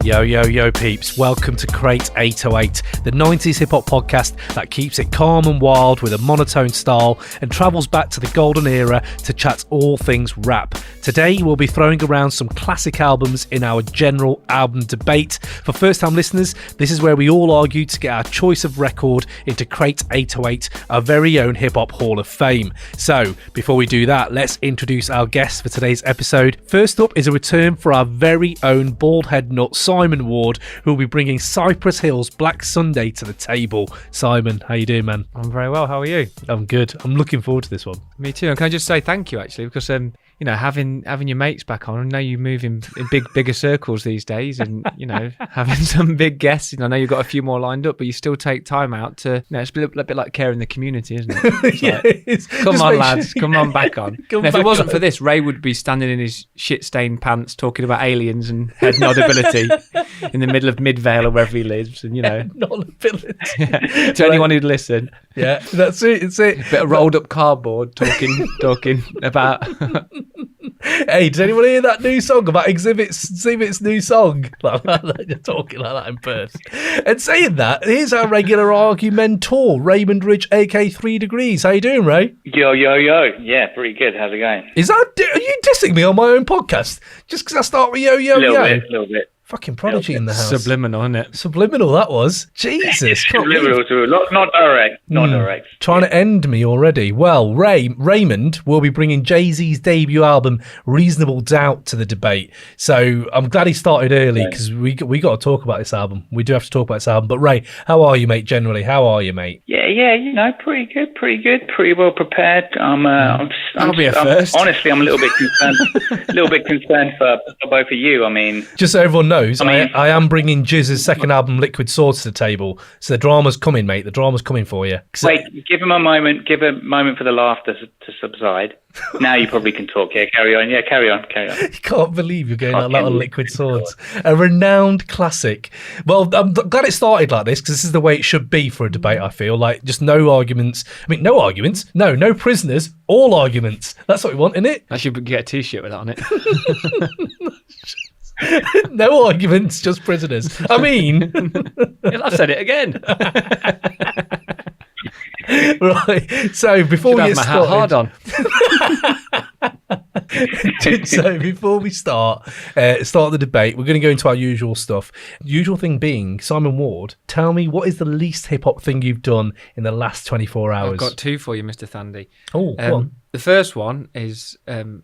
Yo, yo, yo, peeps. Welcome to Crate 808, the 90s hip-hop podcast that keeps it calm and wild with a monotone style and travels back to the golden era to chat all things rap. Today, we'll be throwing around some classic albums in our general album debate. For first-time listeners, this is where we all argue to get our choice of record into Crate 808, our very own hip-hop Hall of Fame. So, before we do that, let's introduce our guest for today's episode. First up is a return for our very own bald head nut, Simon Ward, who will be bringing Cypress Hill's Black Sunday to the table. Simon, how you doing, man? I'm very well. How are you? I'm good. I'm looking forward to this one. Me too. And can I just say thank you, actually, because you know, having your mates back on. I know you move in bigger circles these days, and you know, having some big guests. And I know you've got a few more lined up, but you still take time out to. You know, it's a bit like caring the community, isn't it? It's come on, lads, come on back on. If it wasn't for this, Ray would be standing in his shit-stained pants talking about aliens and head nodability in the middle of Midvale or wherever he lives, and you know, nodability. To anyone who'd listen. Yeah, that's it. It's it. Bit of rolled up cardboard talking about. Hey, did anyone hear that new song about Exhibit's new song? Like that, you're talking like that in person. And saying that, here's our regular argumentor, Raymond Ridge, aka 3 Degrees. How you doing, Ray? Yo, yo, yo. Yeah, pretty good. How's it going? Are you dissing me on my own podcast? Just because I start with yo, yo, yo? A little bit. Fucking prodigy in the house. Subliminal, isn't it? Subliminal, that was. Jesus. Subliminal too. Not direct. Not direct. Trying to end me already. Well, Raymond will be bringing Jay-Z's debut album, Reasonable Doubt, to the debate. So I'm glad he started early because we got to talk about this album. We do have to talk about this album. But Ray, how are you, mate, generally? How are you, mate? Yeah, you know, pretty good. Pretty well prepared. That'll be a first. Honestly, I'm a little bit concerned for both of you. I mean... Just so everyone knows, I am bringing GZA's second album, Liquid Swords, to the table. So the drama's coming, mate. The drama's coming for you. Wait, give him a moment. Give a moment for the laughter to subside. Now you probably can talk. Yeah, carry on. Yeah, carry on. You can't believe you're going like that on Liquid Swords. A renowned classic. Well, I'm glad it started like this because this is the way it should be for a debate, I feel. Like, just no arguments. I mean, no arguments. No prisoners. All arguments. That's what we want, innit? I should get a t-shirt with that on it. No arguments, just prisoners. I mean... I said it again. Right, so before we get started... hard on. So before we start the debate, we're going to go into our usual stuff. Usual thing being, Simon Ward, tell me, what is the least hip-hop thing you've done in the last 24 hours? I've got two for you, Mr. Thandi. Oh, go on. The first one is I'm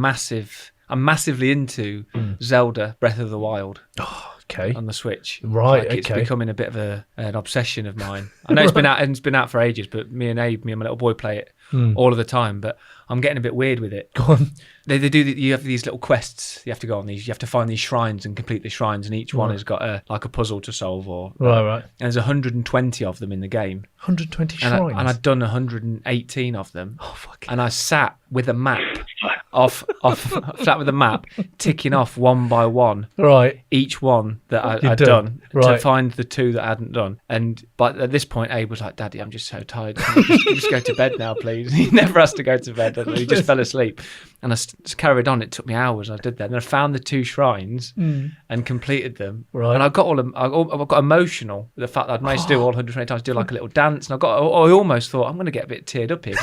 massively into Zelda Breath of the Wild. Oh, okay. On the Switch. Right, It's becoming a bit of an obsession of mine. I know it's been out for ages, but me and my little boy play it all of the time, but I'm getting a bit weird with it. Go on. They do. You have these little quests. You have to go on these. You have to find these shrines and complete the shrines, and each one has got a puzzle to solve. Right. And there's 120 of them in the game. 120 shrines. And I'd done 118 of them. Oh fuck! And I sat with a map ticking off one by one. Right. Each one that I'd done to find the two that I hadn't done. But at this point, Abe was like, "Daddy, I'm just so tired. Can you just go to bed now, please." He never has to go to bed. He just fell asleep. And I just carried on. It took me hours. I did that. And I found the two shrines and completed them. Right. And I got emotional with the fact that I'd managed to do all 120 times, do like a little dance. And I almost thought, I'm going to get a bit teared up here.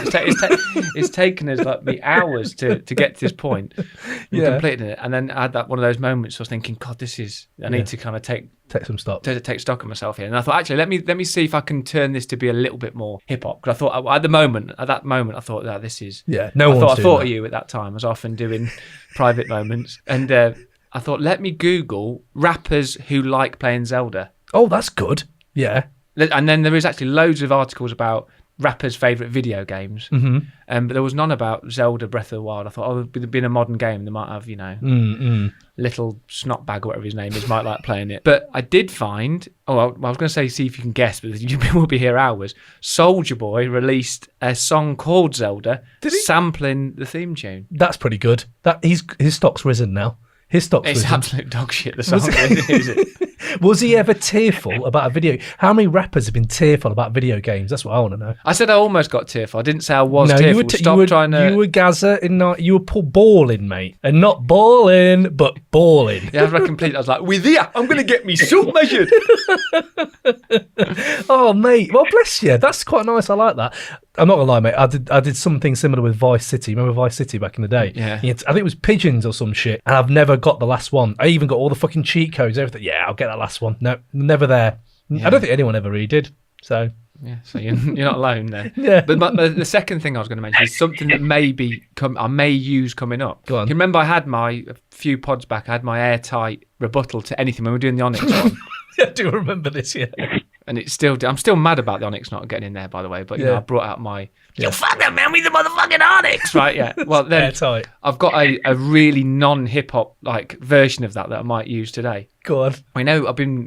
It's taken us like me hours to get to this point. And completed it. And then I had one of those moments where I was thinking, God, I need to kind of take some stock. Take stock of myself here. And I thought, actually, let me see if I can turn this to be a little bit more hip hop. Because I thought at that moment, I thought that this is. Yeah, I thought of you at that time. I was often doing private moments, and I thought, let me Google rappers who like playing Zelda. Oh, that's good. Yeah. And then there is actually loads of articles about rappers' favourite video games, but there was none about Zelda Breath of the Wild. I thought, being a modern game, they might have, little snotbag or whatever his name is, might like playing it. But I did find, I was going to say, see if you can guess, but you will be here hours. Soulja Boy released a song called Zelda, sampling the theme tune. That's pretty good. His stock's risen now. His stock's It's risen. absolute dog shit, the song, is it? Was he ever tearful about a video? How many rappers have been tearful about video games? That's what I want to know. I said I almost got tearful. I didn't say I was tearful. You were GZA you were balling, mate. And not balling, but balling. Yeah, I was like, with you, I'm going to get me suit measured. Oh, mate. Well, bless you. That's quite nice. I like that. I'm not going to lie, mate. I did something similar with Vice City. Remember Vice City back in the day? Yeah. I think it was pigeons or some shit. And I've never got the last one. I even got all the fucking cheat codes, everything. Yeah, I'll get that last one. No, never there. Yeah. I don't think anyone ever really did. So... Yeah, so you're not alone there. Yeah. But the second thing I was going to mention is something that I may use coming up. Go on. You remember a few pods back, I had my airtight rebuttal to anything when we were doing the Onyx one. I do remember this, yeah. And I'm still mad about the Onyx not getting in there, by the way. But you know, I brought out my fuck that man, we the motherfucking Onyx, right? Yeah. Well, then airtight. I've got a really non-hip hop like version of that I might use today. Go on. I know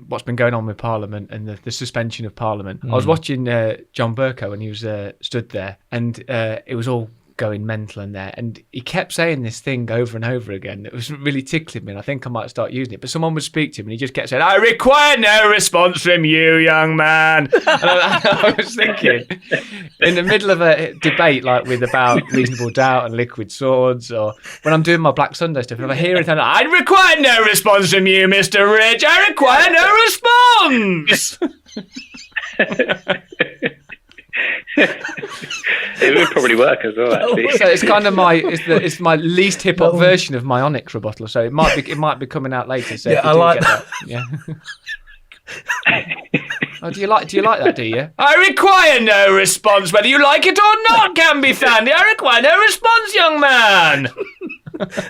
what's been going on with Parliament and the suspension of Parliament. I was watching John Burko when he was stood there, and it was all going mental in there, and he kept saying this thing over and over again. It was really tickling me, and I think I might start using it. But someone would speak to him, and he just kept saying, "I require no response from you, young man." And I was thinking, in the middle of a debate, like with about Reasonable Doubt and Liquid Swords, or when I'm doing my Black Sunday stuff, if I hear it, I require no response from you, Mr. Rich. I require no response. It would probably work as well, actually. So it's kind of it's my least hip hop version of my Onyx rebuttal. So it might be coming out later. So yeah, I like that. Yeah. Oh, do you like that? Do you? I require no response, whether you like it or not, Kambi Thandi. I require no response, young man.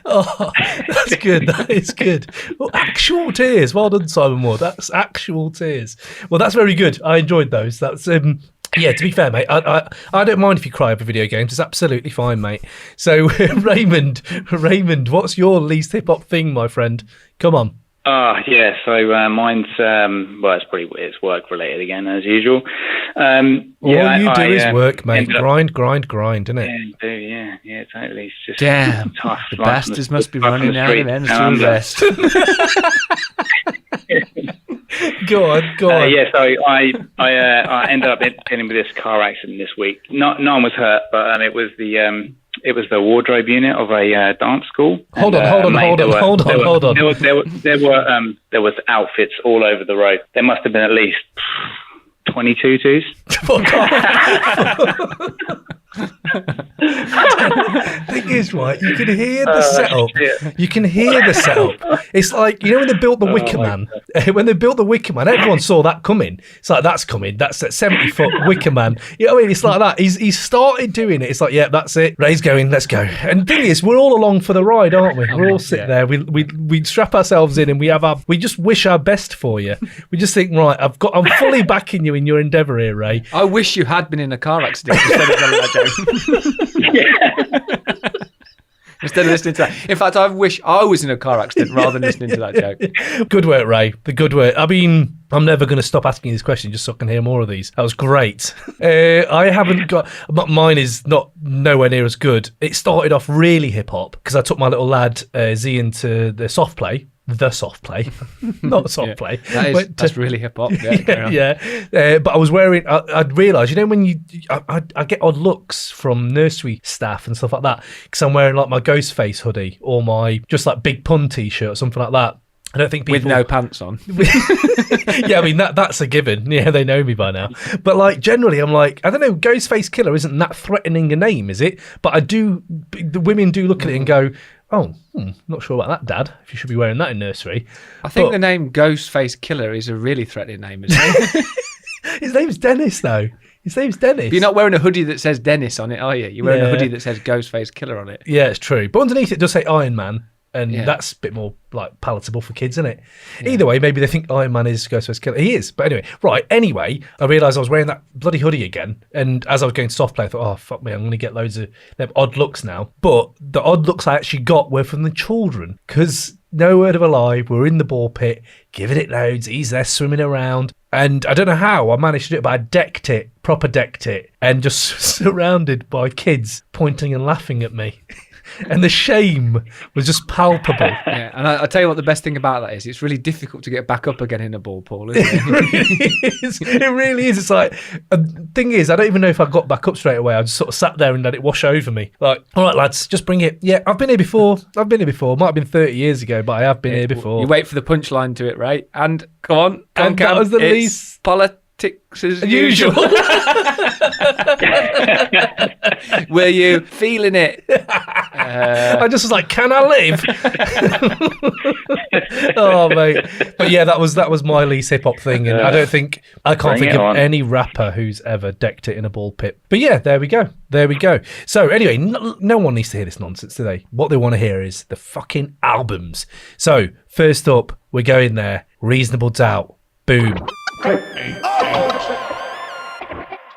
Oh, that's good. That is good. Well, actual tears. Well done, Simon Moore. That's actual tears. Well, that's very good. I enjoyed those. That's yeah, to be fair, mate, I don't mind if you cry over video games. It's absolutely fine, mate. So, Raymond, what's your least hip-hop thing, my friend? Come on. Yeah, so mine's, it's work-related again, as usual. All you do is work, mate. Grind, isn't it? Yeah, you do, yeah, totally. It's just damn, tough. The bastards must be running out of ends to rest. Go on. Yeah, so I ended up getting with this car accident this week. No one was hurt, but it was the wardrobe unit of a dance school. Hold on. There was outfits all over the road. There must have been at least 20 tutus. Thing is, right, you can hear the setup. You can hear the setup. It's like, you know, when they built the Wicker Man. When they built the Wicker Man, everyone saw that coming. It's like, that's coming. That's that 70-foot Wicker Man. You know what I mean? It's like that. He's started doing it. It's like, yeah, that's it. Ray's going. Let's go. And the thing is, we're all along for the ride, aren't we? We're all sitting there. We strap ourselves in, and we just wish our best for you. We just think, right, I'm fully backing you in your endeavour here, Ray. I wish you had been in a car accident instead of telling that joke. Instead of listening to that. In fact, I wish I was in a car accident rather than listening to that joke. Good work, Ray. The good work. I mean, I'm never going to stop asking you this question just so I can hear more of these. That was great. I haven't got... Mine is nowhere near as good. It started off really hip-hop because I took my little lad, Z, into the soft play. Not soft play. That's really hip hop. Yeah. But I was wearing. I'd realised, you know, when I get odd looks from nursery staff and stuff like that because I'm wearing like my Ghostface hoodie or my just like Big Pun t-shirt or something like that. I don't think people... With no pants on. Yeah, I mean, that's a given. Yeah, they know me by now. But, like, generally, I'm like, I don't know, Ghostface Killer isn't that threatening a name, is it? But the women do look at it and go, not sure about that, Dad, if you should be wearing that in nursery. I think the name Ghostface Killer is a really threatening name, isn't it? His name's Dennis, though. His name's Dennis. But you're not wearing a hoodie that says Dennis on it, are you? You're wearing a hoodie that says Ghostface Killer on it. Yeah, it's true. But underneath it does say Iron Man. And that's a bit more like palatable for kids, isn't it? Yeah. Either way, maybe they think Iron Man is Ghostface Killer. He is. But anyway, I realised I was wearing that bloody hoodie again. And as I was going to soft play, I thought, oh, fuck me, I'm going to get loads of them odd looks now. But the odd looks I actually got were from the children. Because no word of a lie, we're in the ball pit, giving it loads. He's there swimming around. And I don't know how I managed to do it, but I decked it, proper decked it. And just surrounded by kids pointing and laughing at me. And the shame was just palpable. Yeah, and I'll tell you what the best thing about that is. It's really difficult to get back up again in a ball, Paul, isn't it? It really is. It's like, the thing is, I don't even know if I got back up straight away. I just sort of sat there and let it wash over me. Like, all right, lads, just bring it. Yeah, I've been here before. Might have been 30 years ago, but I have been here before. You wait for the punchline to it, right? And come on. And that was the least... Politics as usual. Were you feeling it? I just was like, can I live? Oh, mate. But yeah, that was my least hip-hop thing, and I can't think of any rapper who's ever decked it in a ball pit. But yeah, there we go. So anyway, no one needs to hear this nonsense, do they? What they want to hear is the fucking albums. So first up, we're going there. Reasonable Doubt. Boom.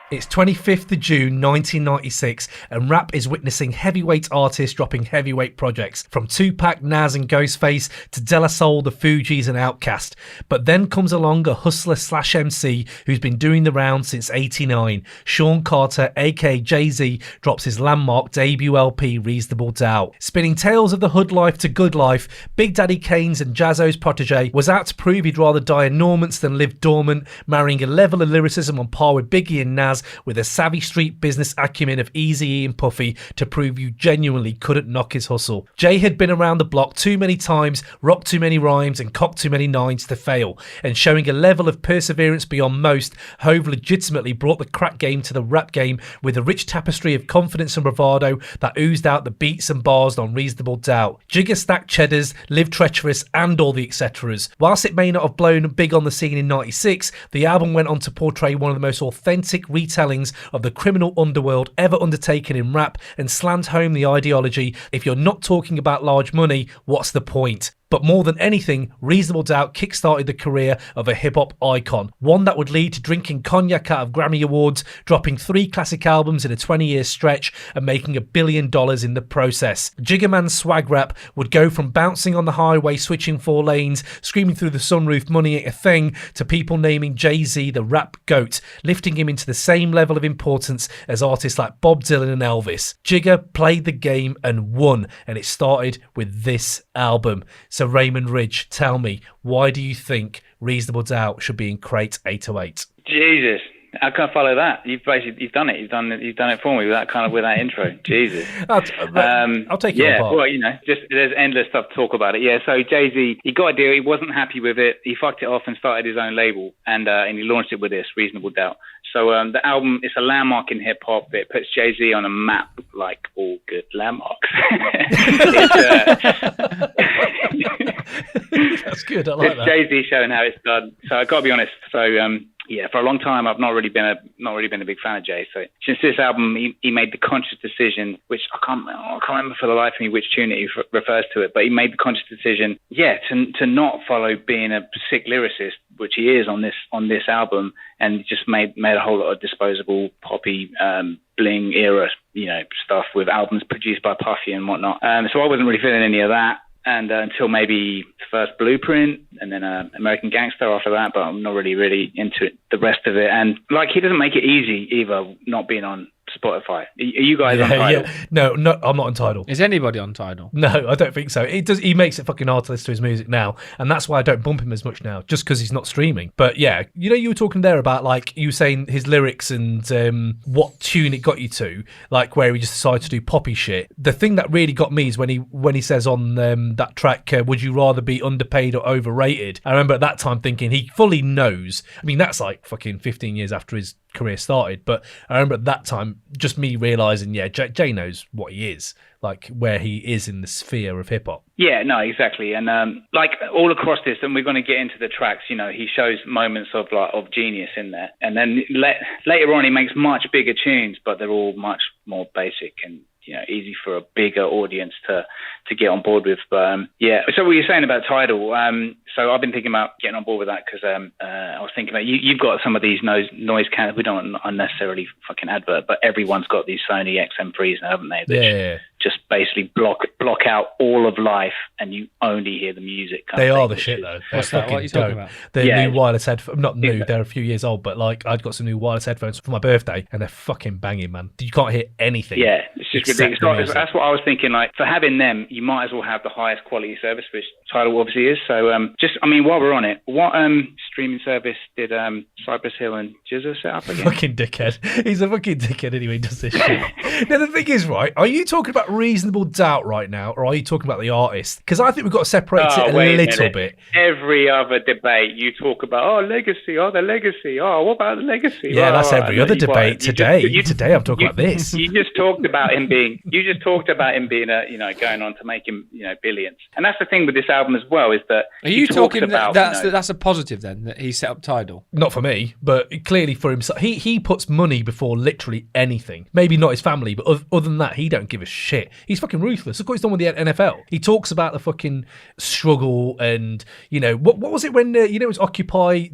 It's 25th of June 1996 and rap is witnessing heavyweight artists dropping heavyweight projects from Tupac, Nas and Ghostface to De La Soul, the Fugees and Outkast. But then comes along a hustler/MC who's been doing the rounds since 89. Sean Carter, aka GZA, drops his landmark debut LP Reasonable Doubt. Spinning tales of the hood life to good life, Big Daddy Kane's and Jazzo's protege was out to prove he'd rather die in Normans than live dormant, marrying a level of lyricism on par with Biggie and Nas with a savvy street business acumen of Eazy-E and Puffy to prove you genuinely couldn't knock his hustle. Jay had been around the block too many times, rocked too many rhymes and cocked too many nines to fail, and showing a level of perseverance beyond most, Hove legitimately brought the crack game to the rap game with a rich tapestry of confidence and bravado that oozed out the beats and bars on Reasonable Doubt. Jigger stacked cheddars, lived treacherous and all the etceteras. Whilst it may not have blown big on the scene in 96, the album went on to portray one of the most authentic retellings of the criminal underworld ever undertaken in rap and slant home the ideology, if you're not talking about large money, what's the point? But more than anything, Reasonable Doubt kickstarted the career of a hip-hop icon, one that would lead to drinking cognac out of Grammy Awards, dropping 3 classic albums in a 20-year stretch and making $1 billion in the process. Jiggerman's swag rap would go from bouncing on the highway, switching 4 lanes, screaming through the sunroof, money ain't a thing, to people naming Jay-Z the rap goat, lifting him into the same level of importance as artists like Bob Dylan and Elvis. Jigger played the game and won, and it started with this album. So Raymond Ridge, tell me, why do you think Reasonable Doubt should be in Crate 808? Jesus, I can't follow that. You've done it. You've done it for me with that intro. Jesus. I'll take it. Yeah, well, just there's endless stuff to talk about it. Yeah, so Jay-Z, he got a deal. He wasn't happy with it. He fucked it off and started his own label, and he launched it with this Reasonable Doubt. So the album, it's a landmark in hip hop. It puts Jay-Z on a map, like all good landmarks. That's good. I like that. Jay-Z showing how it's done. So I got to be honest. So yeah, for a long time I've not really been a big fan of Jay. So since this album, he made the conscious decision, which I can't remember for the life of me which tune it refers to it, but he made the conscious decision, to not follow being a sick lyricist, which he is on this album, and just made a whole lot of disposable poppy bling era stuff with albums produced by Puffy and whatnot. So I wasn't really feeling any of that. And until maybe the first Blueprint and then American Gangster after that, but I'm not really into it, the rest of it. And he doesn't make it easy either, not being on Spotify. Are you guys on Tidal? Yeah. No, I'm not on Tidal. Is anybody on Tidal? No, I don't think so. He makes it fucking hard to listen to his music now, and that's why I don't bump him as much now, just because he's not streaming. But yeah, you were talking there about you saying his lyrics and what tune it got you to, where he just decided to do poppy shit. The thing that really got me is when he says on that track, would you rather be underpaid or overrated? I remember at that time thinking he fully knows. I mean, that's fucking 15 years after his career started, but I remember at that time just me realizing, Jay knows what he is, where he is in the sphere of hip hop. Yeah, no, exactly. And all across this, and we're going to get into the tracks, he shows moments of genius in there, and then later on he makes much bigger tunes, but they're all much more basic and easy for a bigger audience to get on board with. But so what you're saying about Tidal, so I've been thinking about getting on board with that because I was thinking about you've got some of these noise cancellations. We don't unnecessarily fucking advert, but everyone's got these Sony XM3s now, haven't they? Which just basically block out all of life, and you only hear the music. They are the shit though. What's that? What are you talking about? They're new wireless headphones. Not new, they're a few years old, but like I'd got some new wireless headphones for my birthday, and they're fucking banging, man. You can't hear anything. Yeah, it's just ridiculous. That's what I was thinking. Like for having them, you might as well have the highest quality service, which Tidal obviously is. So while we're on it, what streaming service did Cypress Hill and GZA set up again? Fucking dickhead. He's a fucking dickhead anyway. He does this shit. Now the thing is, right? Are you talking about Reasonable Doubt right now, or are you talking about the artist? Because I think we've got to separate it a little bit. Every other debate, you talk about legacy, the legacy. What about the legacy? Yeah, that's every other debate today. Today, I'm talking about this. You just talked about him being. Going on to make him, billions. And that's the thing with this album as well is that. Are you talking about that's a positive then that he set up Tidal? Not for me, but clearly for himself. He puts money before literally anything. Maybe not his family, but other than that, he don't give a shit. He's fucking ruthless. Look what he's done with the NFL. He talks about the fucking struggle and, what was it when, it was Occupy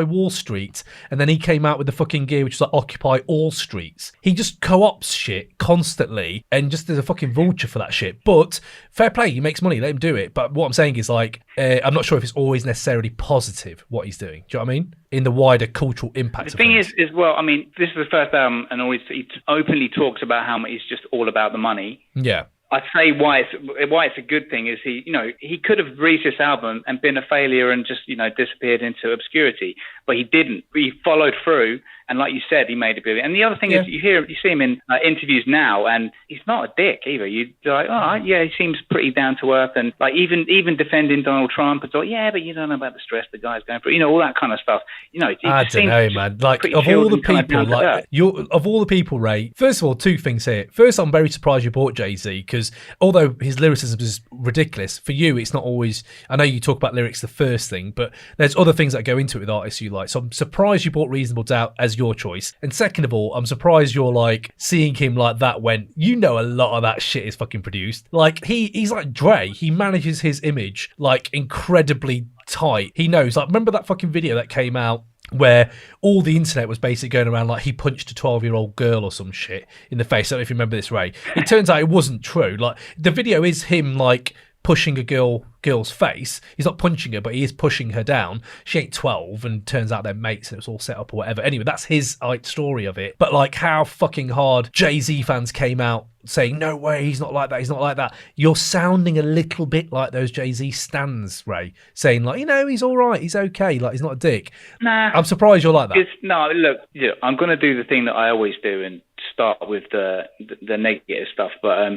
Wall Street, and then he came out with the fucking gear which was like Occupy All Streets. He just co-ops shit constantly and just is a fucking vulture for that shit. But fair play, he makes money, let him do it. But what I'm saying is like, I'm not sure if it's always necessarily positive what he's doing. Do you know what I mean? In the wider cultural impact. The thing is, well, I mean, this is the first album, and he openly talks about how it's just all about the money. Yeah. I'd say why it's a good thing is he could have released this album and been a failure and just disappeared into obscurity, but he didn't. He followed through, and like you said, he made a billion. And the other thing is, you see him in interviews now, and he's not a dick either. You're like, he seems pretty down to earth, and like even defending Donald Trump and thought, but you don't know about the stress the guy's going through, all that kind of stuff. I don't know, man. Like of all the people, Ray. First of all, two things here. First, I'm very surprised you bought Jay-Z because although his lyricism is ridiculous, for you, it's not always. I know you talk about lyrics the first thing, but there's other things that go into it with artists you like. So I'm surprised you bought Reasonable Doubt as your choice. And second of all, I'm surprised you're like seeing him like that when a lot of that shit is fucking produced. Like he's like Dre. He manages his image like incredibly tight. He knows. Like remember that fucking video that came out where all the internet was basically going around like he punched a 12-year-old girl or some shit in the face. I don't know if you remember this, Ray. It turns out it wasn't true. Like the video is him like pushing a girl's face. He's not punching her, but he is pushing her down. She ain't 12, and turns out they're mates and it's all set up or whatever. Anyway, that's his story of it. But like how fucking hard Jay-Z fans came out saying, no way, he's not like that, he's not like that. You're sounding a little bit like those Jay-Z stans, Ray, saying like, he's all right, he's okay, like he's not a dick. Nah. I'm surprised you're like that. Look, I'm going to do the thing that I always do and start with the negative stuff. But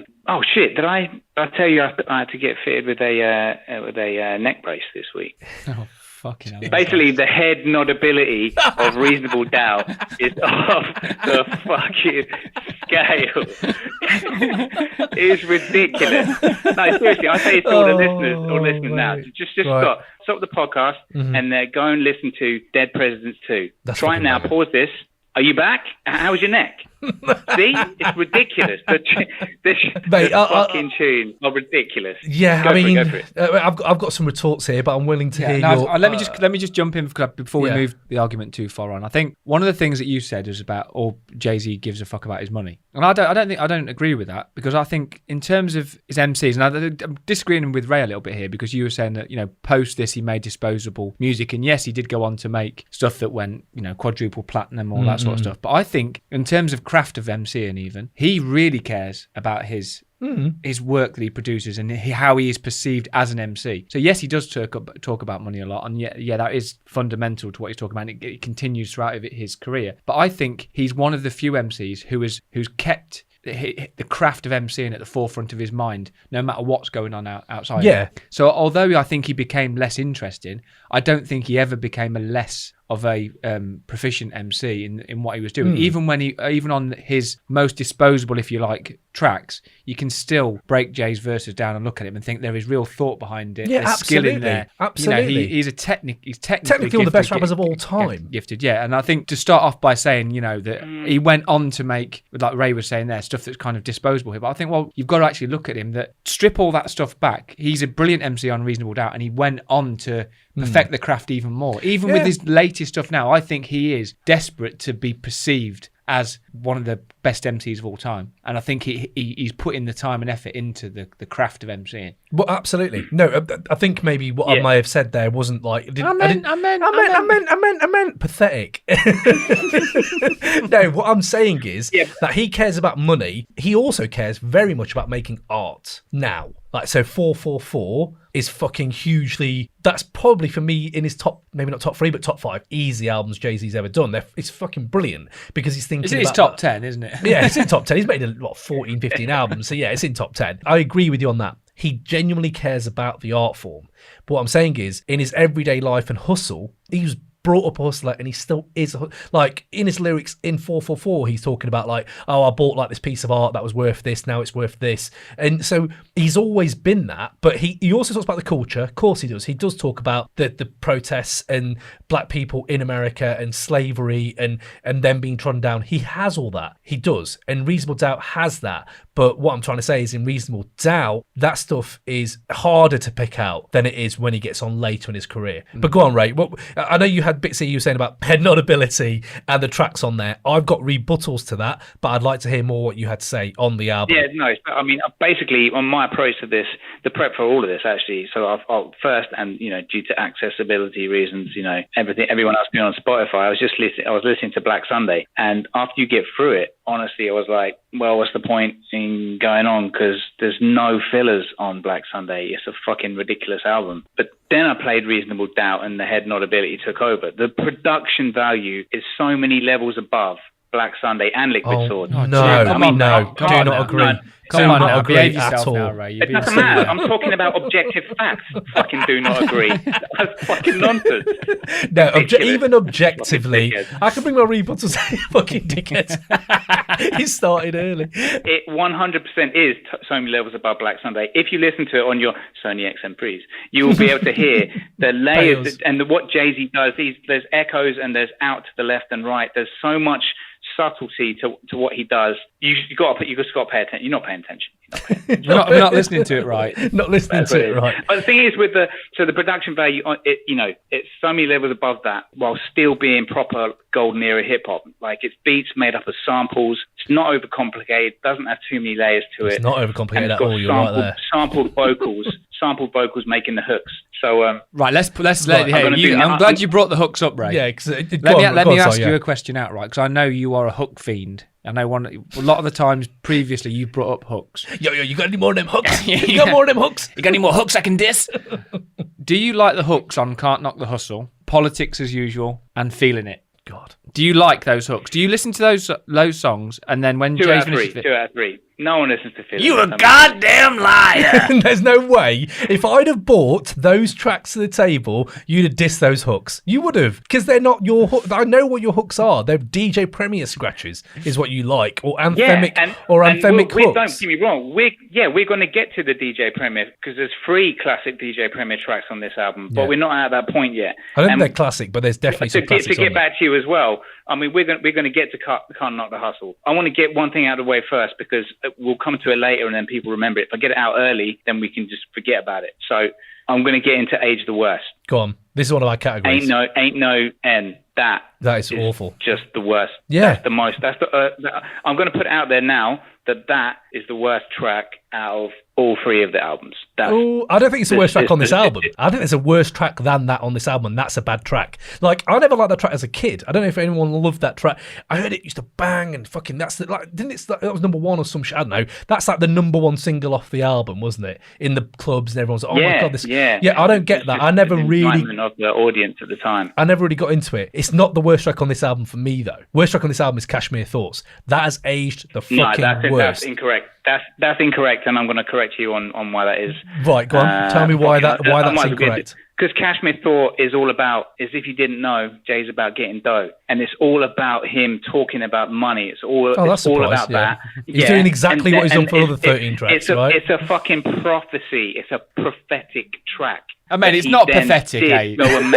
did I tell you I had to get fitted with a neck brace this week? Oh, fucking hell. Basically, the head nodability of Reasonable Doubt is off the fucking scale. It's ridiculous. No, seriously, I say it to all the listeners now. Just stop the podcast and go and listen to Dead Presidents 2. Try it now. Pause this. Are you back? How's your neck? See? It's ridiculous. This fucking tune are ridiculous. Yeah, go for it. I've got some retorts here, but I'm willing to hear your... Let me just jump in before we move the argument too far on. I think one of the things that you said is about Jay-Z gives a fuck about his money. And I don't agree with that, because I think in terms of his MCs, and I'm disagreeing with Ray a little bit here, because you were saying that, post this he made disposable music, and yes, he did go on to make stuff that went, quadruple platinum, all that sort of stuff. But I think in terms of craft of MCing even, he really cares about his work that he produces and how he is perceived as an MC. So yes, he does talk about money a lot, and yeah, that is fundamental to what he's talking about, and it continues throughout his career. But I think he's one of the few MCs who's kept the craft of MCing at the forefront of his mind, no matter what's going on outside. Yeah. So although I think he became less interesting, I don't think he ever became a less of a proficient MC in what he was doing. Even on his most disposable, if you like, tracks, you can still break Jay's verses down and look at him and think there is real thought behind it. Yeah, There's absolutely. skill in there. Absolutely. He's technically one of the best rappers of all time. Gifted, yeah. And I think to start off by saying, that he went on to make, like Ray was saying there, stuff that's kind of disposable here. But I think, well, you've got to actually look at him, that strip all that stuff back. He's a brilliant MC on Reasonable Doubt, and he went on to perfect the craft even more. Even with his latest stuff now, I think he is desperate to be perceived as one of the best MCs of all time. And I think he's putting the time and effort into the craft of MCing. Well, absolutely. No, I think maybe what I may have said there wasn't like... I meant pathetic. No, what I'm saying is that he cares about money. He also cares very much about making art now. Like, so 444 is fucking hugely... That's probably, for me, in his top, maybe not top 3, but top 5 easy albums Jay-Z's ever done. It's fucking brilliant because he's thinking It's top 10, isn't it? Yeah, it's in top 10. He's made, 14, 15 albums. So yeah, it's in top 10. I agree with you on that. He genuinely cares about the art form. But what I'm saying is, in his everyday life and hustle, he was brought up a hustler, and he still is like in his lyrics in 444 he's talking about like, oh, I bought like this piece of art that was worth this, now it's worth this. And so he's always been that, but he also talks about the culture. Of course he does talk about the protests and black people in America and slavery and them being trodden down. He has all that, he does, and Reasonable Doubt has that. But what I'm trying to say is, in Reasonable Doubt, that stuff is harder to pick out than it is when he gets on later in his career. But go on, Ray. I know you had bits that you were saying about head nod ability and the tracks on there. I've got rebuttals to that, but I'd like to hear more what you had to say on the album. Yeah, no, I mean, basically, on my approach to this, the prep for all of this, actually, so I'll first, and, due to accessibility reasons, everyone else being on Spotify, I was listening to Black Sunday, and after you get through it, honestly, I was like, well, what's the point in going on? Because there's no fillers on Black Sunday. It's a fucking ridiculous album. But then I played Reasonable Doubt, and the head nod ability took over. The production value is so many levels above Black Sunday and Liquid Sword. No, do not agree. Come on now, agree behave yourself now, Ray. It doesn't matter. I'm talking about objective facts. Fucking do not agree. That's fucking nonsense. No, even objectively, I can bring my rebuttals. Fucking dickhead. He started early. It 100% is so many levels above Black Sunday. If you listen to it on your Sony XM3s, you will be able to hear the layers and what Jay-Z does. There's echoes and there's out to the left and right. There's so much subtlety to what he does. You just got to pay attention. You're not paying attention. We're not listening to it right. Not listening to it right. But the thing is, with the production value, it's so many levels above that, while still being proper golden era hip hop. Like, it's beats made up of samples. It's not overcomplicated. Doesn't have too many layers to it. It's not overcomplicated at all. You're right there. Sampled vocals making the hooks. So right, let's let I'm glad you brought the hooks up, Ray. Yeah, let me ask you a question outright, because I know you are a hook fiend. And a lot of the times previously you brought up hooks. Yo, you got any more of them hooks? You got more of them hooks? You got any more hooks I can diss? Do you like the hooks on Can't Knock the Hustle, Politics as Usual, and Feeling It? God. Do you like those hooks? Do you listen to those songs, and then when Jay finishes 2 out of 3. No one listens to Feeling It. You a goddamn liar! There's no way. If I'd have bought those tracks to the table, you'd have dissed those hooks. You would have, because they're not your hook. I know what your hooks are. They're DJ Premier scratches, is what you like, or anthemic hooks. Don't get me wrong. We're going to get to the DJ Premier, because there's 3 classic DJ Premier tracks on this album, but we're not at that point yet. I don't think they're classic, but there's definitely some classics. To get back to you as well. I mean, we're going to get to Can't Knock the Hustle. I want to get one thing out of the way first, because we'll come to it later and then people remember it. If I get it out early, then we can just forget about it. So I'm going to get into Age the Worst. Go on. This is one of my categories. Ain't no N. That is awful. Just the worst. Yeah. That's the most. I'm going to put it out there now that is the worst track out of all 3 of the albums. I don't think it's the worst track on this album. I think there's a worse track than that on this album. That's a bad track. Like, I never liked that track as a kid. I don't know if anyone loved that track. I heard it used to bang and fucking. That was number 1 or some shit. I don't know. That's like the number 1 single off the album, wasn't it? In the clubs and everyone's like, oh my god, this. Yeah, I don't get that. I never really of the audience at the time. I never really got into it. It's not the worst track on this album for me though. Worst track on this album is Cashmere Thoughts. That has aged the fucking worst. That's incorrect. That's incorrect, and I'm going to correct you on why that is. Right, go on. Tell me why that's incorrect. Because Cashmere Thought is all about, as if you didn't know, Jay's about getting dough. And it's all about him talking about money. It's all about that. He's doing exactly what he's done for other 13 tracks, right? It's a fucking prophecy. It's a prophetic track. I mean, it's not pathetic, eh?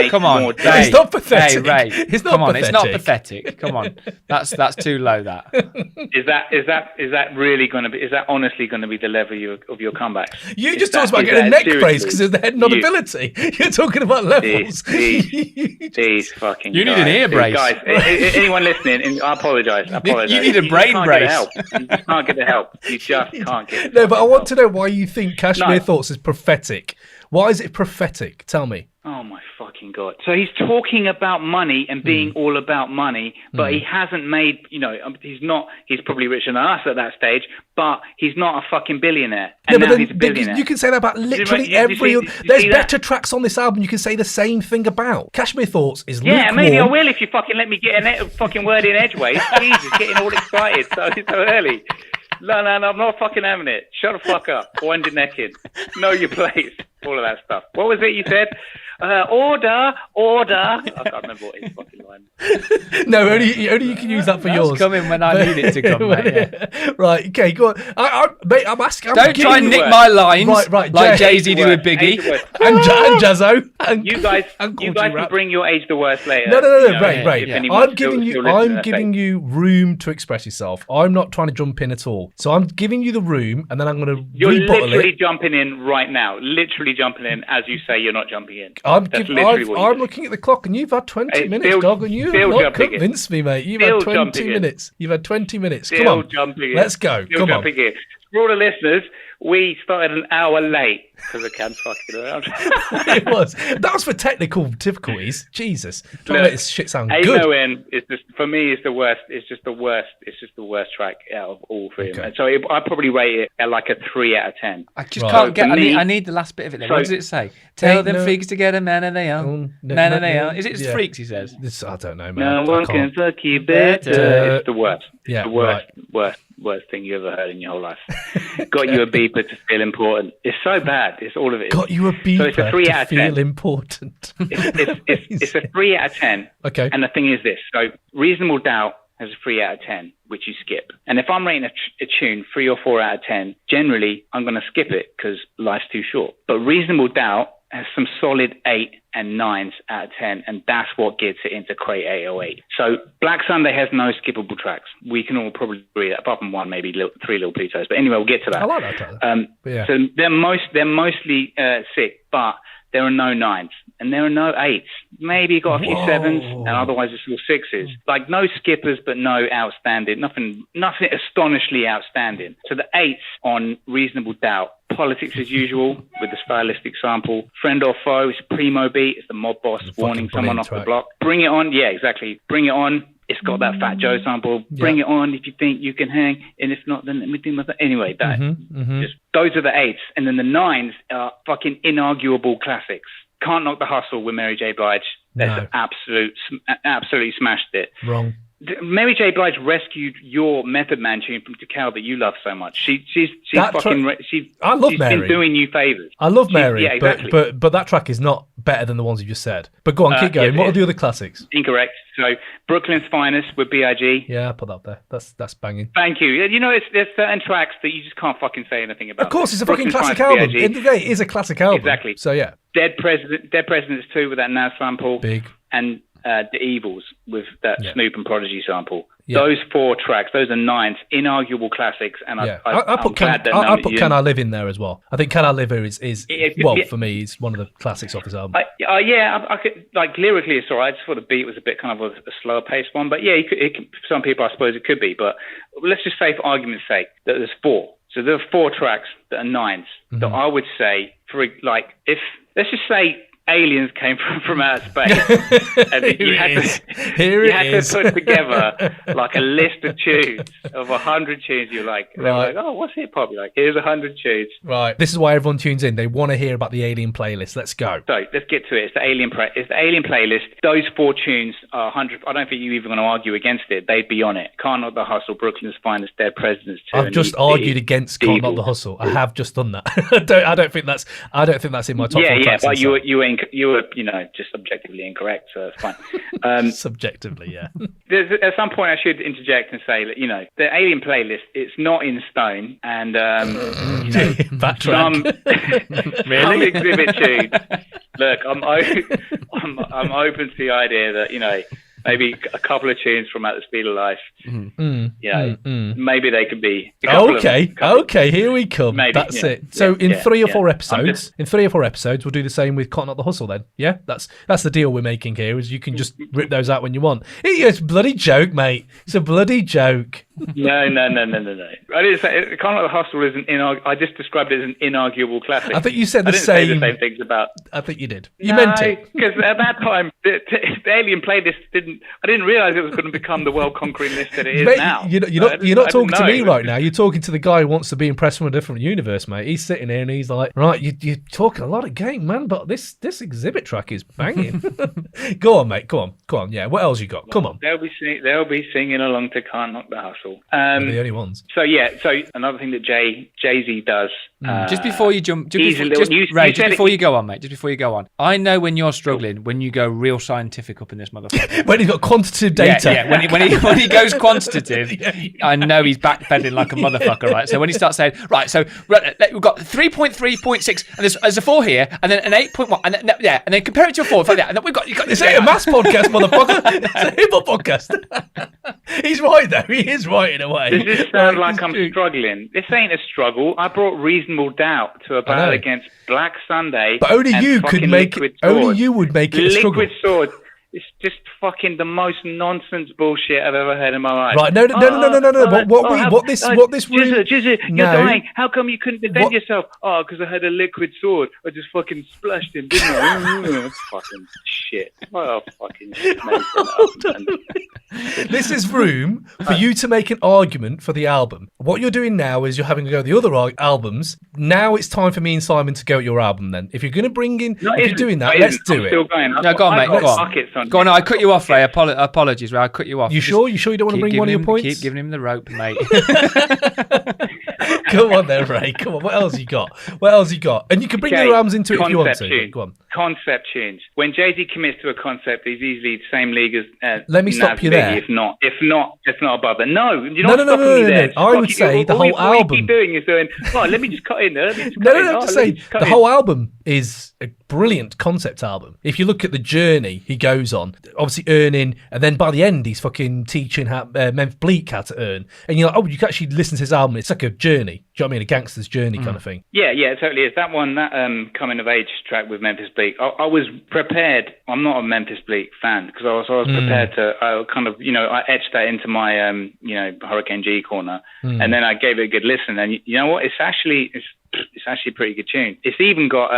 Come on, it's not pathetic. Hey, Ray, it's not pathetic. It's not pathetic. Come on, that's too low. That is that really going to be? Is that honestly going to be the level of your comeback? You just talked about getting a neck brace because of the head nod ability. You're talking about levels. These fucking. You need an ear brace, guys. Anyone listening? I apologise. You need a brain brace. You just can't get the help. You just can't get it. No, but I want to know why you think Cashmere Thoughts is prophetic. Why is it prophetic? Tell me. Oh my fucking God. So he's talking about money and being all about money, but he hasn't made, he's probably richer than us at that stage, but he's not a fucking billionaire. And now he's a billionaire. You can say that about literally every other. There's better tracks on this album you can say the same thing about. Cashmere Thoughts is lukewarm. Yeah, maybe I will if you fucking let me get a fucking word in edgeways. Jesus, getting all excited so early. No, I'm not fucking having it. Shut the fuck up. Wind your neck in. Know your place. All of that stuff. What was it you said? Order. I can't remember what his fucking line. No, only you can use that for yours. Come in when I need it to come, mate. Yeah. Right, okay, go on. Mate, I'm asking. Don't try and nick my lines like Jay-Z did with Biggie. And Jazzo. You guys can bring your age the worst later. No, right. I'm giving you room to express yourself. I'm not trying to jump in at all. So I'm giving you the room, and then I'm going to You're literally jumping in right now. Literally jumping in as you say you're not jumping in. I'm looking at the clock, and you've had 20 minutes, dog, and you have not convinced me, mate. You've had 20 minutes. You've had 20 minutes. Come on, let's go. Come on. For all the listeners, we started an hour late because I can't fucking around. It was. That was for technical difficulties. Jesus, trying to make this shit sound good. AON is just, for me, is the worst. It's just the worst. It's just the worst track out of all three. Okay. So I'd probably rate it at like a 3 out of 10. I just can't get. I need the last bit of it. Then. What does it say? Tell them freaks to get a man of their own. Man of their own. Is it freaks? He says. I don't know, man. No one can fuck you better. It's the worst. Yeah, the worst thing you ever heard in your whole life. Got you a beeper to feel important. It's so bad. It's all of it. Got you a beeper so it's a 3 out of 10. To feel important. It's a 3 out of 10. Okay. And the thing is this. So Reasonable Doubt has a 3 out of 10, which you skip. And if I'm rating a tune 3 or 4 out of 10, generally I'm going to skip it because life's too short. But Reasonable Doubt has some solid 8 and 9s out of 10, and that's what gets it into Crate 808. So Black Sunday has no skippable tracks. We can all probably agree that, apart from one, maybe 3 Little Plutos. But anyway, we'll get to that. I like that track. So they're mostly sick, but there are no 9s and there are no 8s. Maybe you got a few 7s, and otherwise it's all 6s. Like no skippers, but no outstanding. Nothing astonishingly outstanding. So the 8s on Reasonable Doubt. Politics as usual with the stylistic sample. Friend or Foe, it's a primo beat. It's the mob boss warning someone off the block. Bring It On, yeah, exactly. Bring It On. It's got that Fat Joe sample. Bring It On if you think you can hang, and if not, then let me do my thing. Anyway, just those are the 8s, and then the 9s are fucking inarguable classics. Can't Knock the Hustle with Mary J. Blige. That's absolutely smashed it. Wrong. Mary J. Blige rescued your Method Man tune from Decal that you love so much. She's I love Mary. Been doing you favors. I love Mary, yeah, exactly. but that track is not better than the ones you just said. But go on, keep going. What are the other classics? Incorrect. So Brooklyn's Finest with B.I.G. Yeah, I put that up there. That's banging. Thank you. You know, there's certain tracks that you just can't fucking say anything about. Of course, it's a fucking classic album. At the end of the day, it is a classic album. Exactly. So yeah. Dead Presidents 2 with that Nas sample. Big. And The Evils with that Snoop and Prodigy sample. Yeah. Those 4 tracks, those are 9s, inarguable classics. And I put Can I Live in there as well. I think Can I Live Here is for me, it's one of the classics off this album. I could, like, lyrically it's all right. I just thought the beat was a bit kind of a slower paced one. But yeah, some people, I suppose it could be. But let's just say, for argument's sake, that there's 4. So there are 4 tracks that are 9s that I would say, let's just say, aliens came from outer space, and you had to put together like a list of tunes of 100 tunes. You're like, right. Like, oh, what's hip hop? You're like, here's 100 tunes. Right. This is why everyone tunes in. They want to hear about the Alien playlist. Let's go. So let's get to it. It's the Alien playlist. Those 4 tunes are 100. I don't think you're even going to argue against it. They'd be on it. Can't Knock the Hustle, Brooklyn's Finest, Dead Presidents 2. I've just argued against Can't Knock the Hustle. I have just done that. I don't think that's in my top 5 tracks. Yeah, but you were incorrect. just objectively incorrect, so that's fine. Subjectively, yeah. At some point, I should interject and say that the Alien playlist, it's not in stone, and some exhibit tunes. Look, I'm open to the idea that maybe a couple of tunes from At the Speed of Life. Maybe they could be. Okay, here we come. Maybe, that's it. So in 3 or 4 episodes, we'll do the same with Cotton Up the Hustle. Then, yeah, that's the deal we're making here. Is you can just rip those out when you want. It's a bloody joke, mate. It's a bloody joke. No. I didn't say Cotton Up the Hustle is I just described it as an inarguable classic. I think you said I didn't say the same things about. I think you did. You meant it because at that time the Alien playlist I didn't realise it was going to become the world-conquering list that it is now. You're not talking to me right now. You're talking to the guy who wants to be impressed from a different universe, mate. He's sitting here and he's like, right, you're talking a lot of game, man, but this exhibit track is banging. Go on, mate. Go on. Yeah, what else you got? Come on. They'll be singing along to Can't Knock the Hustle. They're the only ones. So another thing that Jay-Z does. Just before you jump, just before you go on, mate. Just before you go on, I know when you're struggling when you go real scientific up in this motherfucker. When he's got quantitative data. Yeah. When he goes quantitative, I know he's backpedaling like a motherfucker, right? So when he starts saying, right, so we've got 3.3.6, and there's a 4 here, and then an 8.1, and then compare it to a 4, and then we've got. This ain't a maths podcast, motherfucker. It's a hip hop podcast. He's right though. He is right in a way. Does this sound like I'm struggling? This ain't a struggle. I brought reasonable doubt to a battle against Black Sunday. But only you could make it. Only you would make it a struggle. Liquid Sword. It's just fucking the most nonsense bullshit I've ever heard in my life. Right? No. What this room? GZA, you're dying. How come you couldn't defend yourself? Oh, because I had a liquid sword. I just fucking splashed him, didn't I? Fucking shit. Oh, fucking shit. This is room for you to make an argument for the album. What you're doing now is you're having to go the other albums. Now it's time for me and Simon to go at your album. Then, if you're going to bring in, if you're doing that, let's do it. Still going. No, go on, mate. Go on. Go on, I cut you off, Ray. Apologies, Ray. I cut you off. You sure? You sure you don't want to bring one of your points? Keep giving him the rope, mate. Come on there, Ray. Come on. What else you got? And you can bring your arms into it if you want to. Go on. Concept tunes. When Jay-Z commits to a concept, he's easily the same league as Let me stop you there. If not above it. No, you're not stopping me there. I would say the whole album. All you keep doing is doing, let me just cut in there. The whole album is a brilliant concept album. If you look at the journey he goes on, obviously earning, and then by the end he's fucking teaching Memphis Bleak how to earn. And you're like, you can actually listen to his album. It's like a journey. Do you know what I mean? A gangster's journey kind of thing. Yeah, it totally is. That one, that coming of age track with Memphis Bleak, I was prepared. I'm not a Memphis Bleak fan because I was prepared to I etched that into my Hurricane G corner, and then I gave it a good listen. And you know what? It's actually a pretty good tune. It's even got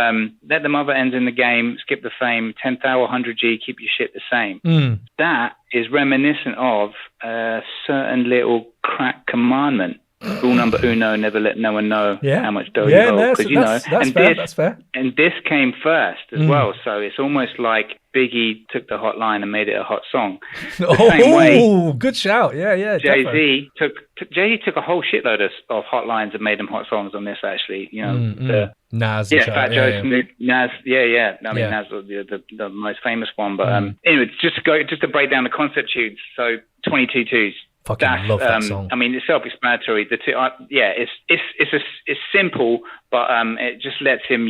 Let the Mother Ends in the Game, Skip the Fame, 10th Hour, 100G, Keep Your Shit the Same. That is reminiscent of a certain little crack commandment. Rule number uno, never let no one know how much dough you hold. That's fair. And this came first as well, so it's almost like Biggie took the hot line and made it a hot song. Same way, good shout. Yeah. Jay-Z took a whole shitload of hot lines and made them hot songs on this. Actually, Nas, Fat Joe, Nas, I mean, Nas was the most famous one. But anyway, just to break down the concept tunes. So 22 Twos. Fucking love that song. I mean, it's self-explanatory. The two, it's simple, but it just lets him,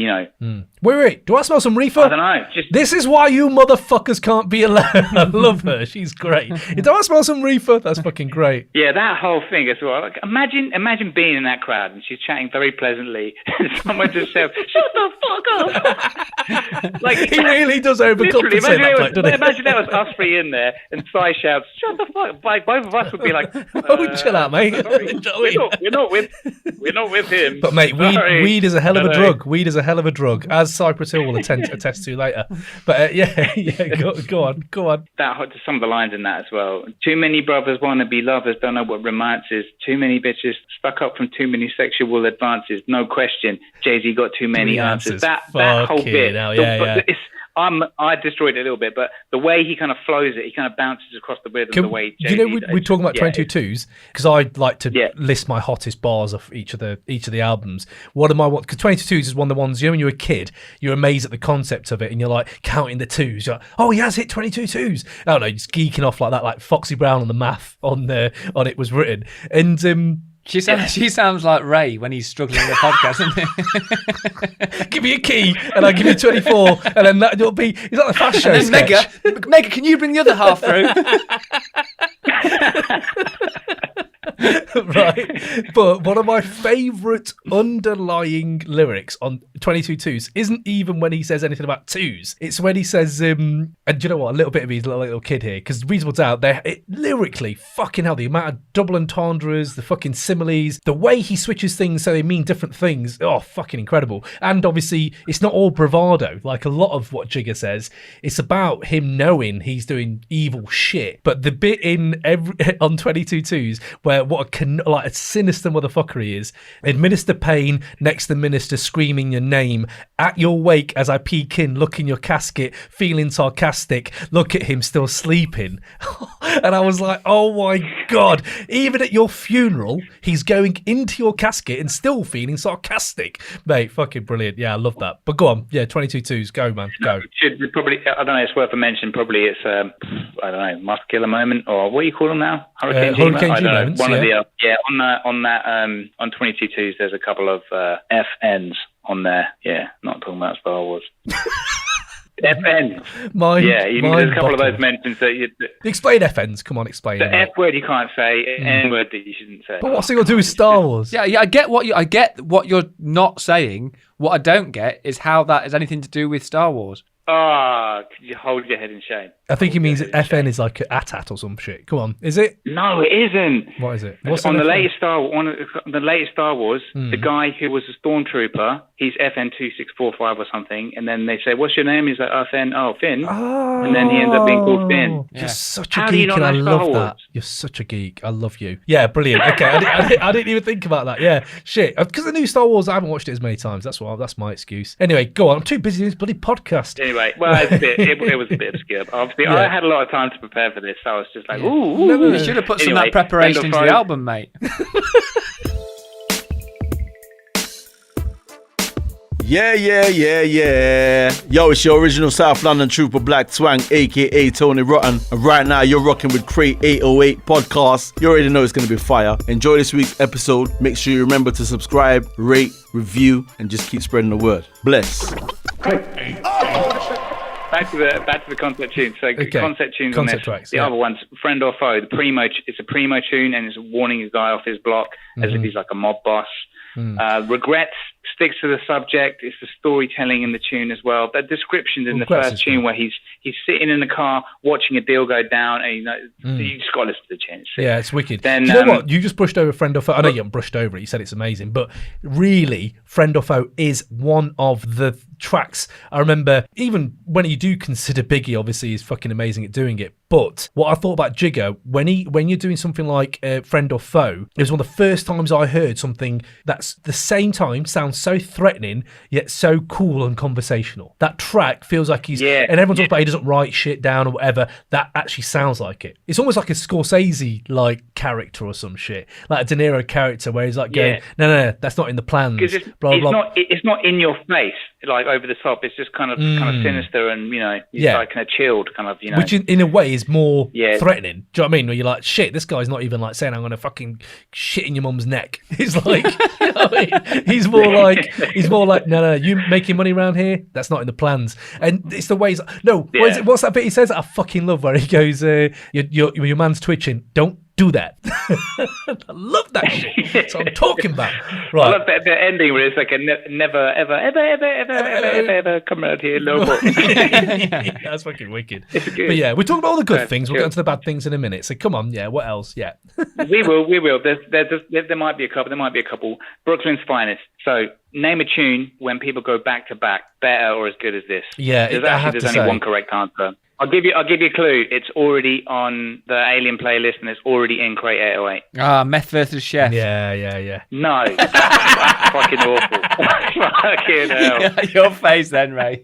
Wait, do I smell some reefer? I don't know. This is why you motherfuckers can't be alone. I love her. She's great. Do I smell some reefer? That's fucking great. Yeah, that whole thing as well. Like, imagine being in that crowd and she's chatting very pleasantly, and someone just shouts, "Shut the fuck up!" Like he really does overcompensate. Imagine that was us three in there, and Sai shouts, "Shut the fuck!" Like both of us would be like, chill out, mate. We're not with him. But mate, weed is a hell of a drug. Weed is a hell of a drug, as Cypress Hill will attest to later. But go on. Some of the lines in that as well. Too many brothers want to be lovers, don't know what romance is. Too many bitches stuck up from too many sexual advances. No question, Jay-Z got too many answers. That whole bit. I destroyed it a little bit, but the way he kind of flows it, he kind of bounces across the rhythm. The way we're talking about 22s because I'd like to list my hottest bars of each of the albums. What am I? Because 22s is one of the ones, when you're a kid, you're amazed at the concept of it, and you're like counting the twos. You're like, oh, he has hit 22 twos. I don't know, just geeking off like that, like Foxy Brown on the math on it was written, and. She sounds like Ray when he's struggling with the podcast, isn't he? Give me a key and I'll give you 24 and then that'll be... Is that the fast show sketch? Mega, can you bring the other half through? Right, but one of my favourite underlying lyrics on 22 twos isn't even when he says anything about twos. It's when he says, and you know what, a little bit of his little kid here, because Reasonable Doubt, lyrically, fucking hell, the amount of double entendres, the fucking similes, the way he switches things so they mean different things, fucking incredible. And obviously, it's not all bravado, like a lot of what Jigga says. It's about him knowing he's doing evil shit. But the bit on 22 twos where what a sinister motherfucker he is. Administer pain next to minister screaming your name. At your wake as I peek in, look in your casket, feeling sarcastic. Look at him still sleeping. And I was like, oh my God. Even at your funeral, he's going into your casket and still feeling sarcastic. Mate, fucking brilliant. Yeah, I love that. But go on. Yeah, 22 twos. Go, man. Go. Should we probably, I don't know, it's worth a mention. Probably it's, I don't know, muscular moment, or what do you call them now? Hurricane G moments. One of the on 22 twos, there's a couple of FNs on there. Yeah, not talking about Star Wars. FNs. There's a couple of those mentions that explain FNs. Come on, explain. The F word you can't say, N word that you shouldn't say. But what's it got to do with Star Wars? Yeah, I get what you're not saying. What I don't get is how that has anything to do with Star Wars. Could you hold your head in shame? I think he means that FN is like AT-AT or some shit. Come on, is it? No, it isn't. What is it? What's on the latest Star Wars? The guy who was a stormtrooper, he's FN 2645 or something, and then they say, "What's your name?" He's like, "FN." Oh, Finn. Oh, and then he ends up being called Finn. You're such a geek, and I love that. You're such a geek. I love you. Yeah, brilliant. Okay, I didn't even think about that. Yeah, shit. Because the new Star Wars, I haven't watched it as many times. That's my excuse. Anyway, go on. I'm too busy doing this bloody podcast. Anyway, well, it was a bit obscure. Obviously, I had a lot of time to prepare for this, so I was just like, ooh. No. You should have put some of that preparation into the album, mate. Yeah. Yo, it's your original South London trooper Black Twang, aka Tony Rotten. And right now, you're rocking with Crate 808 Podcast. You already know it's going to be fire. Enjoy this week's episode. Make sure you remember to subscribe, rate, review, and just keep spreading the word. Bless. Back to the concept tune. So concept tunes on this. Tracks, the other one's Friend or Foe. It's a primo tune, and it's warning a guy off his block as if he's like a mob boss. Regrets sticks to the subject. It's the storytelling in the tune as well. The descriptions in the first tune where he's sitting in the car watching a deal go down, and you just got to listen to the tune. Yeah, it's wicked. Then, do you know what? You just brushed over Friend or Foe. I know you haven't brushed over it. You said it's amazing, but really, Friend or Foe is one of the tracks. I remember, even when you do consider Biggie, obviously, he's fucking amazing at doing it. But what I thought about Jigga, when you're doing something like Friend or Foe, it was one of the first times I heard something that's the same time sounds so threatening yet so cool and conversational. That track feels like and everyone talks about he doesn't write shit down or whatever. That actually sounds like it. It's almost like a Scorsese like character or some shit, like a De Niro character where he's like going, no, that's not in the plans. Because it's not in your face, like over the top. It's just kind of sinister and like kind of chilled, kind of which in a way is more threatening. Do you know what I mean? Where you're like, shit, this guy's not even like saying I'm going to fucking shit in your mum's neck. He's like, you know what I mean? He's more like, no, you making money around here? That's not in the plans. And it's the ways. What's that bit he says that I fucking love where he goes, your man's twitching. Don't do that. I love that shit. That's what I'm talking about. Right. I love the ending where it's like a never, ever come around here, no more. That's fucking wicked. But yeah, we're talking about all the good things. We'll get into the bad things in a minute. So come on, what else? Yeah. We will. There might be a couple. Brooklyn's Finest. So name a tune when people go back to back, better or as good as this. Yeah, there's only one correct answer. I'll give you a clue. It's already on the Alien playlist and it's already in Crate 808. Meth versus Chef. Yeah. No, that's fucking awful. Fucking hell. Your face then, Ray.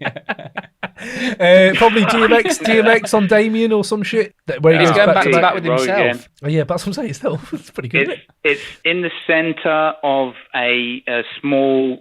Probably DMX on Damien or some shit. Where he's going back to back with himself. Oh, yeah, but that's what I'm saying. It's pretty good. It's in the centre of a small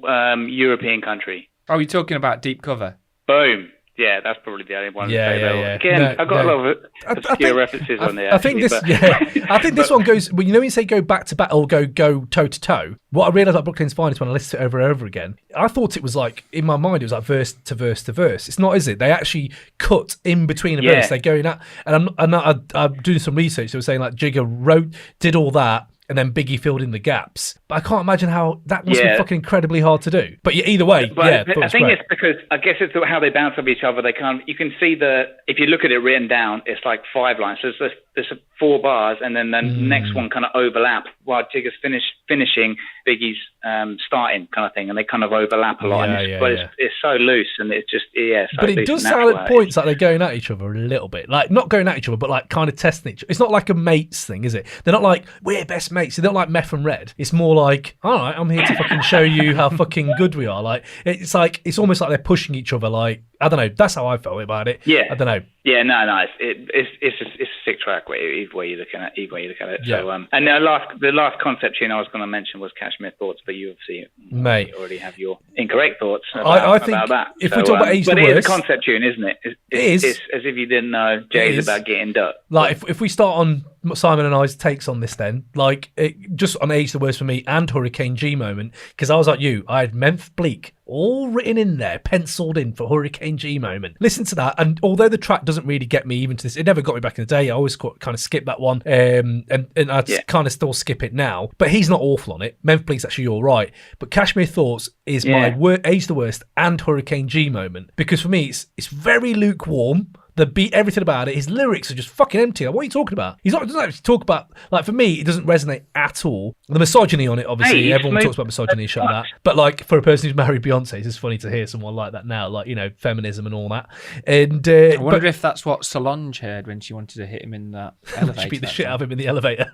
European country. Oh, you're talking about Deep Cover? Boom. Yeah, that's probably the only one. Yeah. Again, I've got a lot of obscure references on there. I think this one goes. Well, you know, when you say go back to back or go toe to toe. What I realised about Brooklyn's Finest when I listened to it over and over again, I thought it was like in my mind it was like verse to verse to verse. It's not, is it? They actually cut in between a verse. They're going out, and I'm doing some research. They were saying like Jigga did all that. And then Biggie filled in the gaps. But I can't imagine how that must be fucking incredibly hard to do. But either way, I think it's because, I guess it's how they bounce off each other. You can see if you look at it written down, it's like 5 lines. So there's 4 bars, and then the next one kind of overlap while Jigga's finishing, Biggie's starting kind of thing, and they kind of overlap a lot. It's so loose, and it's just, so but it does sound at points like they're going at each other a little bit. Like, not going at each other, but like kind of testing each other. It's not like a mates thing, is it? They're not like, we're best mates. They're not like Meth and Red. It's more like, all right, I'm here to fucking show you how fucking good we are. Like, it's almost like they're pushing each other. Like, I don't know. That's how I felt about it. Yeah. I don't know. Yeah, no. It's a sick track either way you look at it. Yeah. So, and the last concept tune I was going to mention was Cashmere Thoughts, but you obviously already have your incorrect thoughts I think about that. If we talk about Age the But Worst, it is a concept tune, isn't it? It is. It's as if you didn't know Jay's about getting duck. Like, if we start on Simon and I's takes on this, then just on Age the Worst for me and Hurricane G moment, because I was like you, I had Memph Bleak all written in there, penciled in for Hurricane G moment. Listen to that, and although the track doesn't really get me even to this, it never got me back in the day. I always kind of skip that one, and I kind of still skip it now. But he's not awful on it. Memph Bleak's actually all right. But Cashmere Thoughts is my Age the Worst and Hurricane G moment, because for me it's very lukewarm. The beat, everything about it. His lyrics are just fucking empty. Like, what are you talking about? He doesn't actually talk about, like, for me, it doesn't resonate at all. The misogyny on it, obviously, everyone talks about misogyny, shut that. But, like, for a person who's married Beyonce, it's just funny to hear someone like that now, like, you know, feminism and all that. And I wonder if that's what Solange heard when she wanted to hit him in that elevator. She beat the shit out of him in the elevator.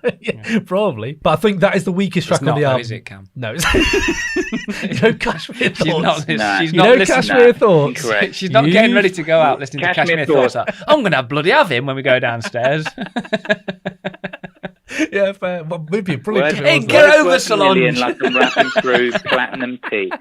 Probably. But I think that is the weakest track on the album. Is it, Cam? No. You know, Cashmere Thoughts. She's not listening. Cashmere Thoughts. Correct. She's not getting ready to go out listening to Cashmere Thoughts. I'm going to have him when we go downstairs. Yeah, fair. Well, maybe a brilliant. Hey, get over Solange. Like I'm rapping through Platinum Tea.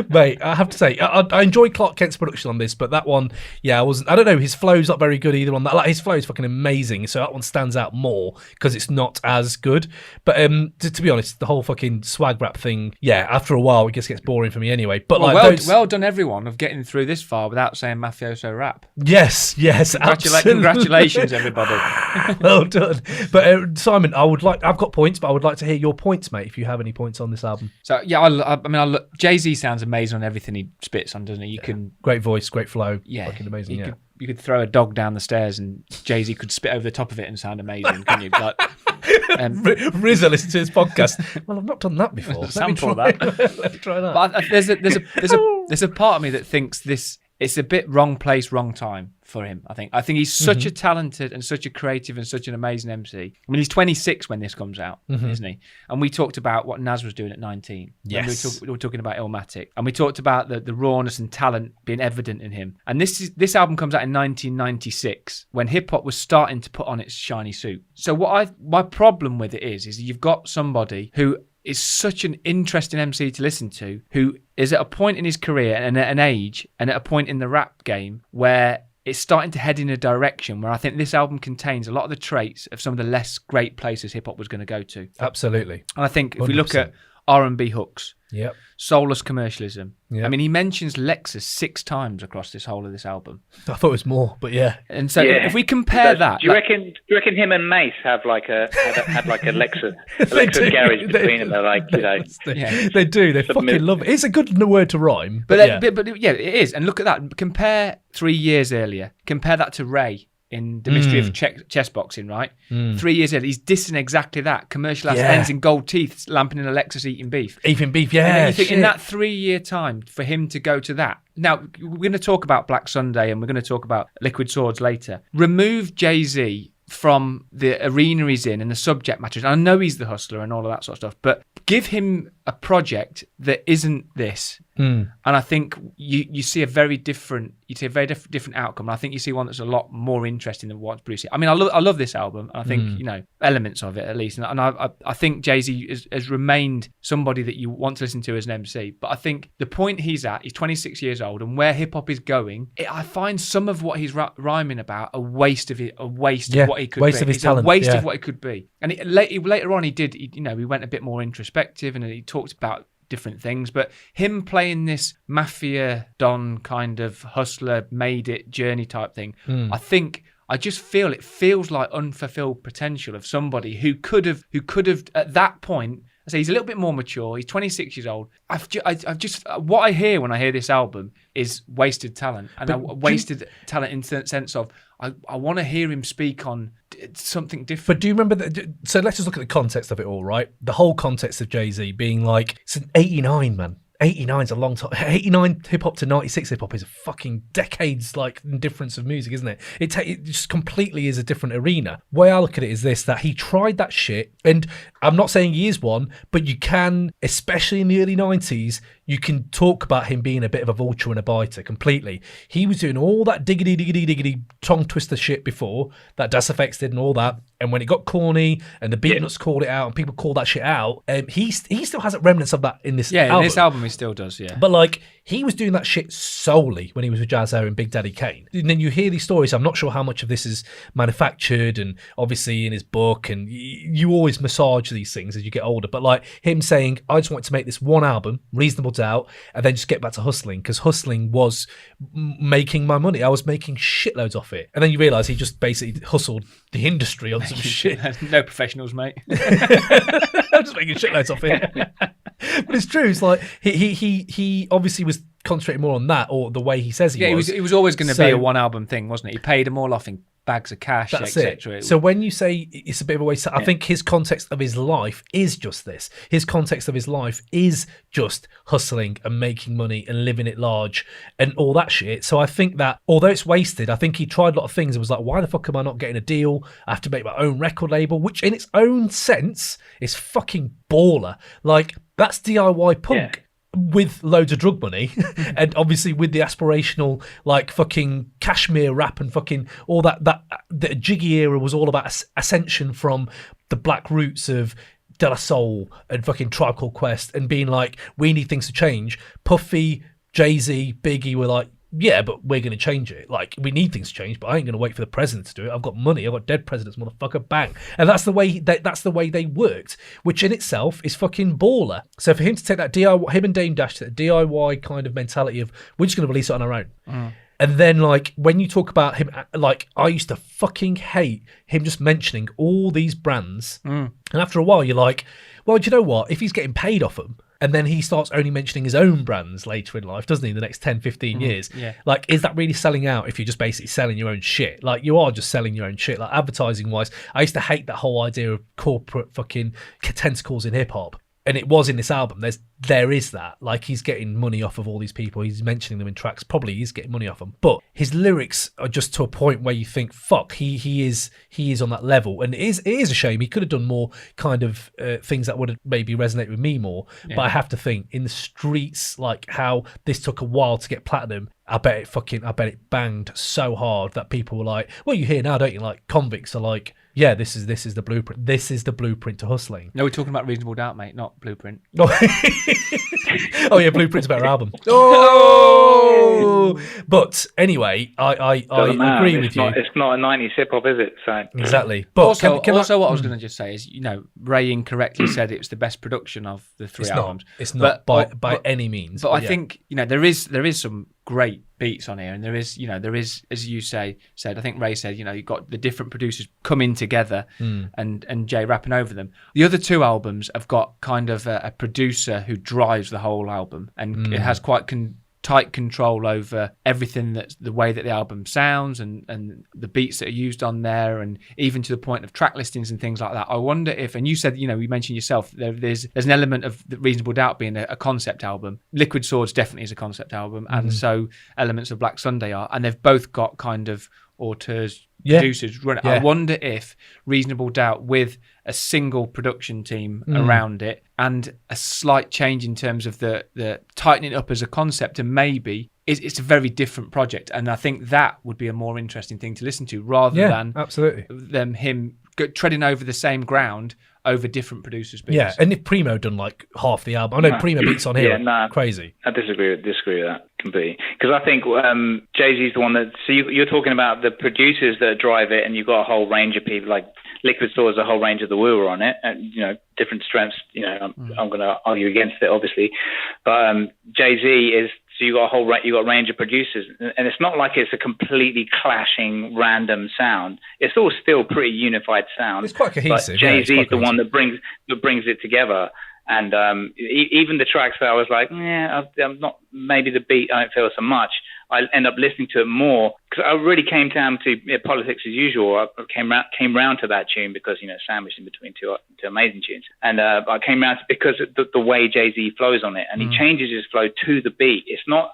Mate, I have to say, I enjoy Clark Kent's production on this, but that one, I don't know, his flow's not very good either on that. Like, his flow is fucking amazing, so that one stands out more because it's not as good. But to be honest, the whole fucking swag rap thing, after a while, it just gets boring for me anyway. But well done, everyone, of getting through this far without saying mafioso rap. Yes, Congratulations, everybody. Well done. But Simon, I've got points, but I would like to hear your points, mate, if you have any points on this album. So I Jay-Z sounds amazing on everything he spits on, doesn't he? You can great voice, great flow, fucking amazing. You could throw a dog down the stairs and Jay-Z could spit over the top of it and sound amazing, couldn't you? Like, Rizza listens to his podcast. Well, I've not done that before. Sample that. Let me try that. But there's a part of me that thinks it's a bit wrong place, wrong time for him. I think he's such a talented and such a creative and such an amazing MC. I mean, he's 26 when this comes out, isn't he? And we talked about what Nas was doing at 19. Yes. We were talking about Illmatic, and we talked about the rawness and talent being evident in him. And this album comes out in 1996 when hip hop was starting to put on its shiny suit. So my problem with it is you've got somebody who is such an interesting MC to listen to, who is at a point in his career and at an age and at a point in the rap game where it's starting to head in a direction where I think this album contains a lot of the traits of some of the less great places hip-hop was going to go to. Absolutely. And I think if we look at R&B hooks, soulless commercialism. Yep. I mean, he mentions Lexus 6 times across this whole of this album. I thought it was more, but yeah. And so if we compare that... Do you reckon him and Mace have like a Lexus garage between them? They're like, you know... They do. They fucking love it. It's a good word to rhyme. But it is. And look at that. Compare 3 years earlier. Compare that to Ray in The Mystery of Chess Boxing, right? 3 years ever, he's dissing exactly that. Commercial ass ends in gold teeth, lamping in a Lexus, eating beef. Yeah. You think in that 3 year time, for him to go to that. Now, we're going to talk about Black Sunday and we're going to talk about Liquid Swords later. Remove Jay-Z from the arena he's in and the subject matters. I know he's the hustler and all of that sort of stuff, but give him a project that isn't this. And I think you see a very different you'd see a very different outcome. And I think you see one that's a lot more interesting than what's produced. I mean, I love this album. I think elements of it at least, and I think Jay-Z has remained somebody that you want to listen to as an MC. But I think the point he's 26 years old, and where hip hop is going, I find some of what he's rhyming about a waste of what he could be. Of his talent. A waste of what it could be. And later on, he went a bit more introspective, and he talked about different things. But him playing this mafia don kind of hustler, made it journey type thing, I just feel it feels like unfulfilled potential of somebody who could have at that point. I say he's a little bit more mature. He's 26 years old. I've just what I hear when I hear this album is wasted talent, and wasted talent in the sense of I want to hear him speak on something different. But do you remember that? So let's just look at the context of it all, right? The whole context of Jay-Z being like, it's an 89, man. 89 is a long time. 89 hip-hop to 96 hip-hop is a fucking decades like difference of music, isn't it? It just completely is a different arena. The way I look at it is this, that he tried that shit, and I'm not saying he is one, but you can, especially in the early 90s, you can talk about him being a bit of a vulture and a biter completely. He was doing all that diggity tongue twister shit before, that Das Effects did and all that, and when it got corny and the Beatnuts called it out and people called that shit out, he still has remnants of that in this album. In this album he still does, yeah. But like, he was doing that shit solely when he was with GZA and Big Daddy Kane. And then you hear these stories. I'm not sure how much of this is manufactured and obviously in his book, and you always massage these things as you get older. But like him saying, I just wanted to make this one album, Reasonable Doubt, and then just get back to hustling, because hustling was making my money. I was making shitloads off it. And then you realise he just basically hustled the industry on some shit. No professionals, mate. I'm just making shitloads off it. But it's true. It's like he obviously was concentrating more on that, or the way he says he was. It was always going to be a one album thing, wasn't it? He paid them all off in bags of cash, etc. So when you say it's a bit of a waste, I think his context of his life is just this. His context of his life is just hustling and making money and living it large and all that shit. So I think that although it's wasted, I think he tried a lot of things and was like, why the fuck am I not getting a deal? I have to make my own record label, which in its own sense is fucking baller. Like, that's DIY punk. Yeah. With loads of drug money and obviously with the aspirational like fucking Kashmir rap and fucking all that the Jiggy era was all about ascension from the black roots of De La Soul and fucking Tribe Called Quest and being like, we need things to change. Puffy, Jay-Z, Biggie were like, yeah, but we're going to change it. Like, we need things to change, but I ain't going to wait for the president to do it. I've got money. I've got dead presidents, motherfucker. Bang. And that's the way they worked, which in itself is fucking baller. So for him to take that DIY, him and Dame Dash, to that DIY kind of mentality of, we're just going to release it on our own. And then, like, when you talk about him, like, I used to fucking hate him just mentioning all these brands. And after a while, you're like, well, do you know what? If he's getting paid off them, and then he starts only mentioning his own brands later in life, doesn't he, the next 10, 15 years? Yeah. Like, is that really selling out if you're just basically selling your own shit? Like, you are just selling your own shit. Like, advertising-wise, I used to hate that whole idea of corporate fucking tentacles in hip-hop. And it was in this album. There is that. Like, he's getting money off of all these people. He's mentioning them in tracks. Probably he's getting money off them. But his lyrics are just to a point where you think, fuck, he is on that level. And it is a shame. He could have done more kind of things that would have maybe resonate with me more. Yeah. But I have to think, in the streets, like how this took a while to get platinum, I bet it banged so hard that people were like, well, you hear now, don't you? Like, convicts are like, yeah, this is the blueprint. This is the blueprint to hustling. No, we're talking about Reasonable Doubt, mate, not Blueprint. Oh yeah, Blueprint's a better album. Oh, but anyway, I agree with you. It's not a 90s hip hop, is it? So exactly. But also, what I was going to just say is, Ray incorrectly said it was the best production of the three albums. It's not by any means. But I think there is some great beats on here, and there is, as you said, I think Ray said, you've got the different producers coming together and Jay rapping over them. The other two albums have got kind of a producer who drives the whole album, and it has quite tight control over everything, that's the way that the album sounds and the beats that are used on there, and even to the point of track listings and things like that. I wonder if, and you said, you mentioned yourself, there's an element of the Reasonable Doubt being a concept album. Liquid Swords definitely is a concept album, and so elements of Black Sunday are, and they've both got kind of auteurs, producers running. I wonder if Reasonable Doubt with a single production team around it and a slight change in terms of the tightening up as a concept, and maybe it's a very different project, and I think that would be a more interesting thing to listen to rather than absolutely him treading over the same ground over different producers' beats. Yeah, and if Primo done like half the album, I know Primo beats on here crazy. I disagree with that completely, because I think Jay-Z's the one that. So you're talking about the producers that drive it, and you've got a whole range of people like Liquid Swords, a whole range of the Woo on it, and different strengths. I'm going to argue against it, obviously, but Jay-Z is. So you got a range of producers, and it's not like it's a completely clashing random sound. It's all still pretty unified sound. It's quite cohesive. But Jay-Z is the one that brings it together. And even the tracks that I was like, I'm not. Maybe the beat I don't feel so much. I end up listening to it more because I really came down to Politics as Usual. I came round to that tune because sandwiched in between two amazing tunes, and I came round to because the way Jay-Z flows on it, and he changes his flow to the beat. It's not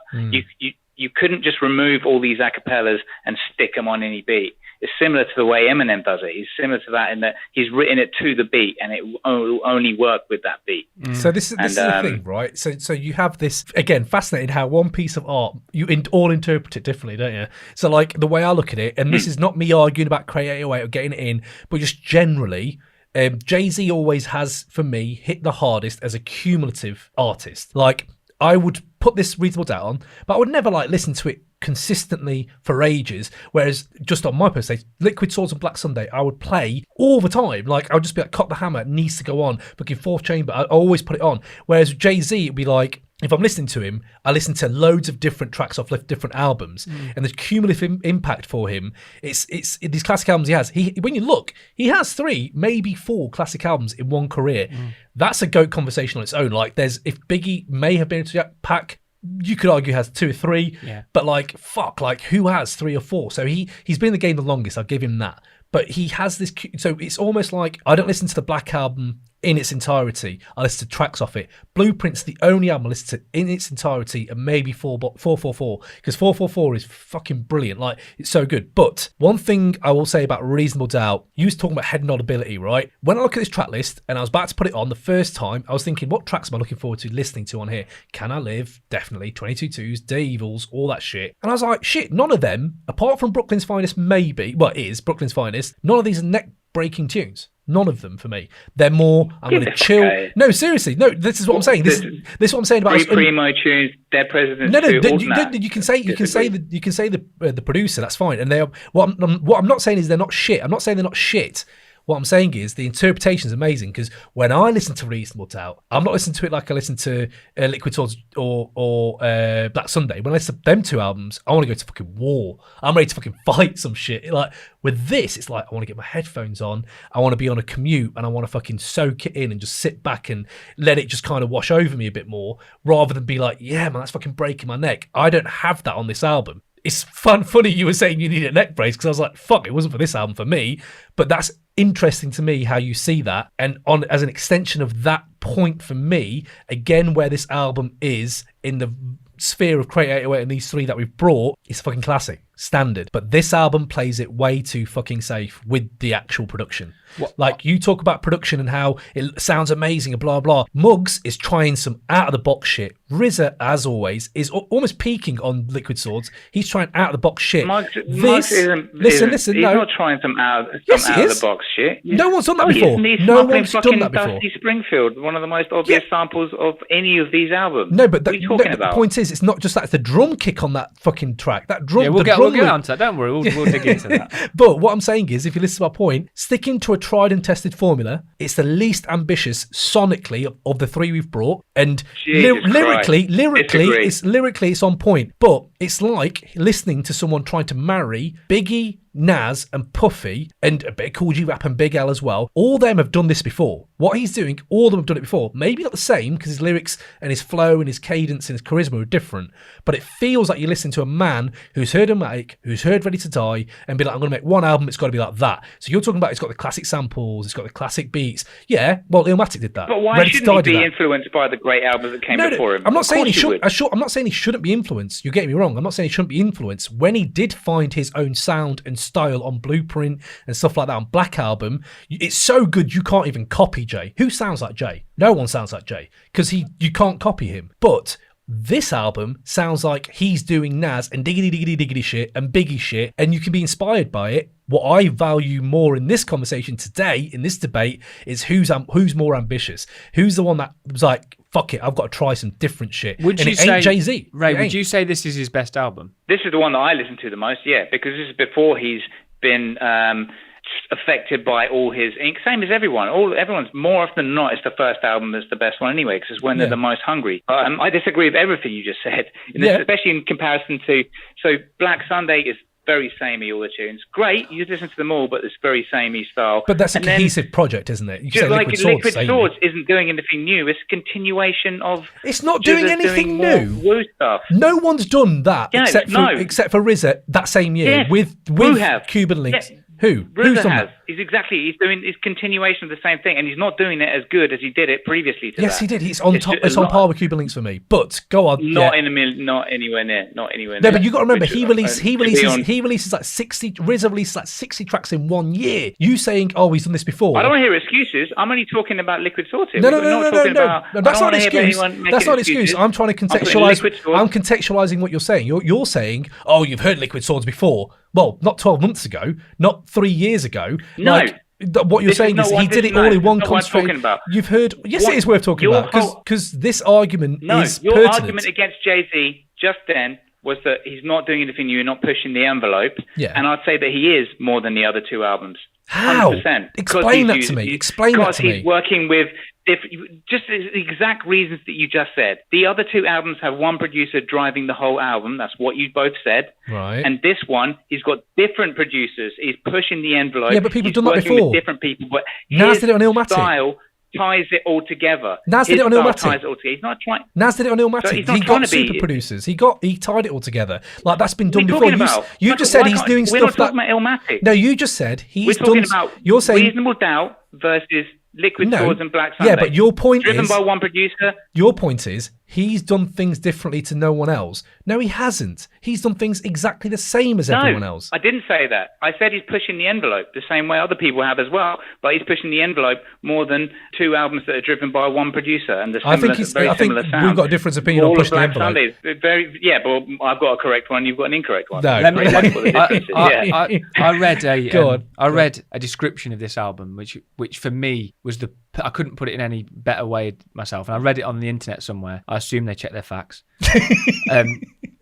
you couldn't just remove all these acapellas and stick them on any beat. It's similar to the way Eminem does it. He's similar to that in that he's written it to the beat, and it will only work with that beat. So this is the thing, right? So you have this, again, fascinating how one piece of art, you all interpret it differently, don't you? So like the way I look at it, and this is not me arguing about Create 808 or getting it in, but just generally, Jay-Z always has, for me, hit the hardest as a cumulative artist. Like, I would put this Reasonable Doubt on, but I would never listen to it consistently for ages. Whereas just on my personal stage, Liquid Swords and Black Sunday, I would play all the time. Like, I would just be like, Cock the Hammer, it needs to go on. Fucking Fourth Chamber, I always put it on. Whereas Jay-Z, it'd be like, if I'm listening to him, I listen to loads of different tracks off different albums, and the cumulative impact for him, it's these classic albums he has. When you look, he has 3, maybe 4 classic albums in one career. That's a GOAT conversation on its own. Like, if Biggie may have been to Pac, you could argue has 2 or 3, but who has 3 or 4? So he's been in the game the longest. I'll give him that. But he has this, so it's almost like I don't listen to the Black Album in its entirety. I listen to tracks off it. Blueprint's the only album I listen to in its entirety, and maybe 444, because 444 is fucking brilliant. Like, it's so good. But one thing I will say about Reasonable Doubt, you was talking about head nod ability, right? When I look at this track list and I was about to put it on the first time, I was thinking, what tracks am I looking forward to listening to on here? Can I Live? Definitely. 22 Twos, Day Evils, all that shit. And I was like, shit, none of them, apart from Brooklyn's Finest, maybe, well, it is Brooklyn's Finest, none of these are neck-breaking tunes. None of them for me. They're more, I'm going to chill. Okay. No, seriously. No, this is what I'm saying. This is what I'm saying about Primo tunes, Dead Presidents. No, you can say the producer. That's fine. And they are, what I'm not saying is they're not shit. I'm not saying they're not shit. What I'm saying is the interpretation is amazing, because when I listen to Reasonable Doubt, I'm not listening to it like I listen to Liquid Swords or Black Sunday. When I listen to them 2 albums, I want to go to fucking war. I'm ready to fucking fight some shit. Like, with this, it's like I want to get my headphones on, I want to be on a commute, and I want to fucking soak it in and just sit back and let it just kind of wash over me a bit more, rather than be like, yeah, man, that's fucking breaking my neck. I don't have that on this album. It's funny you were saying you need a neck brace, because I was like, fuck, it wasn't for this album for me. But that's interesting to me how you see that. And on as an extension of that point for me, again, where this album is in the sphere of Create 808 and these 3 that we've brought, it's fucking classic, standard. But this album plays it way too fucking safe with the actual production. Like, you talk about production and how it sounds amazing and blah blah. Muggs is trying some out of the box shit. RZA, as always, is almost peaking on Liquid Swords. He's trying out of the box shit. Muggs isn't. Listen. He's not trying some out of the box shit. No one's done that before. No one's done that before. Dusty Springfield, one of the most obvious samples of any of these albums. No, but the point is, it's not just that. It's the drum kick on that fucking track. That drum. Yeah, we'll get onto that. Don't worry, we'll dig into that. But what I'm saying is, if you listen to my point, sticking to a tried and tested formula, it's the least ambitious sonically of the 3 we've brought, and lyrically it's on point. But it's like listening to someone trying to marry Biggie, Nas and Puffy, and a bit of Cool G Rap and Big L as well. All of them have done this before. What he's doing, all of them have done it before. Maybe not the same, because his lyrics and his flow and his cadence and his charisma are different, but it feels like you listen to a man who's heard Matic, who's heard Ready to Die, and be like, I'm going to make one album, it's got to be like that. So you're talking about it's got the classic samples, it's got the classic beats. Yeah, well, Illmatic did that. But why Ready shouldn't he be influenced by the great albums that came before him? I'm not saying he should. I'm not saying he shouldn't be influenced. You're getting me wrong. I'm not saying he shouldn't be influenced. When he did find his own sound and style on Blueprint and stuff like that on Black Album, it's so good you can't even copy Jay. Who sounds like Jay? No one sounds like Jay, because you can't copy him. But This album sounds like he's doing Nas and diggity shit and Biggie shit, and you can be inspired by it. What I value more in this conversation today, in this debate, is who's more ambitious. Who's the one that was like, fuck it, I've got to try some different shit. Would and you it say, ain't Jay-Z. Ray, would you say this is his best album? This is the one that I listen to the most, yeah, because this is before he's been affected by all his ink. Same as everyone. Everyone's more often than not, it's the first album that's the best one anyway, because it's when they're the most hungry. I disagree with everything you just said, especially in comparison to. So Black Sunday is very samey, all the tunes. Great, you listen to them all, but it's very samey style. But that's a cohesive project, isn't it? You just like Liquid Swords isn't doing anything new. It's a continuation of. It's not doing anything new. Woo stuff. No one's done that except for RZA that same year with Cuban links. Yeah. Who? Who's done that? He's doing his continuation of the same thing, and he's not doing it as good as he did it previously. Yes, he did. It's on par with Cuban links for me. But go on. Not anywhere near. No, but you got to remember, he releases like 60. RZA releases like 60 tracks in 1 year. You saying, he's done this before? I don't want to hear excuses. I'm only talking about Liquid Swords here. No. That's not an excuse. That's not an excuse. I'm trying to contextualize. I'm contextualizing what you're saying. You're saying, you've heard Liquid Swords before. Well, not 12 months ago, not 3 years ago. No. What you're saying is he did it all in one concentrated. You've heard. Yes, it is worth talking about because this argument is your pertinent. Argument against Jay-Z just then was that he's not doing anything new and not pushing the envelope. Yeah. And I'd say that he is more than the other two albums. How? 100%. Explain that to me. Because he's working with just the exact reasons that you just said. The other two albums have one producer driving the whole album. That's what you both said. Right. And this one, he's got different producers. He's pushing the envelope. Yeah, but people have done that before. With different people. But Nas did it on Illmatic. Style ties it all together. Nas did it on Illmatic. Ties it all together. He's not trying. Nas did it on Illmatic. He got super producers. He tied it all together. Like that's been done before. You just said he's doing stuff that. We're not talking about Illmatic. No, you just said he's done. We're talking about. You're saying Reasonable Doubt versus Liquid Swords and Black Sunday. Yeah, but your point driven by one producer. Your point is he's done things differently to no one else. No, he hasn't. He's done things exactly the same as everyone else. I didn't say that. I said he's pushing the envelope the same way other people have as well, but he's pushing the envelope more than two albums that are driven by one producer and I think we've got a different opinion on pushing the envelope. But I've got a correct one. You've got an incorrect one. No, I read a description of this album, which for me was I couldn't put it in any better way myself, and I read it on the internet somewhere. I assume they check their facts.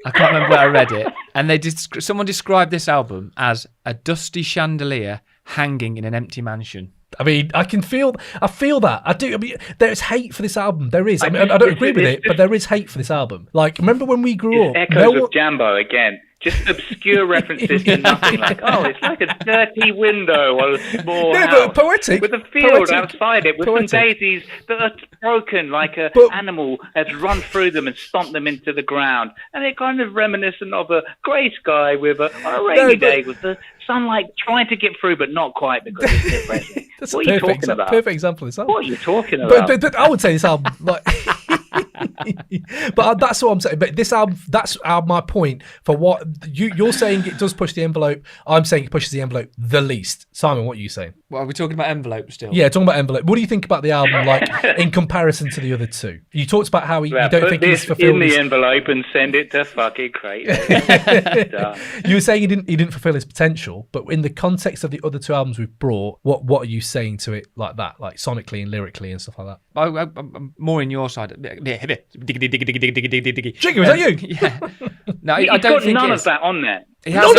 I can't remember where I read it, and someone described this album as a dusty chandelier hanging in an empty mansion. I mean, I feel that. I do. I mean, there's hate for this album. There is. I don't agree with it, but there is hate for this album. Like, remember when we grew up? Echoes of Jambo again. Just obscure references to nothing, like, it's like a dirty window or a small house. But poetic. With a field outside it, with some daisies that are broken, like an animal has run through them and stomped them into the ground. And they're kind of reminiscent of a grey sky on a rainy day with the sunlight trying to get through, but not quite because it's depressing. That's what are you talking about? Perfect example of this album. What are you talking about? But I would say this album, like... But that's what I'm saying. But this album, that's my point for what you're saying. It does push the envelope. I'm saying it pushes the envelope the least. Simon, what are you saying? Well, are we talking about envelope still? Yeah, talking about envelope. What do you think about the album, like in comparison to the other two? You talked about how you don't think he's fulfilled in the envelope and send it to fucking Crate. You were saying he didn't fulfill his potential, but in the context of the other two albums we've brought, what are you saying to it like that, like sonically and lyrically and stuff like that? I'm more in your side. Jiggy, was that you? Yeah. No, I don't think none of that on there. He has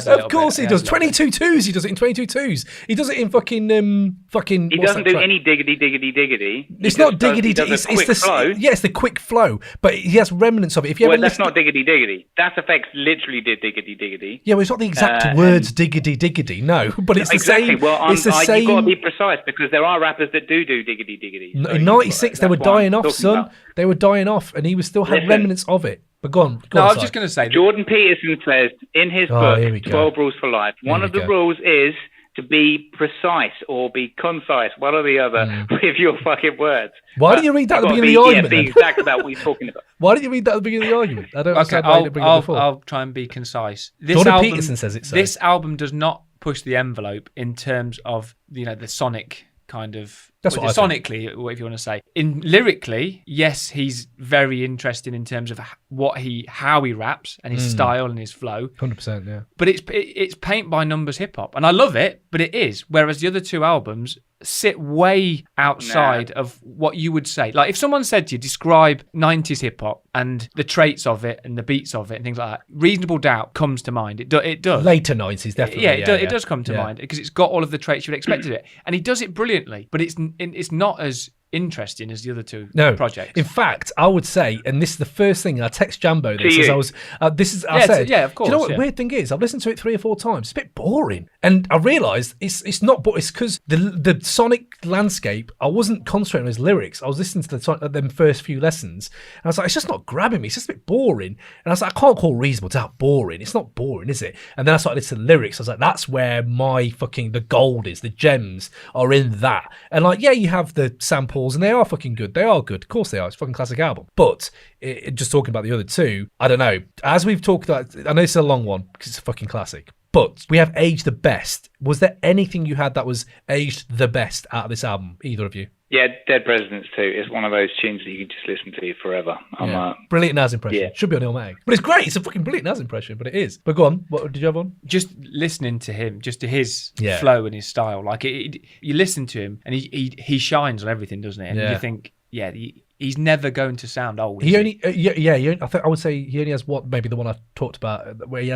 Of course he does. 22 twos. He does it in 22 twos. He does it in fucking. He doesn't do any diggity. It's not diggity. It's the flow. Yeah, it's the quick flow. But he has remnants of it. If you ever that's not diggity. Das Effects literally did diggity. Yeah, well, it's not the exact words diggity. No, but it's the same. Well, it's the same. You've got to be precise because there are rappers that do diggity. In '96, they were dying off, son. They were dying off, and he was still had remnants of it. But go on. I was just going to say... Jordan Peterson says in his book, 12 Rules for Life, one of the rules is to be precise or be concise, one or the other, with your fucking words. Why did you read that at the beginning of the argument? Be exact about what you're talking about. Why did you read that at the beginning of the argument? I don't understand why you didn't bring it before. I'll try and be concise. Jordan Peterson says it so. This album does not push the envelope in terms of, the sonic kind of That's what I think. Sonically, if you want to say. Lyrically, yes, he's very interesting in terms of how he raps and his style and his flow. 100%, yeah. But it's paint by numbers hip hop, and I love it. But it is. Whereas the other two albums sit way outside of what you would say. Like if someone said to you, describe 90s hip hop and the traits of it and the beats of it and things like that, Reasonable Doubt comes to mind. It does. Later 90s, definitely. Yeah, it does come to mind because it's got all of the traits you would expect of it, and he does it brilliantly. But it's not as interesting as the other two projects. In fact, I would say, and this is the first thing I text Jambo this as I was. Of course. Do you know what the weird thing is? I've listened to it 3 or 4 times. It's a bit boring, and I realised it's not. But it's because the sonic landscape. I wasn't concentrating on his lyrics. I was listening to them first few lessons, and I was like, it's just not grabbing me. It's just a bit boring. And I was like, I can't call Reasonable Doubt boring. It's not boring, is it? And then I started listening to the lyrics. I was like, that's where the gold is. The gems are in that. And like, yeah, you have the samples. And they are fucking good. They are good. Of course they are. It's a fucking classic album. But just talking about the other two, I don't know. As we've talked about, I know it's a long one because it's a fucking classic. But we have aged the best. Was there anything you had that was aged the best out of this album? Either of you? Yeah, Dead Presidents too. It's one of those tunes that you can just listen to forever. Brilliant Nas impression. Yeah. Should be on Illmatic. But it's great. It's a fucking brilliant Nas impression, but it is. But go on. What did you have on? Just listening to him, just to his flow and his style. Like you listen to him and he shines on everything, doesn't he? And you think, he's never going to sound old. I think I would say he only has maybe the one I talked about where he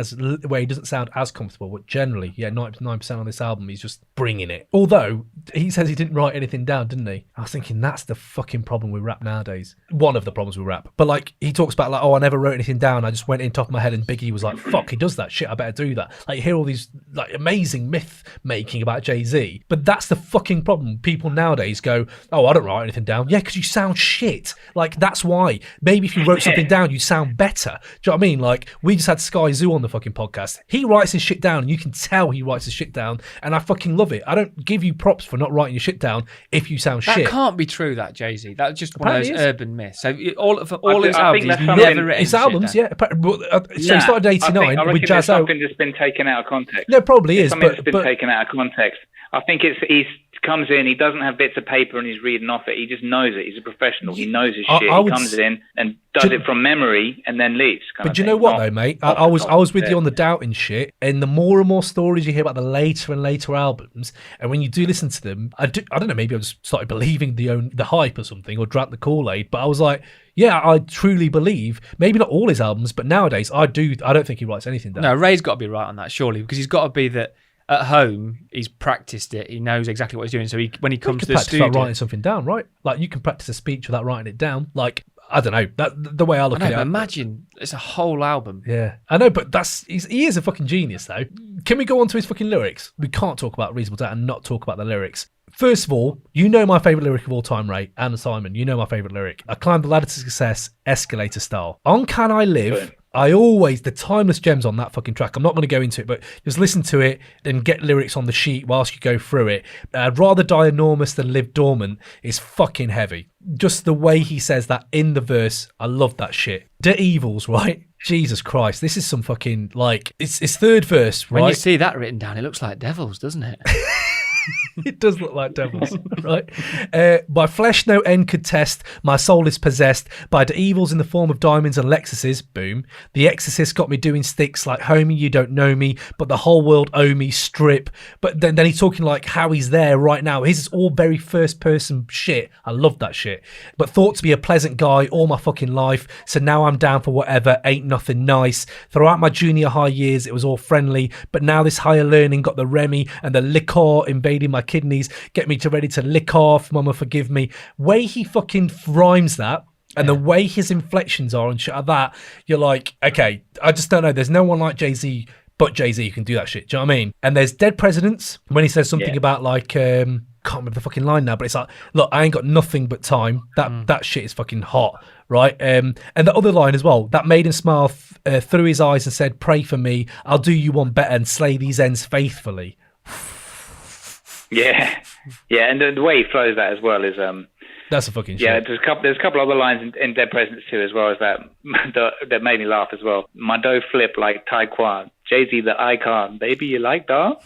doesn't sound as comfortable, but generally, 99% on this album, he's just bringing it. Although he says he didn't write anything down, didn't he? I was thinking that's the fucking problem with rap nowadays. One of the problems with rap. But like he talks about like, I never wrote anything down. I just went in top of my head, and Biggie was like, fuck, he does that shit. I better do that. Like you hear all these like amazing myth making about Jay-Z, but that's the fucking problem. People nowadays go, I don't write anything down. Yeah, because you sound shit. Like that's why. Maybe if you wrote something down, you'd sound better. Do you know what I mean? Like we just had Sky Zoo on the fucking podcast. He writes his shit down, and you can tell he writes his shit down, and I fucking love it. I don't give you props for not writing your shit down if you sound shit. That can't be true, that Jay-Z. That's just one of those urban myths. So all his albums, he's never written his albums, yeah. So he started in '89 with GZA. Something that's been taken out of context. No, probably is. Something that's been taken out of context. I think he comes in, he doesn't have bits of paper and he's reading off it. He just knows it. He's a professional. He knows his shit. He comes in and does it from memory and then leaves. But do you know what though, mate? I was with you on the doubting shit. And the more and more stories you hear about the later and later albums, and when you do listen to them, I don't know, maybe I just started believing the hype or something, or drank the Kool-Aid. But I was like, yeah, I truly believe, maybe not all his albums, but nowadays I don't think he writes anything down. No, Ray's got to be right on that, surely, because he's got to be that. At home, he's practiced it. He knows exactly what he's doing. So when he comes to the studio, without writing something down, right? Like you can practice a speech without writing it down. Like I don't know. That the way I look at it. Imagine it's a whole album. Yeah, I know, but he is a fucking genius, though. Can we go on to his fucking lyrics? We can't talk about Reasonable Doubt and not talk about the lyrics. First of all, you know my favourite lyric of all time, Ray, and Simon. You know my favourite lyric. I climbed the ladder to success, escalator style. On Can I Live? The timeless gems on that fucking track. I'm not going to go into it, but just listen to it and get lyrics on the sheet whilst you go through it. I'd rather die enormous than live dormant is fucking heavy. Just the way he says that in the verse, I love that shit. The Evils, right? Jesus Christ, this is some fucking, like, it's third verse, right? When you see that written down, it looks like devils, doesn't it? It does look like devils, right? My flesh no end could test, my soul is possessed by the evils in the form of diamonds and Lexuses, boom. The exorcist got me doing sticks like, homie, you don't know me, but the whole world owe me, strip. But then he's talking like how he's there right now. His is all very first person shit. I love that shit. But thought to be a pleasant guy all my fucking life, so now I'm down for whatever, ain't nothing nice. Throughout my junior high years, it was all friendly, but now this higher learning got the Remy and the liquor invading my kidneys, get me ready to lick off, mama forgive me. Way he fucking rhymes that, and the way his inflections are and shit like that, you're like, okay, I just don't know. There's no one like Jay-Z but Jay-Z who can do that shit. Do you know what I mean? And there's Dead Presidents, when he says something about like, can't remember the fucking line now, but it's like, look, I ain't got nothing but time. That shit is fucking hot, right? And the other line as well, that made him smile through his eyes and said, pray for me, I'll do you one better and slay these ends faithfully. Yeah, and the way he flows that as well is that's a fucking shit. Yeah, there's a couple other lines in Dead Presidents too, as well as that made me laugh as well. My dough flip like taekwondo, Jay-Z the icon. Baby, you like that?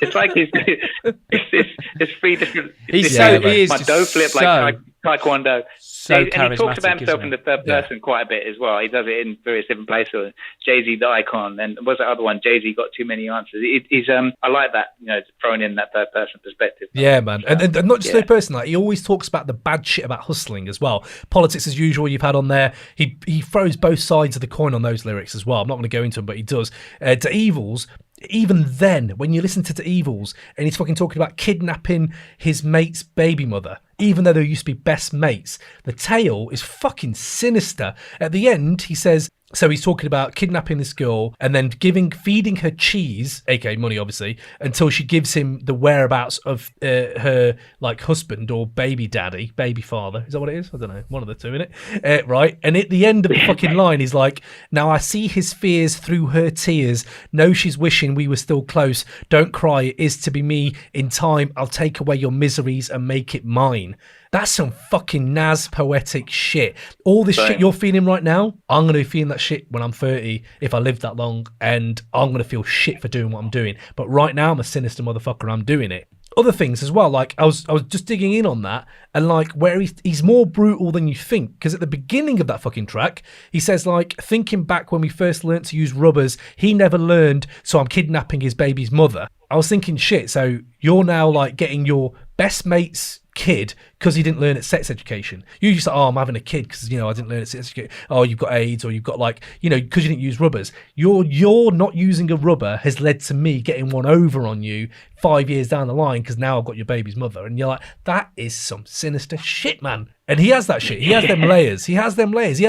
It's like it's three different. He is my dough flip like taekwondo. So and he talks charismatic, about himself in the third person quite a bit as well. He does it in various different places. Jay-Z the icon, and what's the other one? Jay-Z got too many answers. He's I like that, throwing in that third person perspective. Yeah, man, and not just third person. Like, he always talks about the bad shit about hustling as well. Politics as usual. You've had on there. He throws both sides of the coin on those lyrics as well. I'm not going to go into them, but he does. To Evils. Even then, when you listen to Evils and he's fucking talking about kidnapping his mate's baby mother, even though they used to be best mates, the tale is fucking sinister. At the end, he says, so he's talking about kidnapping this girl and then feeding her cheese, aka money, obviously, until she gives him the whereabouts of her like husband or baby daddy, baby father. Is that what it is? I don't know. One of the two, innit? Right. And at the end of the fucking line, he's like, now I see his fears through her tears. Know she's wishing we were still close. Don't cry. It is to be me. In time, I'll take away your miseries and make it mine. That's some fucking Nas poetic shit. All this shit you're feeling right now, I'm going to be feeling that shit when I'm 30 if I live that long, and I'm going to feel shit for doing what I'm doing. But right now, I'm a sinister motherfucker and I'm doing it. Other things as well, like I was just digging in on that, and like where he's more brutal than you think, because at the beginning of that fucking track, he says like, thinking back when we first learnt to use rubbers, he never learned, so I'm kidnapping his baby's mother. I was thinking, shit, so you're now like getting your best mate's kid because he didn't learn at sex education. You just like, I'm having a kid because I didn't learn at sex education. Oh, you've got AIDS, or you've got like because you didn't use rubbers. You're not using a rubber has led to me getting one over on you 5 years down the line because now I've got your baby's mother, and you're like, that is some sinister shit, man. And he has that shit. He has them layers. He has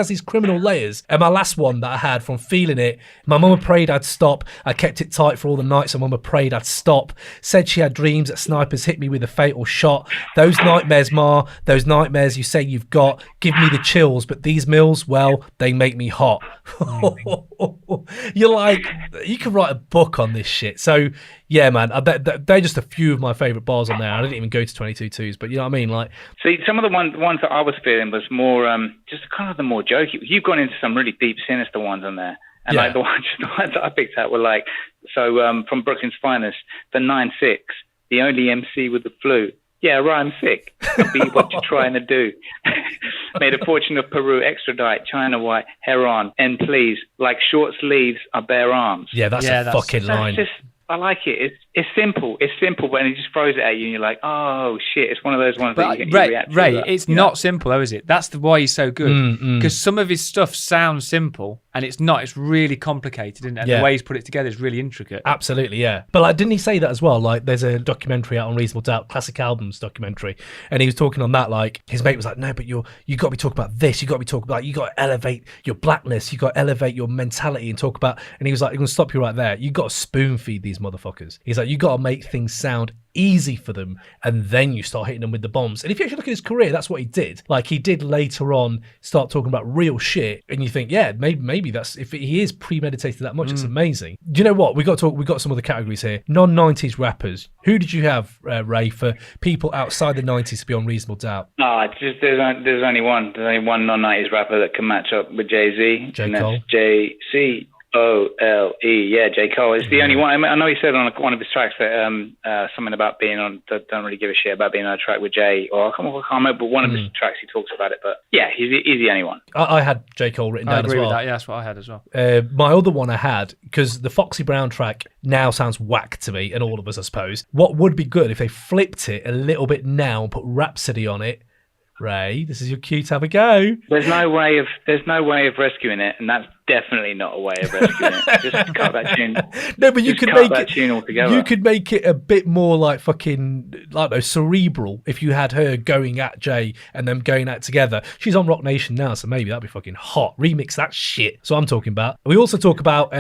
these criminal layers. And my last one that I had from feeling it, my mama prayed I'd stop. I kept it tight for all the nights my mama prayed I'd stop. Said she had dreams that snipers hit me with a fatal shot. Those nightmares, Ma, those nightmares you say you've got, give me the chills. But these mills, well, they make me hot. You're like, you could write a book on this shit. So, yeah, man, they're just a few of my favourite bars on there. I didn't even go to 22 twos, but you know what I mean? Like, see, some of the ones that I was feeling was more just kind of the more jokey. You've gone into some really deep, sinister ones on there. And like the ones that I picked out were like, from Brooklyn's Finest, the 9-6, the only MC with the flu. Yeah, I'm sick. I'll be what you're trying to do. Made a fortune of Peru, extradite, China white, heron, and please, like short sleeves are bare arms. Yeah, that's a fucking line. I like it. It's simple. It's simple, but then he just throws it at you, and you're like, oh shit! It's one of those ones that you react to. Ray, it's not simple, though, is it? That's why he's so good. Because some of his stuff sounds simple, and it's not. It's really complicated, and the way he's put it together is really intricate. Absolutely, yeah. But like, didn't he say that as well? Like, there's a documentary out on Reasonable Doubt, classic albums documentary, and he was talking on that. Like, his mate was like, no, but you got to be talking about this. You got to be talking about. You got to elevate your blackness. You got to elevate your mentality and talk about. And he was like, I'm gonna stop you right there. You got to spoon feed these motherfuckers. He's like, you got to make things sound easy for them, and then you start hitting them with the bombs. And if you actually look at his career, that's what he did. Like, he did later on start talking about real shit, and you think, yeah, maybe that's, if he is premeditated that much, it's amazing. Do you know what? We got some other categories here. Non-90s rappers. Who did you have, Ray, for people outside the 90s to be on Reasonable Doubt? Just there's only one. There's only one non-90s rapper that can match up with Jay-Z. J. Cole. J.C. O-L-E, yeah, J. Cole. It's the only one. I know he said on one of his tracks that something about being on, don't really give a shit about being on a track with Jay, or I can't remember, but one of his tracks he talks about it. But yeah, he's the only one. I had J. Cole written down as well. I agree with that, yeah, that's what I had as well. My other one I had, because the Foxy Brown track now sounds whack to me, and all of us, I suppose. What would be good if they flipped it a little bit now and put Rhapsody on it? Ray, this is your cue to have a go. There's no way of rescuing it, and that's definitely not a way of rescuing it. Just cut that tune. No, but you could make that tune altogether. You could make it a bit more like fucking, I don't know, cerebral if you had her going at Jay and them going at together. She's on Rock Nation now, so maybe that'd be fucking hot. Remix that shit. So I'm talking about. We also talk about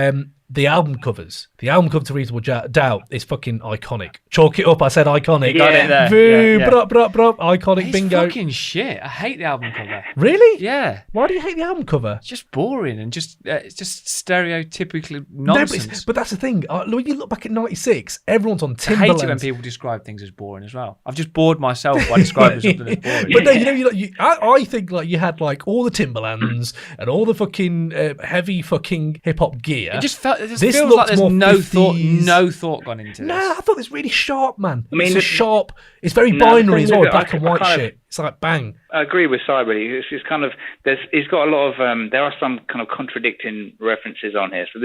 the album covers. The album cover to Reasonable Doubt is fucking iconic. Chalk it up, I said iconic. You got it there. Boom, iconic, it's bingo. Fucking shit. I hate the album cover. Really? Yeah. Why do you hate the album cover? It's just boring and just it's just stereotypically nonsense. But that's the thing. When you look back at 96, everyone's on I Timberlands. hate it when people describe things as boring as well. I've just bored myself by describing something as boring. But no, I think like you had like all the Timberlands and all the fucking heavy fucking hip hop gear. It just feels like there's no thought gone into this. No, I thought it's really sharp, man. I mean, it's sharp. It's very binary as well, black and white shit. It's like bang. I agree with Cyber. It's kind of he's got a lot of there are some kind of contradicting references on here. So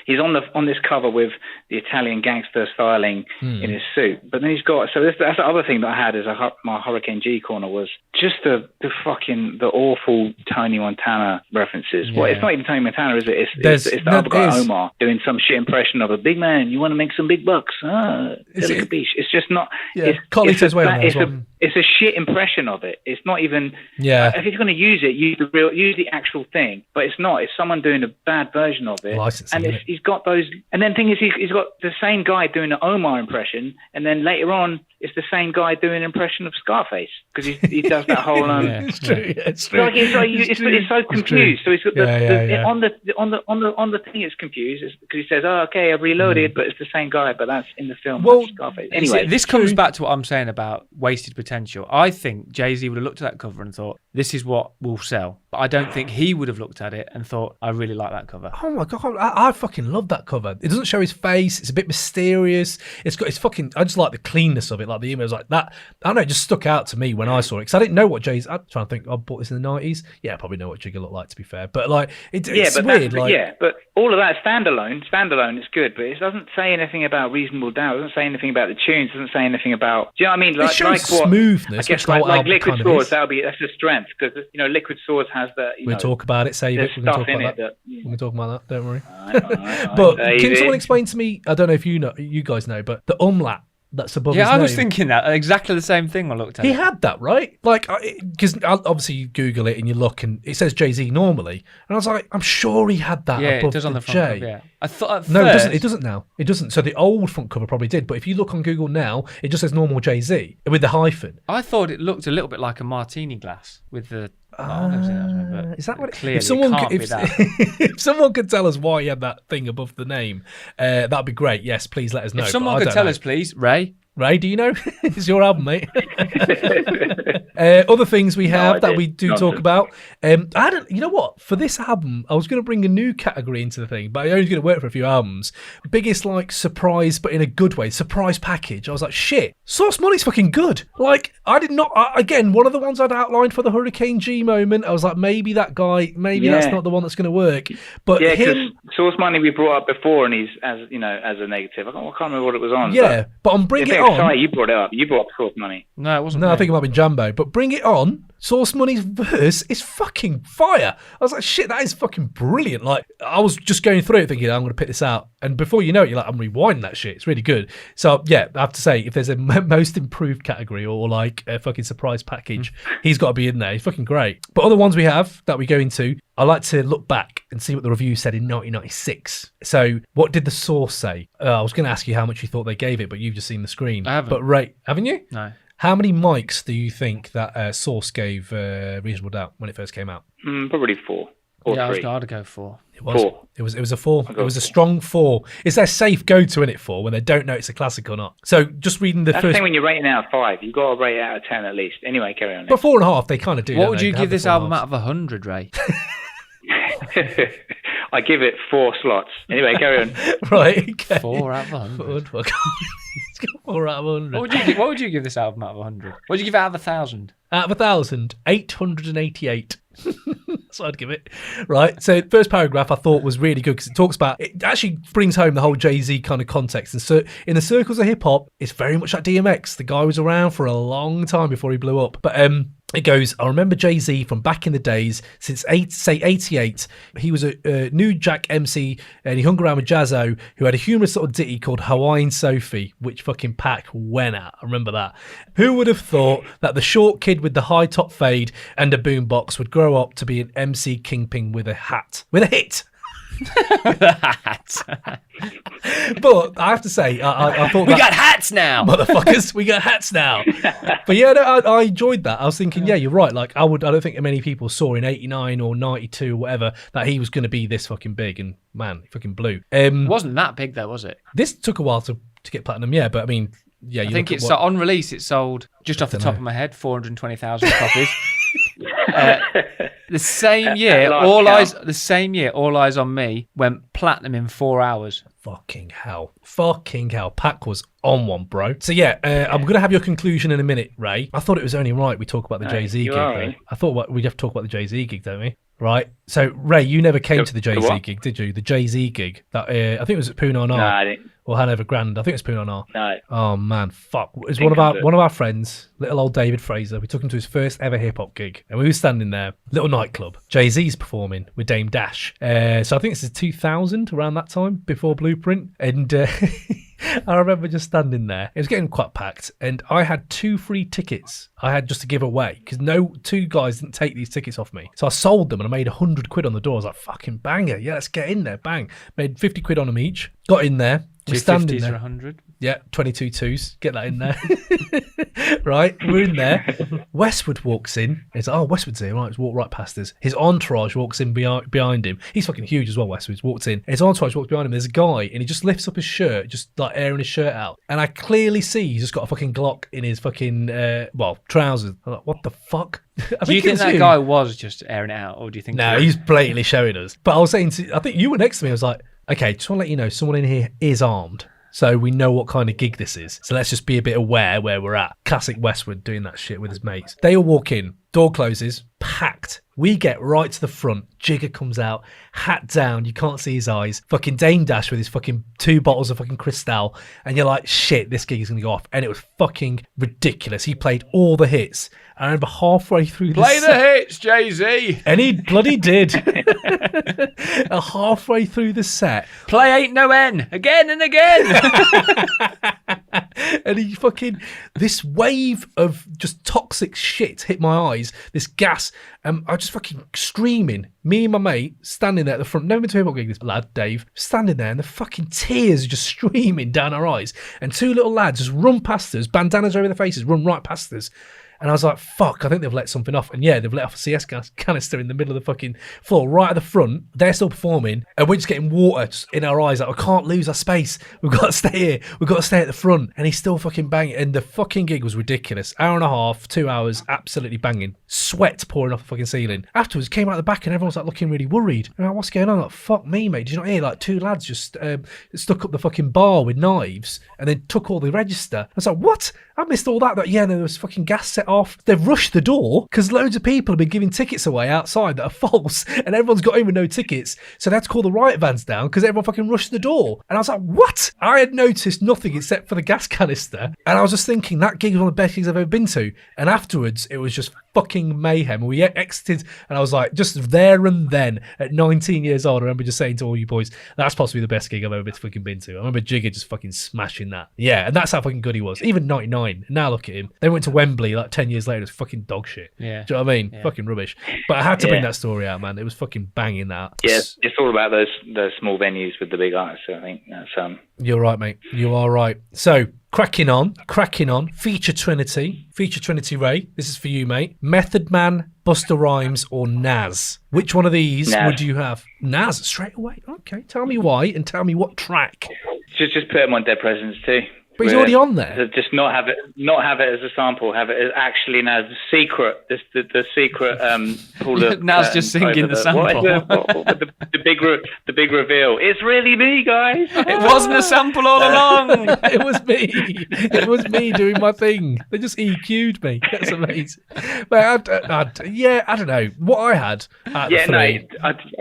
he's on this cover with the Italian gangster styling in his suit, but then he's got that's the other thing that I had as my Hurricane G corner was just the awful Tony Montana references. Yeah. Well, it's not even Tony Montana, is it? It's the other guy Omar doing some shit impression of a big man. You want to make some big bucks? It's just not. Yeah, It's a shit impression of it. It's not even. Yeah. If he's going to use it, use the actual thing. But it's not. It's someone doing a bad version of it. Licensing and he's got those. And then the thing is, he's got the same guy doing an Omar impression, and then later on, it's the same guy doing an impression of Scarface because he does that whole. It's true. It's true. It's so confused. So he's got on the thing. It's confused because he says, "Oh, okay, I've reloaded," but it's the same guy. But that's in the film. Well, Scarface. Anyway, this comes back to what I'm saying about wasted potential. I think Jay-Z would have looked at that cover and thought, this is what will sell. But I don't think he would have looked at it and thought, I really like that cover. Oh my God, I fucking love that cover. It doesn't show his face. It's a bit mysterious. I just like the cleanness of it, like the emails like that. I don't know, it just stuck out to me when I saw it because I didn't know what Jay-Z, I'm trying to think, I bought this in the 90s. Yeah, I probably know what Jigga looked like, to be fair. But like, it's weird. But all of that standalone, it's good, but it doesn't say anything about Reasonable Doubt. It doesn't say anything about the tunes. It doesn't say anything about, do you know what I mean? It shows smoothness. I guess like Liquid Swords, that's the strength because Liquid Swords has the. We'll talk about it. Save it. We're going to talk about that. Don't worry. All right, but can someone explain to me? I don't know if you guys know, but the umlaut that's above his name. Yeah, I was thinking that exactly the same thing. I looked at. He had that, right? Like, because obviously you Google it and you look and it says Jay-Z normally, and I was like, I'm sure he had that. Yeah, above it does on the front J. cover. Yeah, I thought no, it doesn't. It doesn't now. It doesn't. So the old front cover probably did, but if you look on Google now, it just says normal Jay-Z with the hyphen. I thought it looked a little bit like a martini glass with the. Is that what? If someone could tell us why he had that thing above the name, that'd be great. Yes, please let us know. If someone could tell us, please, Ray. Ray, do you know? It's your album, mate. Other things we have that we do talk about. You know what? For this album, I was going to bring a new category into the thing, but I only going to work for a few albums. Biggest like surprise, but in a good way, surprise package. I was like, shit, Source Money's fucking good. Like, I did not. Again, one of the ones I'd outlined for the Hurricane G moment. I was like, maybe that guy, that's not the one that's going to work. But yeah, because Source Money we brought up before, and he's as a negative. I can't remember what it was on. Yeah, but on Bring It On. Sorry, you brought it up. You brought up Source Money. No, it wasn't. No, I think it might have been Jambo. But Bring It On, Source Money's verse is fucking fire. I was like, shit, that is fucking brilliant. Like, I was just going through it thinking, I'm going to pick this out. And before you know it, you're like, I'm rewinding that shit. It's really good. So, yeah, I have to say, if there's a most improved category or like a fucking surprise package, he's got to be in there. He's fucking great. But other ones we have that we go into, I like to look back and see what the review said in 1996. So, what did the source say? I was going to ask you how much you thought they gave it, but you've just seen the screen. I haven't. But Ray, haven't you? No. How many mics do you think that Source gave Reasonable Doubt when it first came out? Probably 4 or 3. I'd go 4. It was 4. It was a 4. It was a strong 4. It's their safe go-to in it 4 when they don't know it's a classic or not. So just reading the That's first. the thing when you're rating out of 5, you've got to rate it out of 10 at least. Anyway, carry on. But 4.5, they kind of do. What would you give this album out of 100, Ray? I give it 4 slots. Anyway, carry on. Right. Okay. 4 out of 100. 4 out of 100. What would you give this album out of 100? What would you give it out of 1,000? Out of 1,000, 888. That's what I'd give it. Right. So first paragraph I thought was really good because it talks about, it actually brings home the whole Jay-Z kind of context. And so in the circles of hip hop, it's very much like DMX. The guy was around for a long time before he blew up. But it goes, I remember Jay-Z from back in the days, since 88. He was a New Jack MC and he hung around with GZA, who had a humorous sort of ditty called Hawaiian Sophie, which fucking Pac went at. I remember that. Who would have thought that the short kid with the high top fade and a boombox would grow up to be an MC kingpin with a hat? With a hit! With a hat. But I have to say, I thought we got hats now, motherfuckers. We got hats now. But yeah, no, I enjoyed that. I was thinking, yeah, you're right. Like I don't think many people saw in '89 or '92 or whatever that he was going to be this fucking big, and man, he fucking blew. It wasn't that big though, was it? This took a while to get platinum, yeah. But I mean, yeah, I think it's on release. It sold just off the top of my head 420,000 copies. The same year, All Eyes on Me went platinum in 4 hours. Fucking hell. Pac was on one, bro. So yeah, I'm going to have your conclusion in a minute, Ray. I thought it was only right we talk about the Jay-Z gig. Right. I thought we'd have to talk about the Jay-Z gig, don't we? Right. So, Ray, you never came to the Jay-Z gig, did you? The Jay-Z gig. That I think it was at Poonah No, I didn't. Or Hanover Grand. I think it was Poonah. No. Oh man, fuck. It was one of our friends, little old David Fraser. We took him to his first ever hip hop gig, and we were standing there, little nightclub. Jay-Z's performing with Dame Dash. So I think this is 2000, around that time, before Blueprint, and. I remember just standing there. It was getting quite packed, and I had 2 free tickets I had just to give away because no 2 guys didn't take these tickets off me. So I sold them and I made 100 quid on the door. I was like, fucking banger. Yeah, let's get in there. Bang. Made 50 quid on them each. Got in there. We're standing there. 100. Yeah, 22 twos. Get that in there. Right, we're in there. Westwood walks in. It's like, oh, Westwood's here. Right, just walk right past us. His entourage walks in behind him. He's fucking huge as well, Westwood's walked in. His entourage walks behind him. There's a guy, and he just lifts up his shirt, just like airing his shirt out. And I clearly see he's just got a fucking Glock in his fucking, trousers. I'm like, what the fuck? Do you think that guy was just airing it out, or do you think... No, he's blatantly showing us. But I was saying I think you were next to me. I was like, okay, just want to let you know, someone in here is armed. So we know what kind of gig this is. So let's just be a bit aware where we're at. Classic Westwood doing that shit with his mates. They all walk in. Door closes. Packed. We get right to the front. Jigger comes out. Hat down. You can't see his eyes. Fucking Dame Dash with his fucking 2 bottles of fucking Cristal. And you're like, shit, this gig is going to go off. And it was fucking ridiculous. He played all the hits. I remember halfway through Play the hits, Jay-Z. And he bloody did. Halfway through the set. Play Ain't No N. Again and again. And he fucking... This wave of just toxic shit hit my eyes. This gas. I was just fucking screaming. Me and my mate standing there at the front. Never been to a hip-hop gig, this lad, Dave. Standing there and the fucking tears just streaming down our eyes. And 2 little lads just run past us. Bandanas over their faces. Run right past us. And I was like, fuck, I think they've let something off. And yeah, they've let off a CS canister in the middle of the fucking floor, right at the front. They're still performing. And we're just getting water just in our eyes. Like, we can't lose our space. We've got to stay here. We've got to stay at the front. And he's still fucking banging. And the fucking gig was ridiculous. 1.5 hours, 2 hours, absolutely banging. Sweat pouring off the fucking ceiling. Afterwards, came out the back and everyone's like looking really worried. And I'm like, what's going on? Like, fuck me, mate. Did you not hear? Like 2 lads just stuck up the fucking bar with knives and then took all the register. I was like, what? I missed all that. Yeah, there was fucking gas set off. They've rushed the door because loads of people have been giving tickets away outside that are false and everyone's got in with no tickets. So they had to call the riot vans down because everyone fucking rushed the door. And I was like, what? I had noticed nothing except for the gas canister. And I was just thinking that gig was one of the best gigs I've ever been to. And afterwards, it was just fucking mayhem. We exited and I was like, just there and then at 19 years old, I remember just saying to all you boys, that's possibly the best gig I've ever fucking been to. I remember Jigger just fucking smashing that. Yeah, and that's how fucking good he was. Even 99. Now look at him. They went to Wembley like 10 years later. It's fucking dog shit. Yeah. Do you know what I mean? Yeah. Fucking rubbish. But I had to bring that story out, man. It was fucking banging that. Yeah, it's all about those small venues with the big artists. So I think that's You're right, mate. You are right. So cracking on. Feature Trinity Ray. This is for you, mate. Method Man, Busta Rhymes, or Nas. Which one of these would you have? Nas, straight away. Okay, tell me why and tell me what track. Just put him on Dead Presidents too. But he's already on there. Just not have it as a sample. Have it as actually Nas the secret. The secret. Pull up, Nas just singing the sample. The big reveal. It's really me, guys. It wasn't a sample all along. It was me. It was me doing my thing. They just EQ'd me. That's amazing. But I don't know what I had. I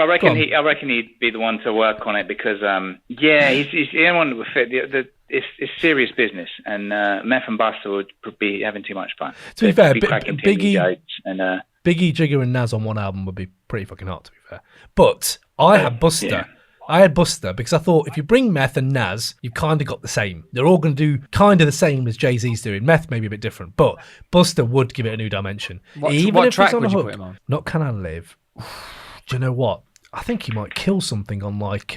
reckon he'd be the one to work on it because he's the only one that would fit. It's serious business, and Meth and Buster would be having too much fun. To be fair, Biggie, Jigger, and Nas on one album would be pretty fucking hot. To be fair, but I had Buster. Yeah. I had Buster because I thought if you bring Meth and Nas, you've kind of got the same. They're all going to do kind of the same as Jay-Z's doing. Meth may be a bit different, but Buster would give it a new dimension. What track would you put him on? Not Can I Live? Do you know what? I think he might kill something on like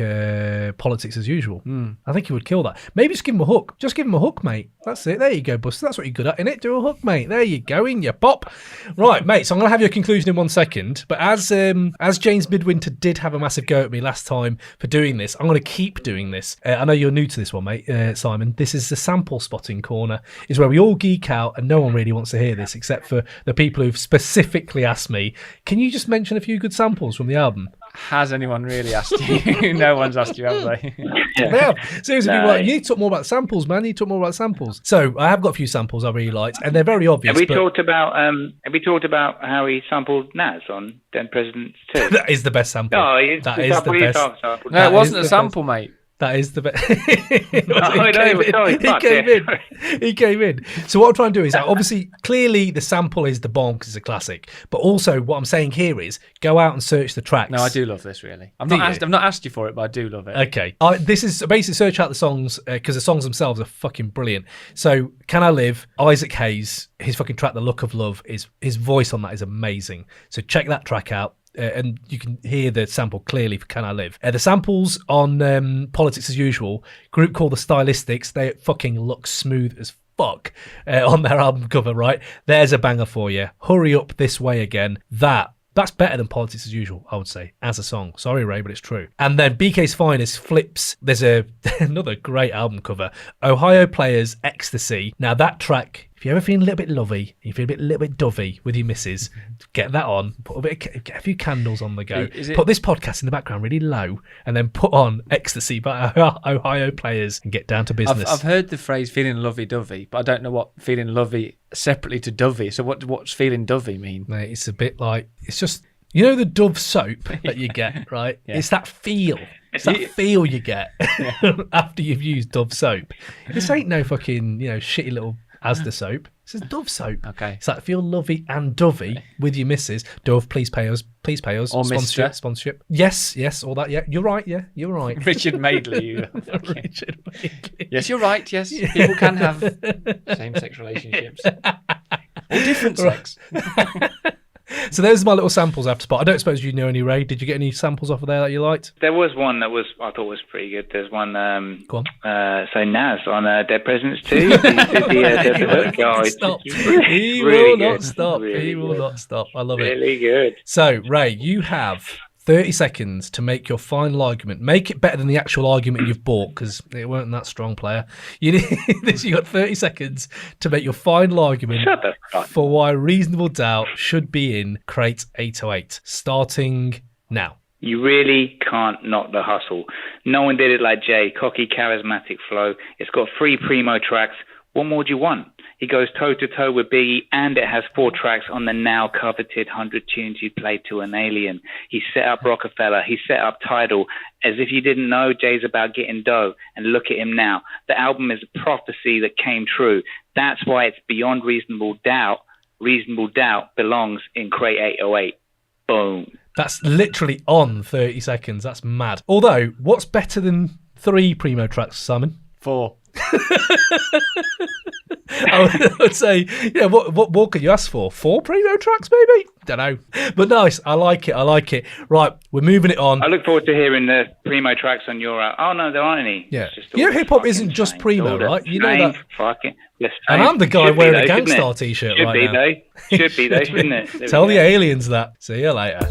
Politics as Usual. I think he would kill that. Maybe just give him a hook. Just give him a hook, mate. That's it. There you go, Buster. That's what you're good at, innit? Do a hook, mate. There you go. In your pop. Right, mate. So I'm going to have your conclusion in 1 second. But as James Midwinter did have a massive go at me last time for doing this, I'm going to keep doing this. I know you're new to this one, mate, Simon. This is the sample spotting corner. Is where we all geek out and no one really wants to hear this except for the people who've specifically asked me, can you just mention a few good samples from the album? Has anyone really asked you? No one's asked you, have they? They have. Seriously, people are like, you need to talk more about samples, man. You need to talk more about samples. So I have got a few samples I really liked, and they're very obvious. Have we talked about how he sampled Nas on Dead Presidents 2? That is the best sample. No, that is the best. No, it wasn't a sample, mate. That is the best. He came in. So what I'm trying to do is, obviously, clearly the sample is the bomb because it's a classic. But also, what I'm saying here is, go out and search the tracks. No, I do love this, really. I've not asked you for it, but I do love it. Okay. This is basically search out the songs because the songs themselves are fucking brilliant. So, Can I Live, Isaac Hayes, his fucking track, The Look of Love, his voice on that is amazing. So check that track out. And you can hear the sample clearly for Can I Live. The samples on Politics as Usual, group called The Stylistics, they fucking look smooth as fuck on their album cover, right? There's a banger for you. Hurry Up This Way Again. That's better than Politics as Usual, I would say, as a song. Sorry, Ray, but it's true. And then BK's Finest flips. There's another great album cover. Ohio Players, Ecstasy. Now, that track, if you're ever feeling a little bit lovey, you feel a little bit dovey with your missus, get that on, get a few candles on the go, put this podcast in the background really low, and then put on Ecstasy by Ohio Players and get down to business. I've heard the phrase feeling lovey-dovey, but I don't know what feeling lovey separately to dovey. So what's feeling dovey mean? Mate, it's a bit like, it's just, you know the Dove soap that you get, right? Yeah. It's that feel. It's that feel you get after you've used Dove soap. This ain't no fucking, shitty little Asda soap. This is Dove soap. Okay. It's like feel lovey and dovey with your missus. Dove, please pay us. Please pay us. Or Sponsorship. Yes, all that. Yeah, you're right. Yeah, you're right. Richard Madeley. Richard Madeley. Yes, you're right. Yes, people can have same-sex relationships. Or different sex. So those are my little samples after spot. I don't suppose you know any, Ray. Did you get any samples off of there that you liked? There was one that I thought was pretty good. There's one. Go on. So Nas on Dead Presidents 2. He will not stop. He will not stop. I love it. Really good. So Ray, you have 30 seconds to make your final argument. Make it better than the actual argument you've bought, because it weren't that strong, player. You got 30 seconds to make your final argument for why Reasonable Doubt should be in Crate 808. Starting now. You really can't knock the hustle. No one did it like Jay. Cocky, charismatic flow. It's got 3 primo tracks. What more do you want? He goes toe-to-toe with Biggie, and it has 4 tracks on the now coveted 100 tunes you played to an alien. He set up Rockefeller. He set up Tidal. As if you didn't know, Jay's about getting dough, and look at him now. The album is a prophecy that came true. That's why it's beyond reasonable doubt. Reasonable Doubt belongs in Crate 808. Boom. That's literally on 30 seconds. That's mad. Although, what's better than 3 primo tracks, Simon? 4. I would say, yeah, what more could you ask for? 4 primo tracks, maybe? Don't know. But nice. I like it. Right, we're moving it on. I look forward to hearing the primo tracks on your... Oh, no, there aren't any. Yeah. Hip-hop isn't just primo, right? You know that. Fucking... And I'm the guy wearing a Gangstar t-shirt right now. Should be, though, shouldn't it? Tell the aliens that. See you later.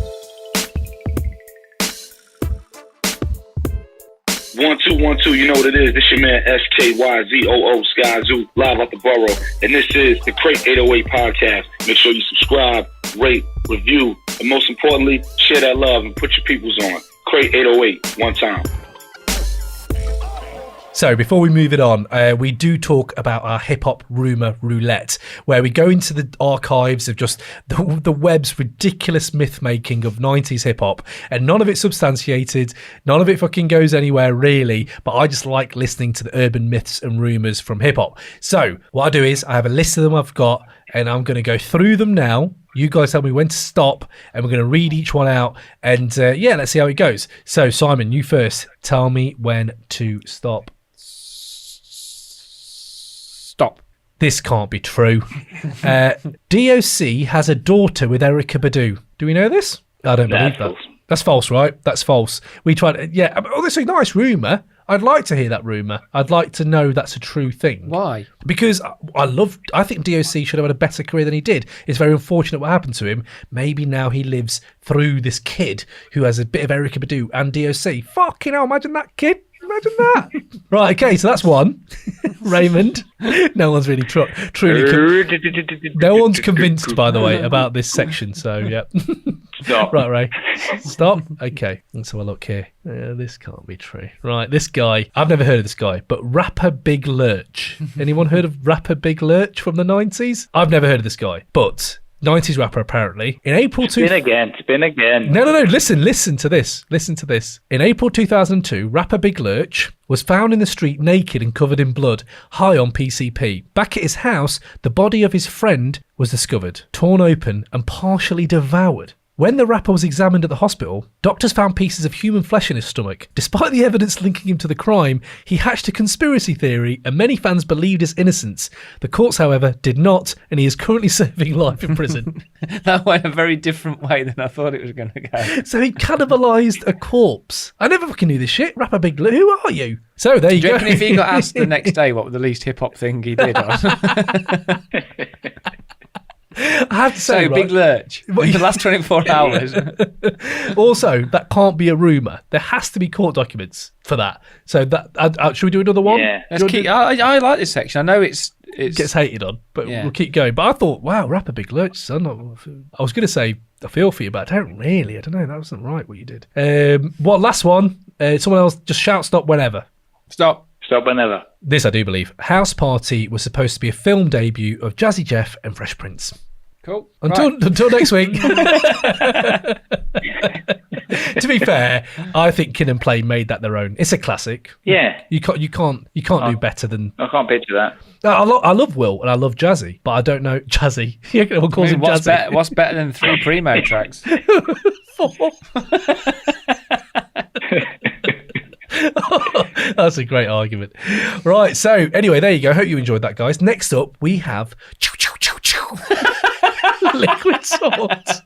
1 2 1 2, you know what it is. This your man SKYZOO Sky Zoo, live out the borough. And this is the Crate 808 podcast. Make sure you subscribe, rate, review, and most importantly, share that love and put your peoples on. Crate 808, one time. So before we move it on, we do talk about our Hop Rumour Roulette, where we go into the archives of just the web's ridiculous myth-making of 90s hip-hop, and none of it substantiated, none of it fucking goes anywhere really, but I just like listening to the urban myths and rumours from hip-hop. So what I do is I have a list of them I've got, and I'm going to go through them now. You guys tell me when to stop, and we're going to read each one out, and let's see how it goes. So Simon, you first. Tell me when to stop. Stop. This can't be true. DOC has a daughter with Erykah Badu. Do we know this? I don't believe that. That's false, right? That's false. We tried. Yeah. Oh, that's a nice rumour. I'd like to hear that rumour. I'd like to know that's a true thing. Why? Because I think DOC should have had a better career than he did. It's very unfortunate what happened to him. Maybe now he lives through this kid who has a bit of Erykah Badu and DOC. Fucking hell, imagine that kid. Imagine that. Right, okay, so that's one. Raymond. No one's really truly... No one's convinced, by the way, about this section, so yeah. Stop. Right, Ray. Stop. Okay, let's have a look here. This can't be true. Right, this guy. I've never heard of this guy, but Rapper Big Lurch. Anyone heard of Rapper Big Lurch from the 90s? I've never heard of this guy, but... 90s rapper, apparently. In April... Spin again. No. Listen to this. In April 2002, rapper Big Lurch was found in the street naked and covered in blood, high on PCP. Back at his house, the body of his friend was discovered, torn open and partially devoured. When the rapper was examined at the hospital, doctors found pieces of human flesh in his stomach. Despite the evidence linking him to the crime, he hatched a conspiracy theory and many fans believed his innocence. The courts, however, did not, and he is currently serving life in prison. That went a very different way than I thought it was going to go. So he cannibalised a corpse. I never fucking knew this shit. Rapper Big Lou, who are you? So there you go. Do you reckon if he got asked the next day what the least hip-hop thing he did was? I have to say, right, Big Lurch in the last 24 hours. Also, that can't be a rumour. There has to be court documents for that. So that should we do another one? Yeah. I like this section. I know it gets hated on, but we'll keep going. But I thought, wow, rapper Big Lurch, son. I was going to say I feel for you, but I don't really. I don't know. That wasn't right what you did. Last one. Someone else just shout stop whenever. Stop whenever. This I do believe. House Party was supposed to be a film debut of Jazzy Jeff and Fresh Prince. Cool. Until next week. To be fair, I think Kid and Play made that their own. It's a classic. Yeah. You can't do better than. I can't picture that. I love Will and I love Jazzy, but I don't know Jazzy. Everyone calls him Jazzy. What's better than 3 Primo tracks? 4. That's a great argument. Right, so anyway, there you go. Hope you enjoyed that, guys. Next up, we have Liquid Swords.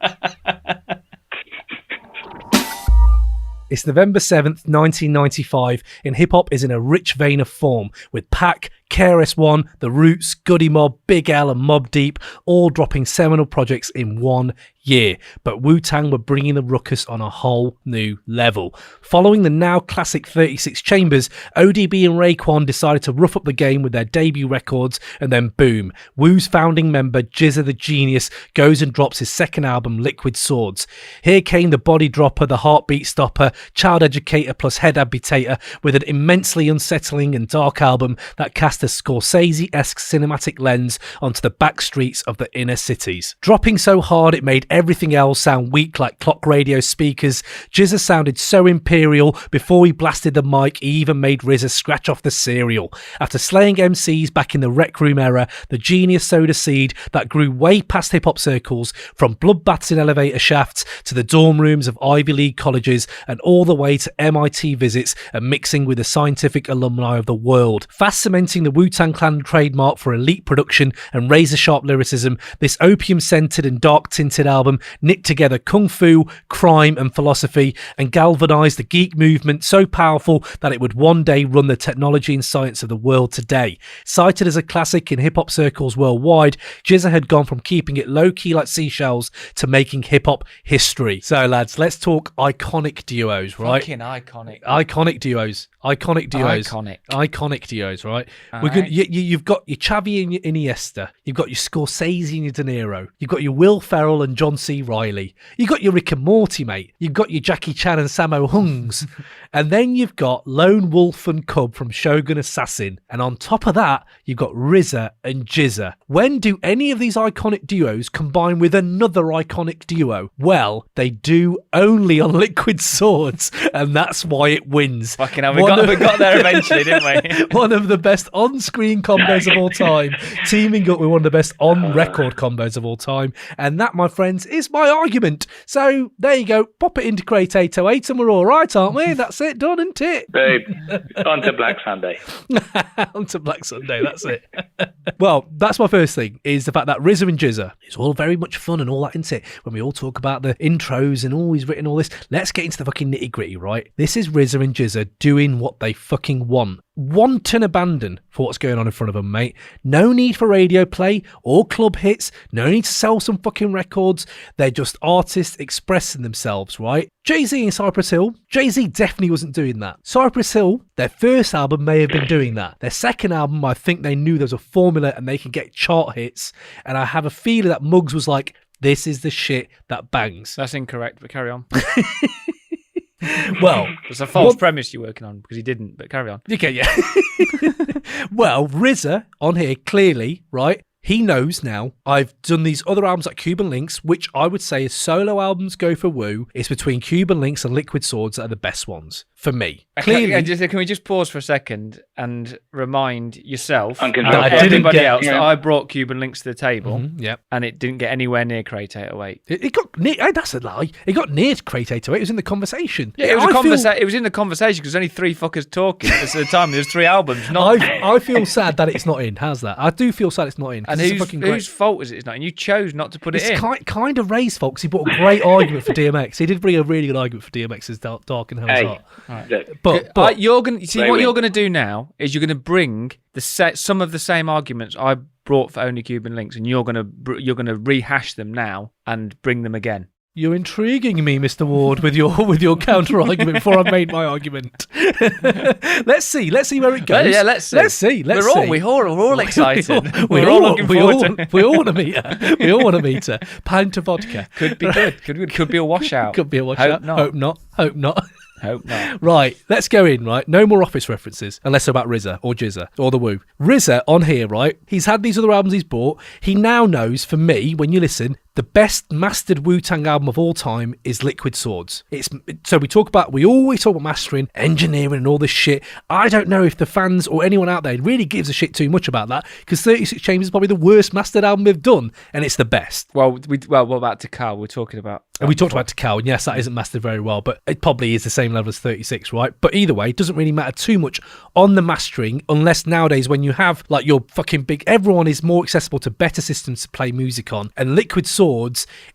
It's November 7th, 1995, and hip-hop is in a rich vein of form, with Pac, KRS-One, The Roots, Goody Mob, Big L and Mobb Deep all dropping seminal projects in 1 year. But Wu-Tang were bringing the ruckus on a whole new level. Following the now classic 36 Chambers, ODB and Raekwon decided to rough up the game with their debut records, and then boom, Wu's founding member GZA the Genius goes and drops his second album, Liquid Swords. Here came the body dropper, the heartbeat stopper, child educator plus head amputator, with an immensely unsettling and dark album that cast a Scorsese-esque cinematic lens onto the back streets of the inner cities. Dropping so hard it made everything else sound weak like clock radio speakers, GZA sounded so imperial, before he blasted the mic he even made RZA scratch off the cereal. After slaying MCs back in the Rec Room era, the Genius sowed a seed that grew way past hip-hop circles, from bloodbaths in elevator shafts to the dorm rooms of Ivy League colleges and all the way to MIT visits and mixing with the scientific alumni of the world. Fast cementing the Wu-Tang Clan trademark for elite production and razor-sharp lyricism, this opium-scented and dark-tinted album knit together kung fu, crime and philosophy and galvanised the geek movement so powerful that it would one day run the technology and science of the world today. Cited as a classic in hip-hop circles worldwide, GZA had gone from keeping it low-key like seashells to making hip-hop history. So lads, let's talk iconic duos, right? Fucking iconic. Iconic duos, right? We're good. You've got your Xavi and your Iniesta. You've got your Scorsese and your De Niro. You've got your Will Ferrell and John C. Reilly. You've got your Rick and Morty, mate. You've got your Jackie Chan and Sammo Hungs. And then you've got Lone Wolf and Cub from Shogun Assassin. And on top of that, you've got RZA and GZA. When do any of these iconic duos combine with another iconic duo? Well, they do only on Liquid Swords, and that's why it wins. Fucking hell, we got there eventually, didn't we? One of the best on-screen combos of all time, teaming up with one of the best on-record combos of all time. And that, my friends, lines is my argument. So there you go. Pop it into Crate 808 and we're all right, aren't we? That's it. Done, isn't it? Babe, on to Black Sunday. On to Black Sunday. That's it. Well, that's my first thing, is the fact that RZA and GZA, it's all very much fun and all that, isn't it? When we all talk about the intros and he's written all this. Let's get into the fucking nitty gritty, right? This is RZA and GZA doing what they fucking want. Wanton abandon for what's going on in front of them, mate. No need for radio play or club hits. No need to sell some fucking records. They're just artists expressing themselves, right? Jay-Z and Cypress Hill. Jay-Z definitely wasn't doing that. Cypress Hill, their first album may have been doing that. Their second album, I think they knew there was a formula and they can get chart hits. And I have a feeling that Muggs was like, this is the shit that bangs. That's incorrect, but carry on. Well, it's a false premise you're working on because he didn't, but carry on. Okay, yeah. Well, RZA on here, clearly, right? He knows now. I've done these other albums like Cuban Links, which I would say as solo albums go for Wu. It's between Cuban Links and Liquid Swords that are the best ones for me. Clearly, can we just pause for a second and remind yourself and everybody else that I brought Cuban Links to the table, yep, and it didn't get anywhere near Crate 808. It got near. That's a lie. It got near Crate 808. It was in the conversation. Yeah, it was in the conversation because there's only three fuckers talking at the time. There's three albums. I feel sad that it's not in. How's that? I do feel sad it's not in. And whose fault is it it's not? And you chose not to put it in. It's kind of Ray's fault because he brought a great argument for DMX. He did bring a really good argument for DMX's Dark and Hell's Heart. Right. But you're going to see what you're going to do now is you're going to bring some of the same arguments I brought for Only Cuban Links, and you're going to rehash them now and bring them again. You're intriguing me, Mr. Ward, with your counter argument before I've made my argument. Let's see where it goes. Yeah, let's see. We're all excited. We're all looking forward to. We all want to meet her. We all want to meet her. Pint of vodka. Could be good. Could be a washout. Could be a washout. Hope not. Hope not. Right, let's go in, right? No more Office references, unless they're about RZA or GZA or the Wu. RZA on here, right? He's had these other albums he's bought. He now knows, for me, when you listen, the best mastered Wu-Tang album of all time is Liquid Swords. We always talk about mastering, engineering and all this shit. I don't know if the fans or anyone out there really gives a shit too much about that, because 36 Chambers is probably the worst mastered album they've done, and it's the best. Well, what about Tikal? We're talking about... And we talked about Tikal, and yes, that isn't mastered very well, but it probably is the same level as 36, right? But either way, it doesn't really matter too much on the mastering, unless nowadays when you have like your fucking big... Everyone is more accessible to better systems to play music on, and Liquid Swords,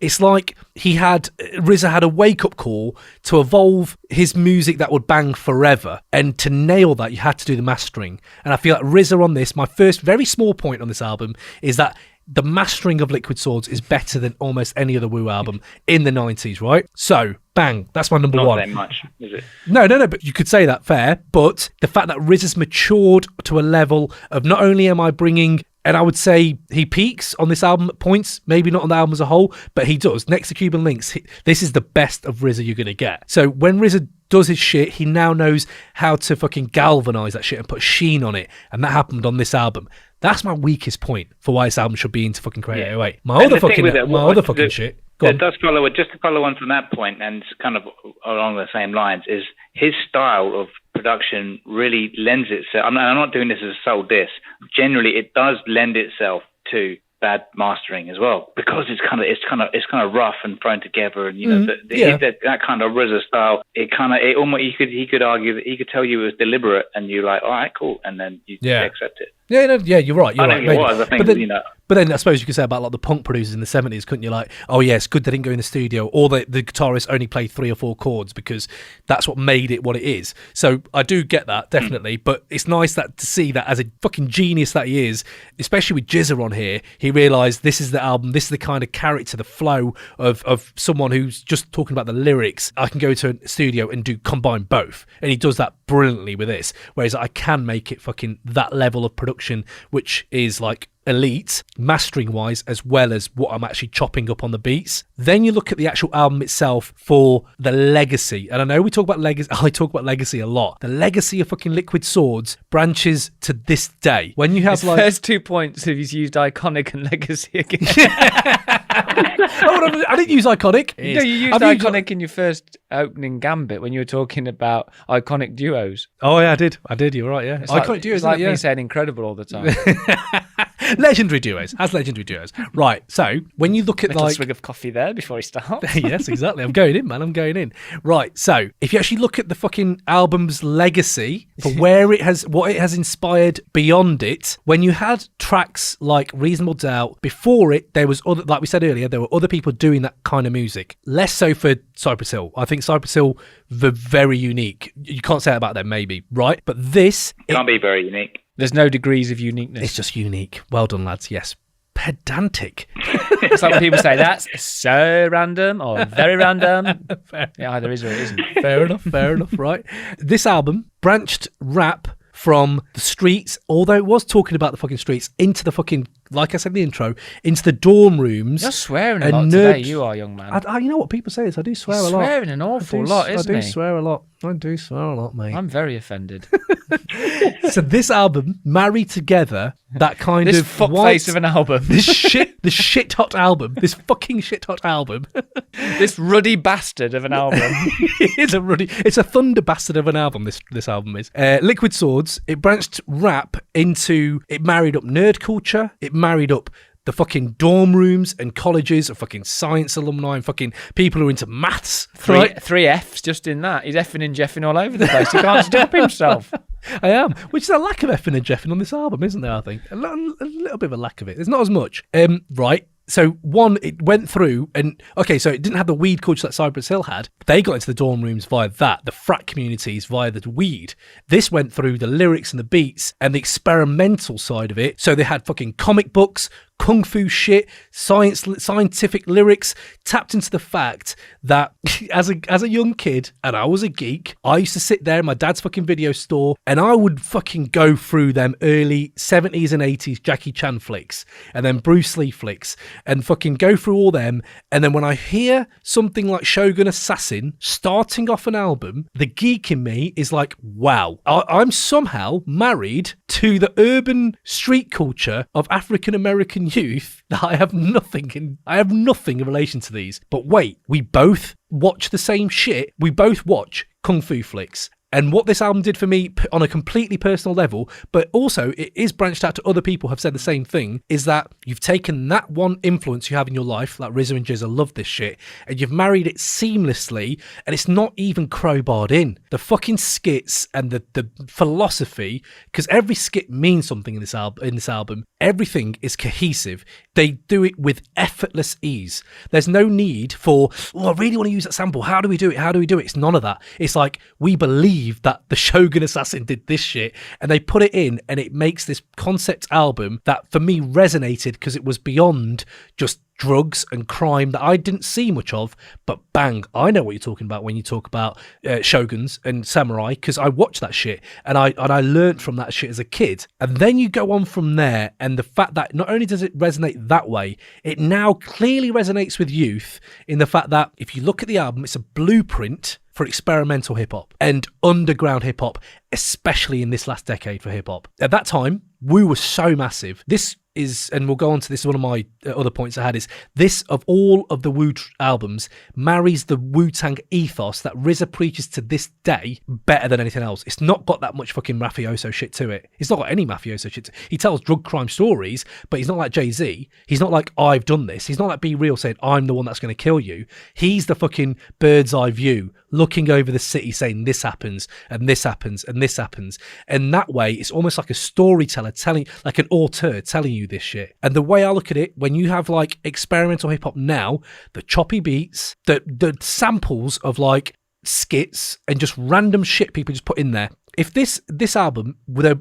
it's like RZA had a wake-up call to evolve his music that would bang forever, and to nail that, you had to do the mastering. And I feel like RZA on this, my first very small point on this album, is that the mastering of Liquid Swords is better than almost any other Wu album in the 90s, right? So, bang, that's my number one. Not that much, is it? No, but you could say that, fair. But the fact that RZA's matured to a level of not only am I bringing... And I would say he peaks on this album at points, maybe not on the album as a whole, but he does. Next to Cuban Links, this is the best of RZA you're going to get. So when RZA does his shit, he now knows how to fucking galvanise that shit and put sheen on it. And that happened on this album. That's my weakest point for why this album should be into fucking Crate 808. My other fucking shit. It does follow it. Just to follow on from that point, and kind of along the same lines, is his style of production really lends itself. I'm not doing this as a sole diss. Generally, it does lend itself to bad mastering as well, because it's kind of rough and thrown together, and that kind of RZA style. He could argue that he could tell you it was deliberate, and you're like, all right, cool, and then you accept it. Yeah, you're right. I think it was. I think, but then I suppose you could say about like the punk producers in the 70s, couldn't you? Like, oh yeah, it's good they didn't go in the studio, or the guitarist only played 3 or 4 chords because that's what made it what it is. So I do get that, definitely. But it's nice to see that as a fucking genius that he is, especially with GZA on here, he realised this is the album, this is the kind of character, the flow of someone who's just talking about the lyrics. I can go to a studio and combine both. And he does that brilliantly with this. Whereas I can make it fucking that level of production, which is like elite mastering wise, as well as what I'm actually chopping up on the beats. Then you look at the actual album itself for the legacy, and I know we talk about legacy, I talk about legacy a lot. The legacy of fucking Liquid Swords branches to this day. When you have first 2 points, if he's used iconic and legacy again. I didn't use iconic. No, you used iconic in your first opening gambit when you were talking about iconic duos. Oh yeah, I did. You're right. Yeah, it's iconic duos. It's like me saying incredible all the time. Legendary duos. Right. So when you look at Little like swig of coffee there before he starts. Yes, exactly. I'm going in, man. I'm going in. Right. So if you actually look at the fucking album's legacy for what it has inspired beyond it, when you had tracks like Reasonable Doubt, before it, there was other, like we said earlier, there were other people doing that kind of music. Less so for Cypress Hill. I think Cypress Hill were very unique. You can't say that about them, maybe, right? But this can't be very unique. There's no degrees of uniqueness. It's just unique. Well done, lads. Yes. Pedantic. It's like when people say that's so random or very random. Yeah, either is or it isn't. Fair enough, right? This album branched rap from the streets, although it was talking about the fucking streets, into the fucking, like I said in the intro, into the dorm rooms. You're swearing a lot today, you are, young man. You know what people say is I do swear a lot. Swearing an awful lot, isn't he? I do swear a lot, mate. I'm very offended. So this album married together that kind this of fuckface of an album. this shit hot album. This fucking shit hot album. This ruddy bastard of an album. It's a thunder bastard of an album, this album is. Liquid Swords, it branched rap into, it married up nerd culture, it married up the fucking dorm rooms and colleges of fucking science alumni and fucking people who are into maths. Three Fs just in that. He's effing and jeffing all over the place. He can't stop himself. I am, which is a lack of effing and jeffing on this album, isn't there, I think? A little bit of a lack of it. There's not as much. Right. So one, it went through and, okay, so it didn't have the weed culture that Cypress Hill had. They got into the dorm rooms via that, the frat communities via the weed. This went through the lyrics and the beats and the experimental side of it. So they had fucking comic books, kung fu shit, scientific lyrics, tapped into the fact that as a young kid, and I was a geek, I used to sit there in my dad's fucking video store and I would fucking go through them early 70s and 80s Jackie Chan flicks and then Bruce Lee flicks and fucking go through all them. And then when I hear something like Shogun Assassin starting off an album, the geek in me is like, wow, I'm somehow married to the urban street culture of African American youth that I have nothing in relation to these. But wait, we both watch the same shit. We both watch kung fu flicks. And what this album did for me on a completely personal level, but also it is branched out to other people who have said the same thing, is that you've taken that one influence you have in your life, like RZA and GZA love this shit, and you've married it seamlessly, and it's not even crowbarred in. The fucking skits and the philosophy, because every skit means something in this album. Everything is cohesive. They do it with effortless ease. There's no need for, I really want to use that sample. How do we do it? It's none of that. It's like, we believe that the Shogun Assassin did this shit and they put it in and it makes this concept album that for me resonated because it was beyond just drugs and crime that I didn't see much of, but bang, I know what you're talking about when you talk about shoguns and samurai, because I watched that shit and I learned from that shit as a kid. And then you go on from there, and the fact that not only does it resonate that way, it now clearly resonates with youth in the fact that if you look at the album, it's a blueprint for experimental hip-hop and underground hip-hop, especially in this last decade for hip-hop. At that time, Wu was so massive. This is, and we'll go on to this, one of my other points I had is, this of all of the Wu albums marries the Wu-Tang ethos that RZA preaches to this day better than anything else. It's not got that much fucking mafioso shit to it. It's not got any mafioso shit. He tells drug crime stories, but he's not like Jay-Z. He's not like, I've done this. He's not like Be Real saying, I'm the one that's going to kill you. He's the fucking bird's eye view, looking over the city saying this happens and this happens and this happens. And that way, it's almost like a storyteller telling, like an auteur telling you this shit. And the way I look at it, when you have like experimental hip hop now, the choppy beats, the samples of like skits and just random shit people just put in there. If this album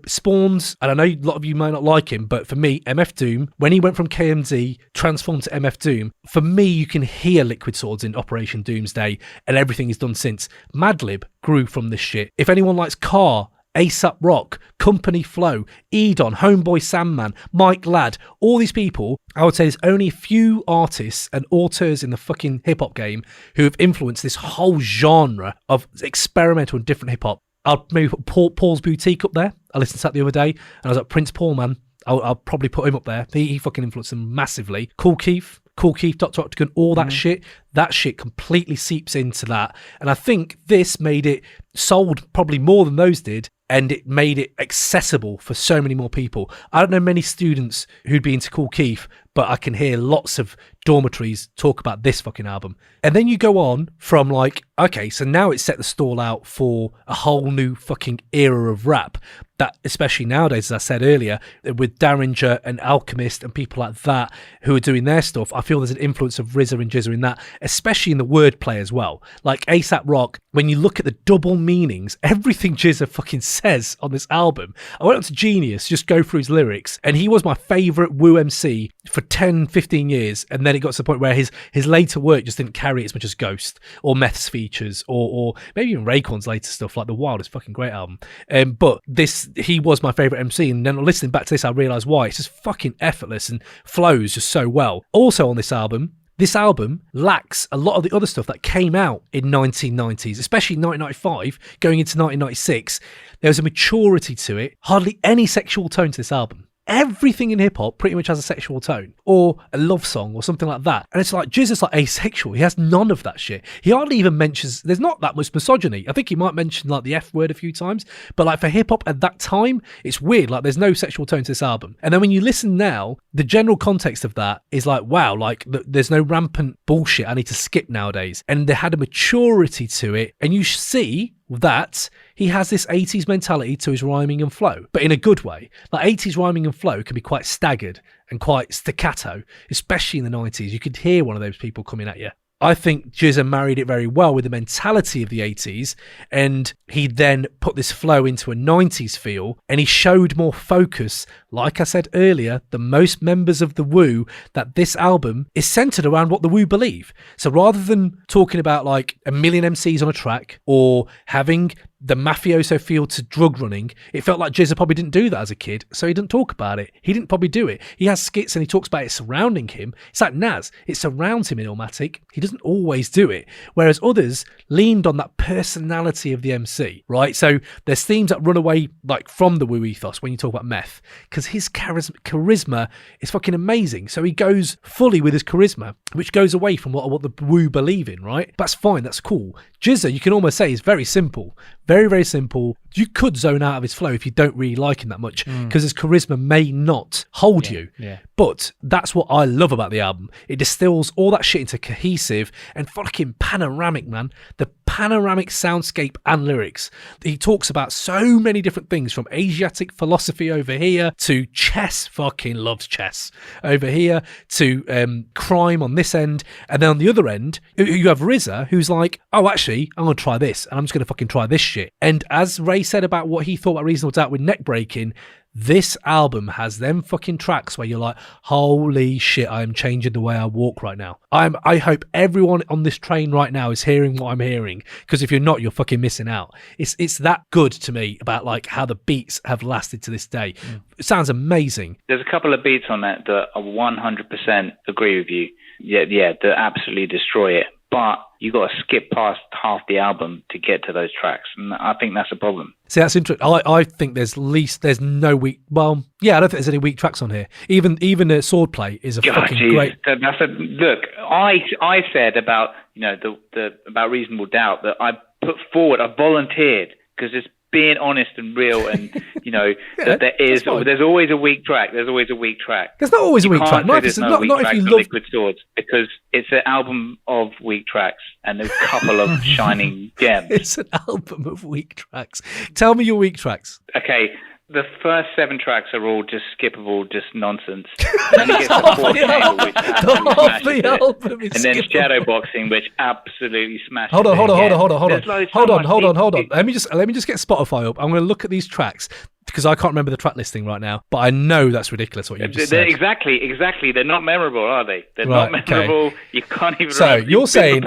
spawns, and I know a lot of you might not like him, but for me, MF Doom, when he went from KMD, transformed to MF Doom, for me, you can hear Liquid Swords in Operation Doomsday, and everything he's done since. Madlib grew from this shit. If anyone likes Car, ASAP Rock, Company Flow, Edon, Homeboy Sandman, Mike Ladd, all these people, I would say there's only a few artists and auteurs in the fucking hip-hop game who have influenced this whole genre of experimental and different hip-hop. I'll maybe put Paul's Boutique up there. I listened to that the other day, and I was like, Prince Paul, man. I'll probably put him up there. He fucking influenced them massively. Cool Keith, Dr. Octagon, all that shit. That shit completely seeps into that. And I think this made it sold probably more than those did. and it made it accessible for so many more people. I don't know many students who'd be into Cool Keith, but I can hear lots of dormitories talk about this fucking album. And then you go on from like, okay, so now it's set the stall out for a whole new fucking era of rap that, especially nowadays, as I said earlier, with Derringer and Alchemist and people like that who are doing their stuff, I feel there's an influence of RZA and GZA in that, especially in the wordplay as well. Like ASAP Rock, when you look at the double meanings, everything GZA fucking says on this album. I went up to Genius, just go through his lyrics, and he was my favourite Woo MC for 10, 15 years, and then it got to the point where his later work just didn't carry as much as Ghost or Meth's features or maybe even Raekwon's later stuff, like The Wild is a fucking great album. But he was my favourite MC, and then listening back to this I realised why. It's just fucking effortless and flows just so well. Also on this album lacks a lot of the other stuff that came out in 1990s, especially 1995 going into 1996. There was a maturity to it, hardly any sexual tone to this album. Everything in hip-hop pretty much has a sexual tone or a love song or something like that. And it's like, GZA's like asexual. He has none of that shit. He hardly even mentions, there's not that much misogyny. I think he might mention like the F word a few times, but like for hip-hop at that time, it's weird. Like there's no sexual tone to this album. And then when you listen now, the general context of that is like, wow, like there's no rampant bullshit I need to skip nowadays. And they had a maturity to it. And you see that he has this 80s mentality to his rhyming and flow, but in a good way. Like 80s rhyming and flow can be quite staggered and quite staccato, especially in the 90s. You could hear one of those people coming at you. I think GZA married it very well with the mentality of the 80s, and he then put this flow into a 90s feel, and he showed more focus, like I said earlier, than most members of the Woo, that this album is centered around what the Woo believe. So rather than talking about like a million MCs on a track or having the mafioso feel to drug running, it felt like GZA probably didn't do that as a kid, so he didn't talk about it. He didn't probably do it. He has skits and he talks about it surrounding him. It's like Nas, it surrounds him in Illmatic. He doesn't always do it, whereas others leaned on that personality of the MC, right? So there's themes that run away like from the Woo ethos when you talk about Meth, because his charisma is fucking amazing. So he goes fully with his charisma, which goes away from what the Woo believe in, right? That's fine, that's cool. GZA, you can almost say, is very simple. Very, very simple. You could zone out of his flow if you don't really like him that much, because his charisma may not hold you. Yeah. But that's what I love about the album. It distills all that shit into cohesive and fucking panoramic, man. The panoramic soundscape and lyrics. He talks about so many different things, from Asiatic philosophy over here to chess, fucking loves chess over here, to crime on this end. And then on the other end, you have RZA, who's like, oh, actually, I'm going to try this, and I'm just going to fucking try this shit. And as Ray said about what he thought about Reasonable Doubt with neck breaking, this album has them fucking tracks where you're like, holy shit, I am changing the way I walk right now. I hope everyone on this train right now is hearing what I'm hearing, because if you're not, you're fucking missing out. It's that good to me about like how the beats have lasted to this day. It sounds amazing. There's a couple of beats on that I 100% agree with you. Yeah, that absolutely destroy it. But you got to skip past half the album to get to those tracks, and I think that's a problem. See, that's interesting. I think there's no weak. Well, yeah, I don't think there's any weak tracks on here. Even Swordplay is a fucking great. Look. I said about about Reasonable Doubt that I put forward. I volunteered because it's being honest and real, and that there's always a weak track. There's always a weak track. There's not always a weak track. Not if you love Liquid Swords, because it's an album of weak tracks and a couple of shining gems. It's an album of weak tracks. Tell me your weak tracks. Okay. The first 7 tracks are all just skippable, just nonsense. And then you get to Fourth Chamber, which absolutely smashes it. And then Shadowboxing, which absolutely smashes it. Hold on. Let me just get Spotify up. I'm going to look at these tracks, because I can't remember the track listing right now, but I know that's ridiculous what you just said. Exactly. They're not memorable, are they? They're not memorable. Okay. You can't even So remember. You're saying...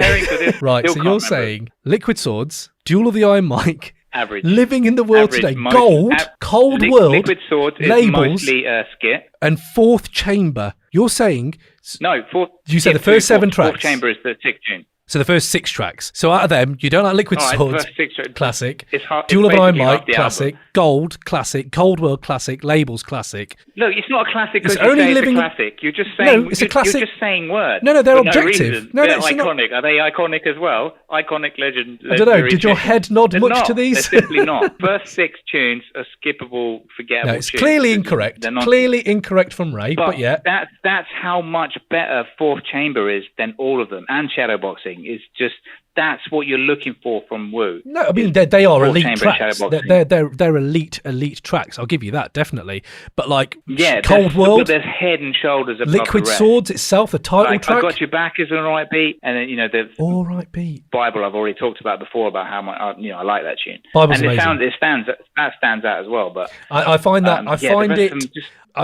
Right, so you're saying Liquid Swords, Duel of the Iron Mike... Average. Living in the World Today. Gold. Cold World. Liquid Swords is labels, mostly a skit. And Fourth Chamber. You're saying... No, you said the first 7 tracks. Fourth Chamber is the 6th tune. So the first 6 tracks. So out of them, you don't like Liquid Swords, classic. Jewel of an Iron Mike, classic. Gold, classic. Cold World, classic. Labels, classic. Look, it's not a classic because you say it's a classic. You're just saying, it's a classic. You're just saying words. No, they're objective. They're iconic. Are they iconic as well? Iconic legend. I don't know. Did your head nod much to these? They're simply not. First 6 tunes are skippable, forgettable. No, it's clearly incorrect. Clearly incorrect from Ray, but yeah. That's how much better Fourth Chamber is than all of them. And Shadowboxing is just... That's what you're looking for from Wu. No, I mean they are elite tracks. They're elite tracks. I'll give you that definitely. But like Cold World, there's head and shoulders above Liquid the rest. Swords itself, the title track. I Got Your Back is an alright beat, and then the alright beat. Bible I've already talked about before about how much I like that tune. Bible's and amazing. That stands out as well. But I find that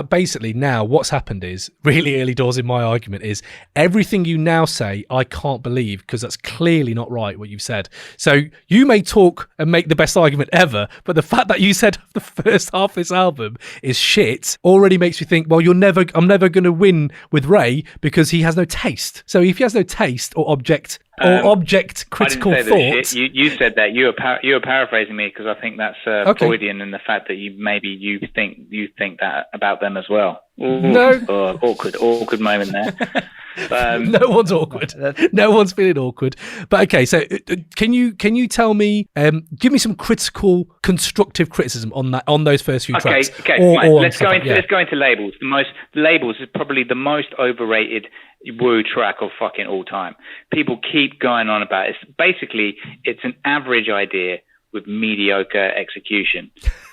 basically now what's happened is really early doors in my argument is everything you now say I can't believe because that's clearly not right what you've said. So you may talk and make the best argument ever, but the fact that you said the first half of this album is shit already makes me think, well, I'm never going to win with Ray because he has no taste. So if he has no taste or object critical thoughts. You said that. You were paraphrasing me because I think that's Freudian in the fact that you think that about them as well. Ooh, no. Awkward moment there. No one's awkward. No one's feeling awkward. But okay, so can you tell me? Give me some constructive criticism on those first few tracks. Okay. Let's go into labels. Labels is probably the most overrated Wu track of fucking all time. People keep going on about it. It's an average idea with mediocre execution.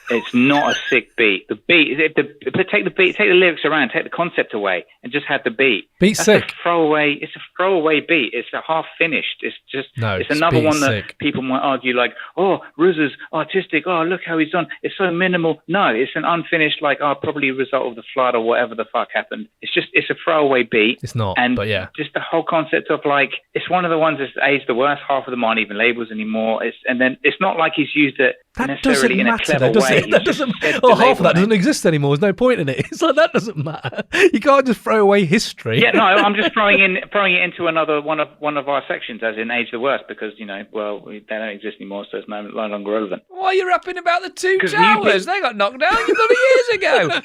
It's not a sick beat. The beat, take the lyrics around, take the concept away, and just have the beat. Beat's sick. It's a throwaway beat. It's a half finished. It's another one that people might argue like, oh, RZA's artistic. Oh, look how he's done. It's so minimal. No, it's an unfinished probably result of the flood or whatever the fuck happened. It's a throwaway beat. It's not, but yeah. Just the whole concept of it's one of the ones that's aged the worst. Half of them aren't even labels anymore. And then it's not like he's used it necessarily in a clever way. That doesn't. Half of that doesn't exist anymore. There's no point in it. It's like that doesn't matter. You can't just throw away history. Yeah, no, I'm just throwing it into another one of our sections, as in age the worst, because they don't exist anymore, so it's no longer relevant. Why are you rapping about the 2 towers? They got knocked down years ago.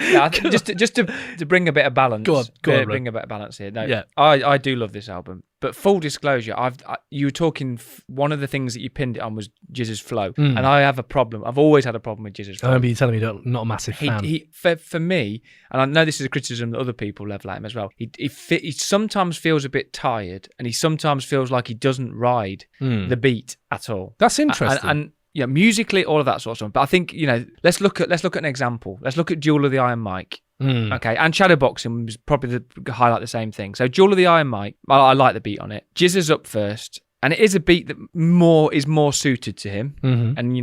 Yeah, just to bring a bit of balance. Go on, bring a bit of balance here. No, yeah, I do love this album. But full disclosure, you were talking. One of the things that you pinned it on was GZA's flow, and I have a problem. I've always had a problem with GZA's flow. I remember you telling me you're not a massive fan. For me, and I know this is a criticism that other people level at him as well. He sometimes feels a bit tired, and he sometimes feels like he doesn't ride the beat at all. That's interesting. And yeah, musically, all of that sort of stuff. But I think let's look at an example. Let's look at Jewel of the Iron Mike. Okay, and Shadowboxing was probably the highlight the same thing. So Jewel of the Iron Mike, I like the beat on it. GZA's up first, and it is a beat that is more suited to him, and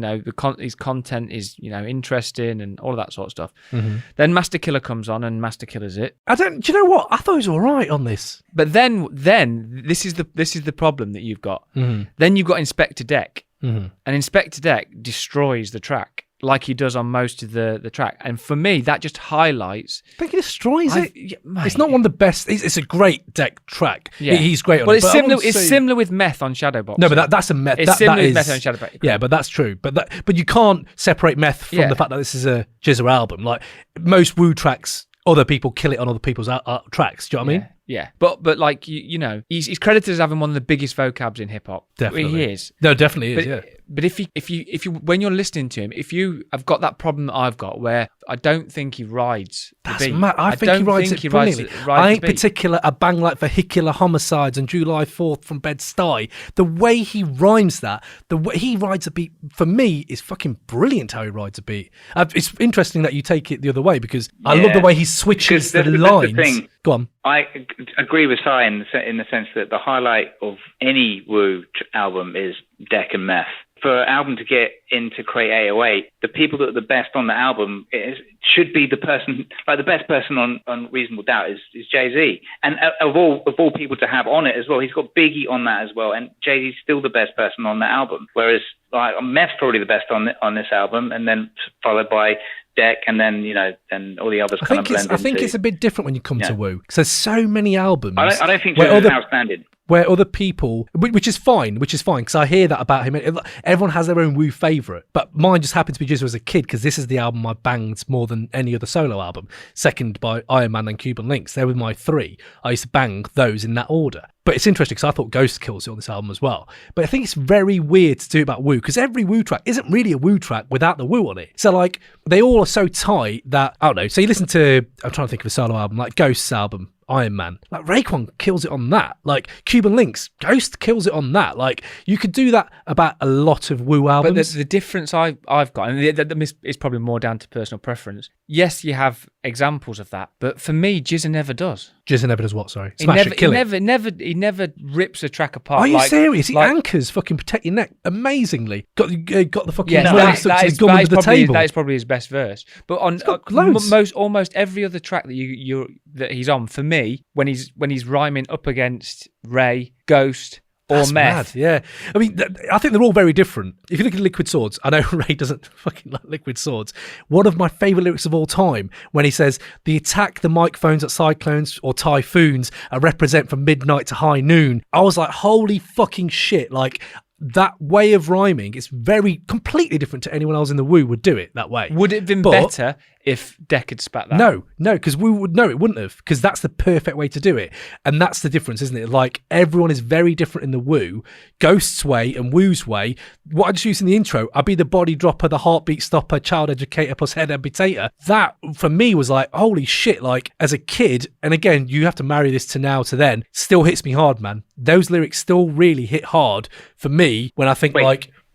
his content is interesting and all of that sort of stuff. Then Master Killer comes on, and Master Killer's it. Do you know what? I thought he was all right on this, but then this is the problem that you've got. Then you've got Inspector Deck, and Inspector Deck destroys the track. Like he does on most of the track. And for me, that just highlights... I think he destroys it. It's not one of the best... It's a great Deck track. Yeah. He's great on it. It's similar with Meth on Shadowbox. No, but that's a Meth. It's similar with Meth on Shadowbox. Yeah, but that's true. But you can't separate Meth from the fact that this is a GZA album. Like, most Wu tracks, other people kill it on other people's tracks. Do you know what I mean? Yeah, but like he's credited as having one of the biggest vocabs in hip hop. Definitely, he is. No, definitely is. Yeah. But if you when you're listening to him, if you have got that problem that I've got, where I don't think he rides the beat. I think he rides it brilliantly. I ain't particular a bang like vehicular homicides and July 4th from Bed-Stuy. The way he rhymes that, the way he rides a beat, for me, is fucking brilliant. How he rides a beat. It's interesting that you take it the other way because I love the way he switches the lines. The thing. Go on. I agree with Sai in the sense that the highlight of any Wu album is Deck and Meth. For an album to get into Crate 808, the people that are the best on the album should be the person, like the best person on Reasonable Doubt is Jay-Z. And of all people to have on it as well, he's got Biggie on that as well, and Jay-Z's still the best person on that album. Whereas Meth's probably the best on this album, and then followed by Deck, and then and all the others kind of blend. I think it's a bit different when you come to Wu, because there's so many albums. I don't think it's outstanding. where other people, which is fine, because I hear that about him. Everyone has their own Wu favourite, but mine just happened to be GZA as a kid, because this is the album I banged more than any other solo album, second by Iron Man and Cuban Links. They were my three. I used to bang those in that order. But it's interesting because I thought Ghost kills it on this album as well. But I think it's very weird to do about Wu, because every Wu track isn't really a Wu track without the Wu on it. So like they all are so tight that, I don't know, so you listen to, I'm trying to think of a solo album, like Ghost's album, Iron Man, like Raekwon kills it on that. Like Cuban Links, Ghost kills it on that. Like you could do that about a lot of Wu albums. But the difference I've got, and it's probably more down to personal preference. Yes, you have examples of that, but for me, GZA never does. GZA never does what? Sorry, smash it, kill it. He never rips a track apart. Are you serious? He anchors fucking Protect Your Neck amazingly. Got the fucking that is probably his best verse. But on almost every other track that that he's on, for me, when he's rhyming up against Ray, Ghost, or That's Meth. Mad, yeah. I mean, I think they're all very different. If you look at Liquid Swords, I know Ray doesn't fucking like Liquid Swords. One of my favourite lyrics of all time, when he says, "The attack the microphones at cyclones or typhoons, I represent from midnight to high noon." I was like, holy fucking shit. Like, that way of rhyming is completely different to anyone else in the Wu would do it that way. Would it have been better if Deck had spat that? No, because we would know it wouldn't have, because that's the perfect way to do it. And that's the difference, isn't it? Like, everyone is very different in the Wu. Ghost's way and Wu's way, what I just used in the intro, I'd be the body dropper, the heartbeat stopper, child educator plus head amputator. That, for me, was like, holy shit, like, as a kid, and again, you have to marry this to now to then, still hits me hard, man. Those lyrics still really hit hard for me when I think,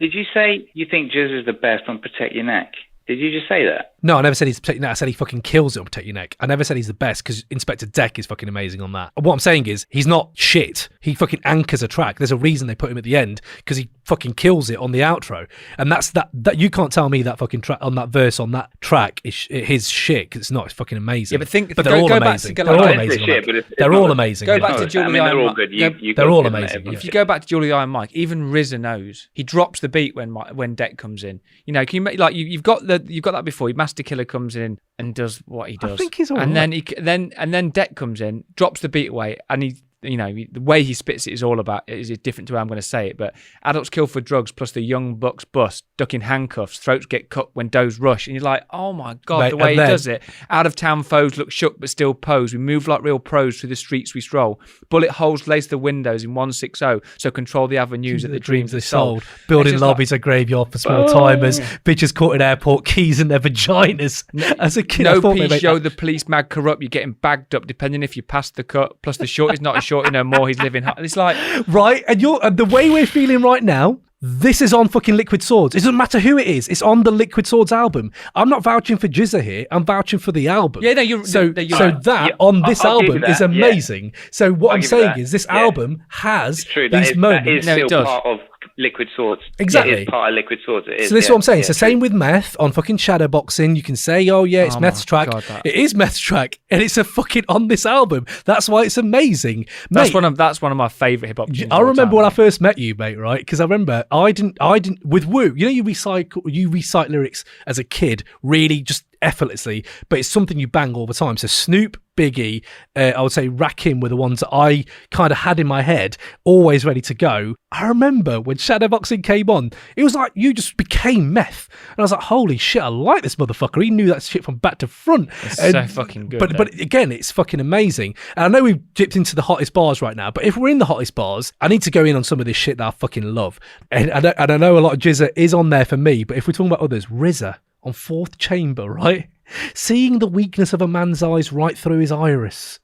Did you say you think GZA is the best on Protect Your Neck? Did you just say that? No, I never said he's Protect Your Neck. I said he fucking kills it on Protect Your Neck. I never said he's the best, because Inspector Deck is fucking amazing on that. What I'm saying is, he's not shit. He fucking anchors a track. There's a reason they put him at the end, because he fucking kills it on the outro. And that's that you can't tell me that fucking track on that verse on that track is his shit, because it's not. It's fucking amazing. Yeah, but they're all amazing. They're all amazing. They're all amazing. Go back to Julie They're all good. They're all amazing. If you go back to Julie Iron Mike, even RZA knows he drops the beat when Deck comes in. You know, can you you've got that before. Master Killer comes in and does what he does. I think he's all and right. then Deck comes in, drops the beat away, and the way he spits it is all about, is it different to how I'm going to say it, but adults kill for drugs plus the young bucks bust, ducking handcuffs, throats get cut when does rush. And you're like, oh my God, Mate, the way he does it. Out of town foes look shook but still pose. We move like real pros through the streets we stroll. Bullet holes lace the windows in 160, so control the avenues that the dreams they sold. Building lobbies are graveyard for small timers. Bitches caught in airport keys in their vaginas. As a kid, no peace, show the police mad corrupt. You're getting bagged up depending if you pass the cut. Plus the short is not a short no more, he's living hard. It's like, right, and the way we're feeling right now, this is on fucking Liquid Swords. It doesn't matter who it is. It's on the Liquid Swords album. I'm not vouching for GZA here. I'm vouching for the album. Yeah, no, you're right. On this album is amazing. Yeah. So what I'm saying is this album has these moments. That is still part of Liquid Swords. Exactly. It is part of Liquid Swords. It is, so this is what I'm saying. So same with Meth on fucking Shadowboxing. You can say, oh yeah, it's Meth's track. God, it is Meth's track, and it's a fucking on this album. That's why it's amazing. That's one of my favourite hip hop tunes. I remember when I first met you, mate, right? Because I remember I didn't with Wu. You know, you recite lyrics as a kid, really just effortlessly, but it's something you bang all the time. So Snoop, Biggie, I would say Rakim were the ones that I kind of had in my head, always ready to go. I remember when Shadowboxing came on, it was like you just became Meth, and I was like, holy shit, I like this motherfucker. He knew that shit from back to front. It's so fucking good. But again, it's fucking amazing. And I know we've dipped into the hottest bars right now, but if we're in the hottest bars, I need to go in on some of this shit that I fucking love. And I know a lot of GZA is on there for me, but if we're talking about others, RZA on Fourth Chamber, right? Seeing the weakness of a man's eyes right through his iris.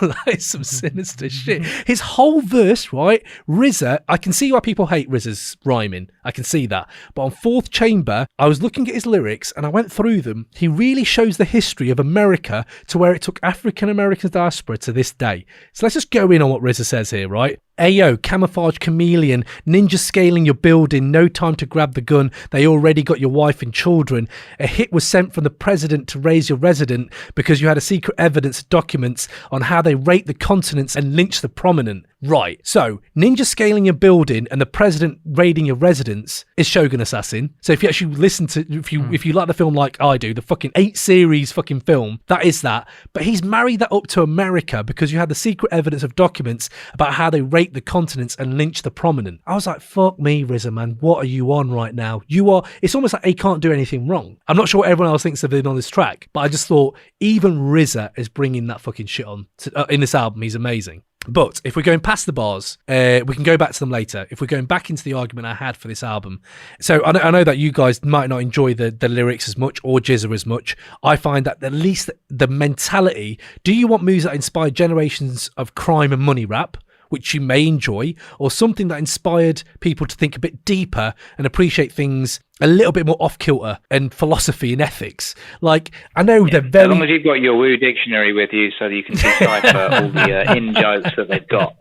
That's some sinister shit. His whole verse, right? RZA, I can see why people hate RZA's rhyming. I can see that. But on Fourth Chamber, I was looking at his lyrics and I went through them. He really shows the history of America to where it took African American diaspora to this day. So let's just go in on what RZA says here, right? Ayo, camouflage chameleon, ninja scaling your building, no time to grab the gun, they already got your wife and children. A hit was sent from the president to raise your resident because you had a secret evidence documents on how they rate the continents and lynch the prominent. right, so ninja scaling a building and the president raiding your residence is Shogun Assassin. So if you actually listen to, if you like the film like I do, the fucking 8 series fucking film, that is that. But he's married that up to America because you had the secret evidence of documents about how they rape the continents and lynch the prominent. I was like, fuck me, RZA, man, what are you on right now? It's almost like he can't do anything wrong. I'm not sure what everyone else thinks of him on this track, but I just thought even RZA is bringing that fucking shit on in this album. He's amazing. But if we're going past the bars, we can go back to them later. If we're going back into the argument I had for this album. So I know that you guys might not enjoy the lyrics as much or GZA as much. I find that at least the mentality, do you want music that inspired generations of crime and money rap, which you may enjoy, or something that inspired people to think a bit deeper and appreciate things a little bit more off-kilter and philosophy and ethics? Like, I know they're very... As long as you've got your Woo dictionary with you so that you can decipher all the in-jokes that they've got.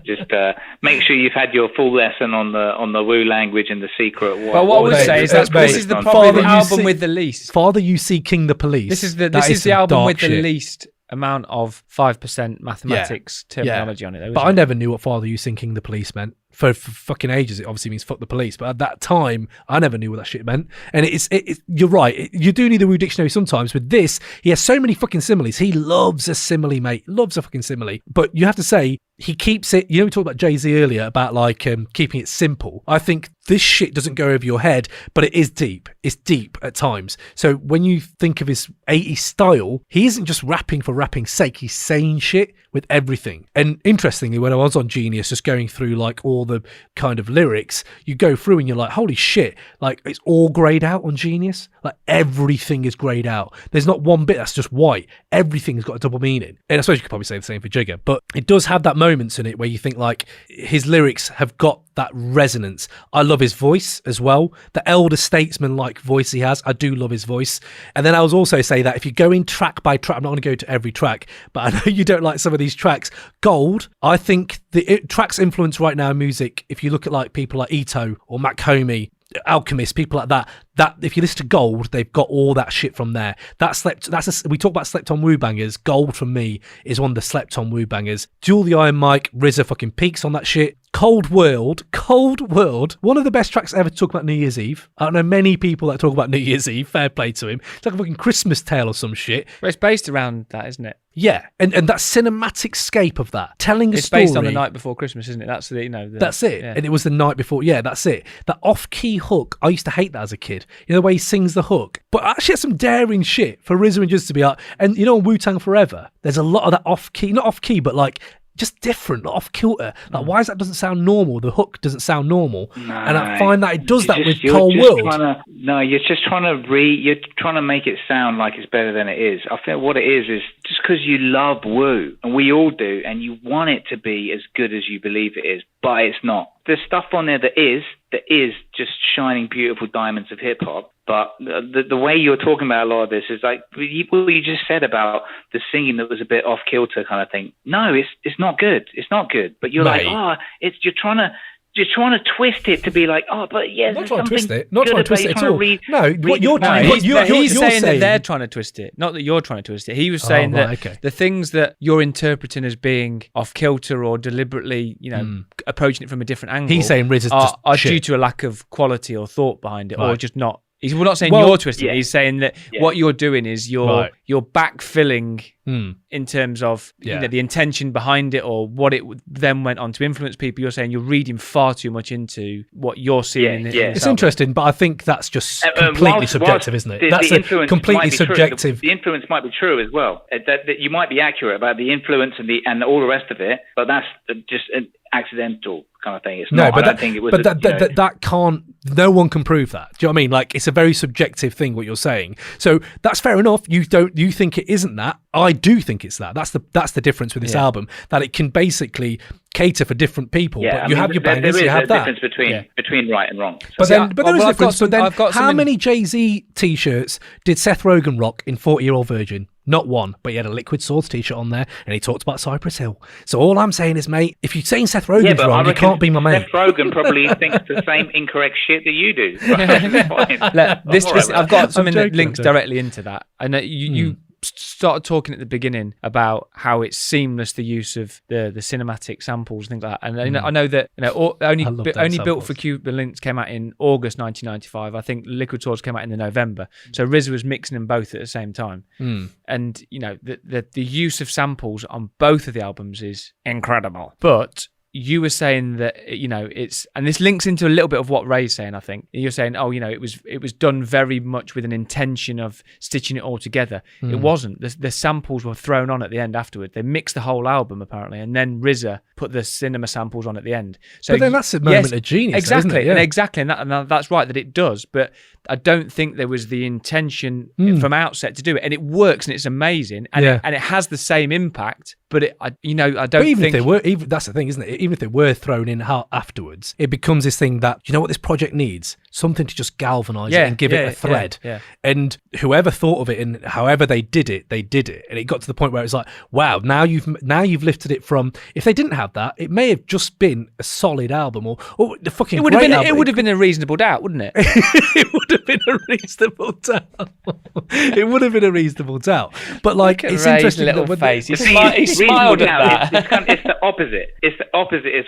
Just make sure you've had your full lesson on the Woo language and the secret. Well, what I would say is that this is probably the album with the least. Father, You See King the Police. This is the album with the least amount of 5% mathematics terminology on it, though. But I never knew what Father, You See King the Police meant. For fucking ages, it obviously means fuck the police. But at that time, I never knew what that shit meant. And you're right. You do need the Woo dictionary sometimes. With this, he has so many fucking similes. He loves a simile, mate. Loves a fucking simile. But you have to say, he keeps it. You know, we talked about Jay-Z earlier about like keeping it simple. I think this shit doesn't go over your head, but it is deep. It's deep at times. So when you think of his 80s style, he isn't just rapping for rapping's sake. He's saying shit with everything. And interestingly, when I was on Genius, just going through like all the kind of lyrics, you go through and you're like, holy shit, like it's all grayed out on Genius. Like everything is grayed out. There's not one bit that's just white. Everything's got a double meaning. And I suppose you could probably say the same for Jigga, but it does have that moments in it where you think like his lyrics have got that resonance. I love his voice as well. The elder statesman like voice he has. I do love his voice. And then I was also say that if you go in track by track, I'm not going to go to every track, but I know you don't like some of these tracks. Gold, I think the tracks influence right now in music, if you look at like people like Ito or Mac Homie, Alchemist, people like that if you listen to Gold, they've got all that shit from there. We talk about slept on Woo bangers. Gold from me is one of the slept on Woo bangers. Duel the Iron Mike, RZA fucking peaks on that shit. Cold World, one of the best tracks ever to talk about New Year's Eve. I don't know many people that talk about New Year's Eve. Fair play to him. It's like a fucking Christmas tale or some shit. But it's based around that, isn't it? Yeah, and that cinematic scape of that, telling a story. It's based on the night before Christmas, isn't it? That's that's it. Yeah. And it was the night before. Yeah, that's it. That off-key hook. I used to hate that as a kid. You know the way he sings the hook. But actually, some daring shit for RZA and Just to be like. And you know, on Wu-Tang Forever, there's a lot of that off-key, not off-key, but like just different, off kilter. Like, why is that doesn't sound normal? The hook doesn't sound normal, and I find that it does that with Cold World. You're just trying to make it sound like it's better than it is. I think what it is just because you love Woo, and we all do, and you want it to be as good as you believe it is, but it's not. There's stuff on there that is just shining beautiful diamonds of hip hop. But the way you're talking about a lot of this is like what you just said about the singing that was a bit off kilter kind of thing. No, it's not good. It's not good. But you're like, you're trying to twist it to be like, but yeah, not trying to twist it. Not trying to twist it at all. He's saying that they're trying to twist it, not that you're trying to twist it. He was saying the things that you're interpreting as being off kilter or deliberately, approaching it from a different angle. He's saying Riz is are due to a lack of quality or thought behind it, or just not. We're not saying you're twisting it. He's saying that what you're doing is you're backfilling in terms of the intention behind it or what it then went on to influence people. You're saying you're reading far too much into what you're seeing. It's interesting, but I think that's just completely subjective, isn't it? That's a completely subjective. The influence might be true as well. That you might be accurate about the influence and all the rest of it, but that's just an accidental kind of thing. It's not. I don't think it was. But that can't. No one can prove that. Do you know what I mean? Like, it's a very subjective thing what you're saying. So that's fair enough. You think it isn't that. I do think it's that. That's the difference with this album. That it can basically cater for different people. Yeah, but you have your bangers. You have that. There is a difference between right and wrong. But there is a difference. But then, how many Jay-Z t-shirts did Seth Rogen rock in 40-Year-Old Virgin? Not one, but he had a Liquid Swords t-shirt on there, and he talked about Cypress Hill. So all I'm saying is, mate, if you're saying Seth Rogen's wrong, you can't be my mate. Seth Rogen probably thinks the same incorrect shit that you do. I've got something that links directly into that. I know you started talking at the beginning about how it's seamless, the use of the cinematic samples, things like that. And I know that only Built for Cuban Links came out in August 1995. I think Liquid Swords came out in the November. So RZA was mixing them both at the same time. And the use of samples on both of the albums is incredible. But you were saying that, it's, and this links into a little bit of what Ray's saying, I think. You're saying, it was done very much with an intention of stitching it all together. It wasn't. The samples were thrown on at the end afterward. They mixed the whole album, apparently, and then RZA put the cinema samples on at the end. So, but then that's a moment of genius, exactly, isn't it? Yeah. Exactly, and that's right, that it does, but I don't think there was the intention from outset to do it, and it works, and it's amazing, and it has the same impact. But I don't but even think if they were, that's the thing, isn't it? Even if they were thrown in afterwards, it becomes this thing that, what this project needs? Something to just galvanise it and give it a thread. Yeah. And whoever thought of it and however they did it, and it got to the point where it's like, wow, now you've lifted it from. If they didn't have that, it may have just been a solid album or the fucking. It would have been a reasonable doubt, wouldn't it? It would have been a reasonable doubt. It would have been a reasonable doubt. But like, it's interesting. Little face. He smiled at that. It's the opposite. It's the opposite. Is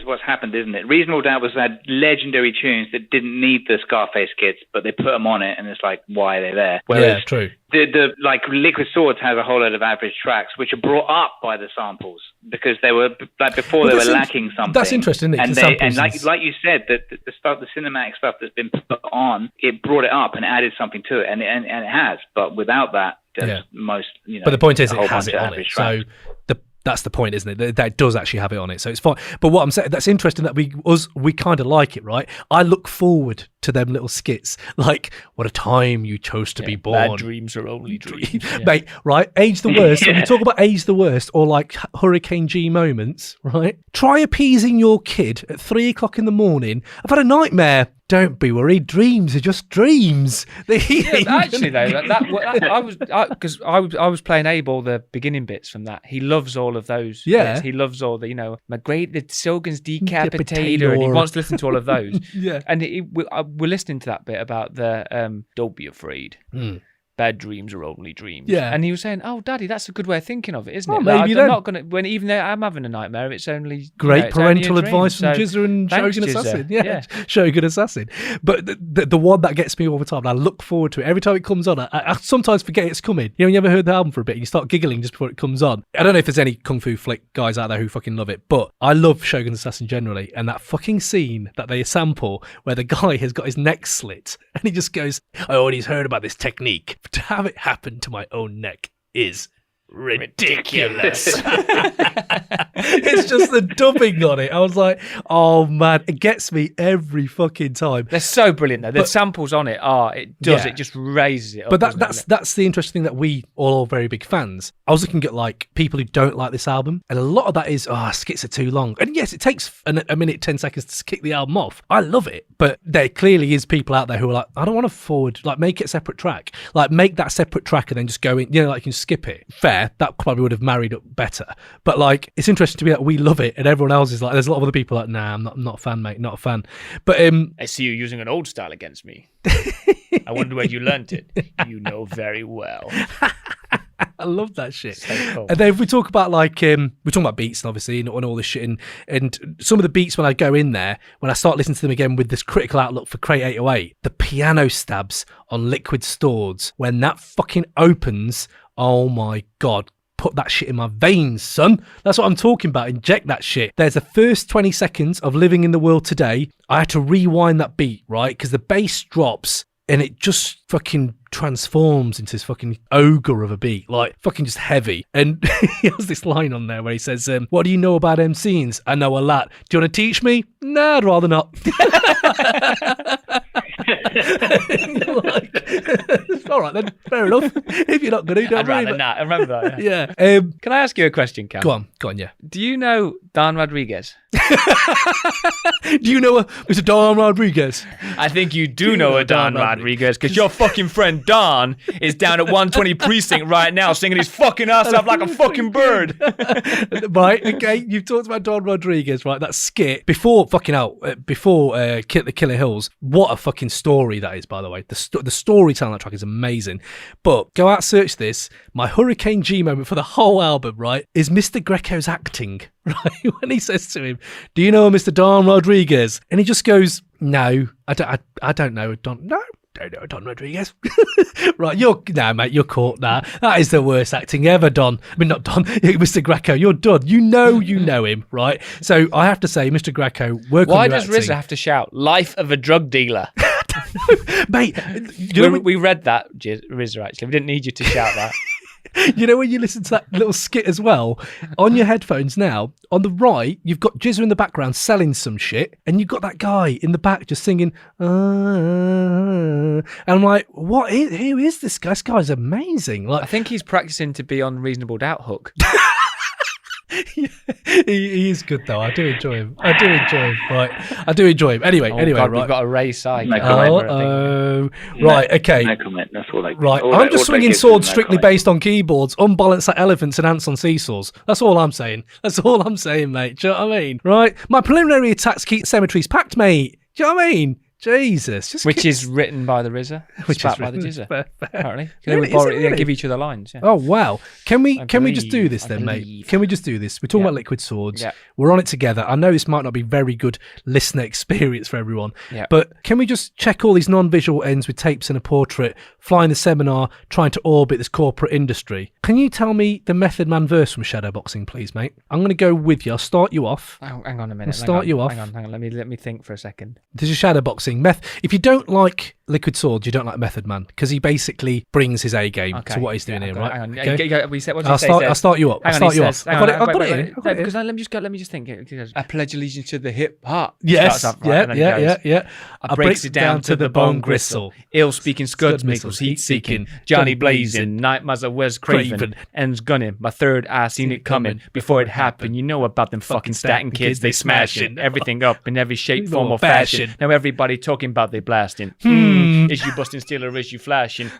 what's happened, isn't it? Reasonable Doubt had legendary tunes that didn't need the Scarface kits, but they put them on it, and it's like, why are they there? Whereas true. The like Liquid Swords has a whole lot of average tracks, which are brought up by the samples because they were like before they were lacking something. That's interesting, isn't it? And like you said, that the stuff, the cinematic stuff that's been put on, it brought it up and added something to it, and it has. But without that, most But the point is, it has it on it. So that's the point, isn't it? That does actually have it on it, so it's fine. But what I'm saying, that's interesting that we kind of like it, right? I look forward to them little skits, like, what a time you chose to be born. Bad dreams are only dreams. Mate, right? Age the worst. When you talk about age the worst or like Hurricane G moments, right? Try appeasing your kid at 3 o'clock in the morning. I've had a nightmare. Don't be worried. Dreams are just dreams. Actually, though, I was playing Abe all the beginning bits from that. He loves all of those. Yeah, bits. He loves all the my great the Sogan's Decapitator, and he wants to listen to all of those. And we're listening to that bit about the don't be afraid. Bad dreams are only dreams. Yeah. And he was saying, "Oh, Daddy, that's a good way of thinking of it, isn't it? Maybe I'm not gonna even though I'm having a nightmare, it's only great parental advice from GZA and Shogun Assassin. Yeah, Shogun Assassin. But the one that gets me all the time, and I look forward to it every time it comes on. I sometimes forget it's coming. You ever heard the album for a bit, and you start giggling just before it comes on. I don't know if there's any kung fu flick guys out there who fucking love it, but I love Shogun Assassin generally, and that fucking scene that they sample where the guy has got his neck slit, and he just goes, "I always heard about this technique. To have it happen to my own neck is ridiculous." It's just the dubbing on it. I was like, oh man, it gets me every fucking time. They're so brilliant though. The samples on it it just raises it up. But that's the interesting thing, that we all are very big fans. I was looking at like people who don't like this album, and a lot of that is skits are too long. And yes, it takes a minute 10 seconds to kick the album off. I love it, but there clearly is people out there who are like, I don't want to forward, like, make it a separate track, like make that separate track and then just go in, like you can skip it. Fair, that probably would have married up better. But like, it's interesting to me that we love it and everyone else is like, there's a lot of other people like, nah, I'm not a fan, mate, not a fan. But I see you using an old style against me. I wonder where you learnt it. You know very well. I love that shit. So cool. And then if we talk about like, we're talking about beats and obviously and all this shit, and some of the beats when I go in there, when I start listening to them again with this critical outlook for Crate 808, the piano stabs on Liquid Swords, when that fucking opens, oh my God, put that shit in my veins, son. That's what I'm talking about. Inject that shit. There's the first 20 seconds of Living in the World Today. I had to rewind that beat, right? Because the bass drops and it just fucking transforms into this fucking ogre of a beat, like fucking just heavy. And he has this line on there where he says, what do you know about MCs? I know a lot. Do you want to teach me? Nah, I'd rather not. Like, all right then, fair enough. If you're not going to, don't I'd rather not. I remember that. Yeah. Can I ask you a question, Cam? Go on, yeah. Do you know Don Rodriguez? Do you know Mr. Don Rodriguez? I think you do know a Don Rodriguez, because your fucking friend Don is down at 120 Precinct right now singing his fucking ass off like a fucking bird. Right, okay, you've talked about Don Rodriguez, right? That skit before the Killer Hills. What a fucking story that is, by the way. The storytelling on that track is amazing. amazing. But go out, search this. My Hurricane G moment for the whole album, right, is Mr. Greco's acting, right? When he says to him, "Do you know Mr. Don Rodriguez?" And he just goes, "No, I don't know Don. No, don't know Don Rodriguez." Right, mate, you're caught now. That is the worst acting ever, Don. I mean, not Don, Mr. Greco. You're done. You know him, right? So I have to say, Mr. Greco, work on your acting. Why does RZA have to shout "Life of a drug dealer"? Mate, we read that, RZA. Actually, we didn't need you to shout that. You know when you listen to that little skit as well, on your headphones now, on the right, you've got GZA in the background selling some shit, and you've got that guy in the back just singing, and I'm like, who is this guy? This guy's amazing. Like, I think he's practicing to be on Reasonable Doubt Hook. He is good though. I do enjoy him. Right, I do enjoy him. Anyway, God, right. We've got a Ray side. Right, okay. No comment. That's all. Right, I'm just swinging swords strictly based on keyboards, unbalanced like elephants and ants on seesaws. That's all I'm saying. Mate. Do you know what I mean? Right, my preliminary attacks keep cemeteries packed, mate. Do you know what I mean? Jesus. Which is written by the RZA. Which is by the GZA. Apparently. They give each other lines. Yeah. Oh, wow. Can we just do this then, mate? Can we just do this? We're talking about liquid swords. Yeah. We're on it together. I know this might not be very good listener experience for everyone, but can we just check all these non-visual ends with tapes and a portrait, flying the seminar, trying to orbit this corporate industry? Can you tell me the Method Man verse from Shadowboxing, please, mate? I'm going to go with you. I'll start you off. Oh, hang on a minute. Hang on. Let me think for a second. This is Shadowboxing. If you don't like Liquid Swords, you don't like Method Man, because he basically brings his A game to what he's doing here, right? Hang on. Okay. I'll start you up. I've got it here. Because let me just think. I pledge allegiance to the hip hop. Yes. Yeah. I breaks it down to the bone gristle. Ill speaking scuds, Mickles, heat seeking. Johnny blazing. Night Muzzer was craven. Ends gunning. My third eye seen it coming. Before it happened, you know about them fucking statin kids. They smashing everything up in every shape, form, or fashion. Now everybody talking about they blasting. Is you busting steel or is you flashing?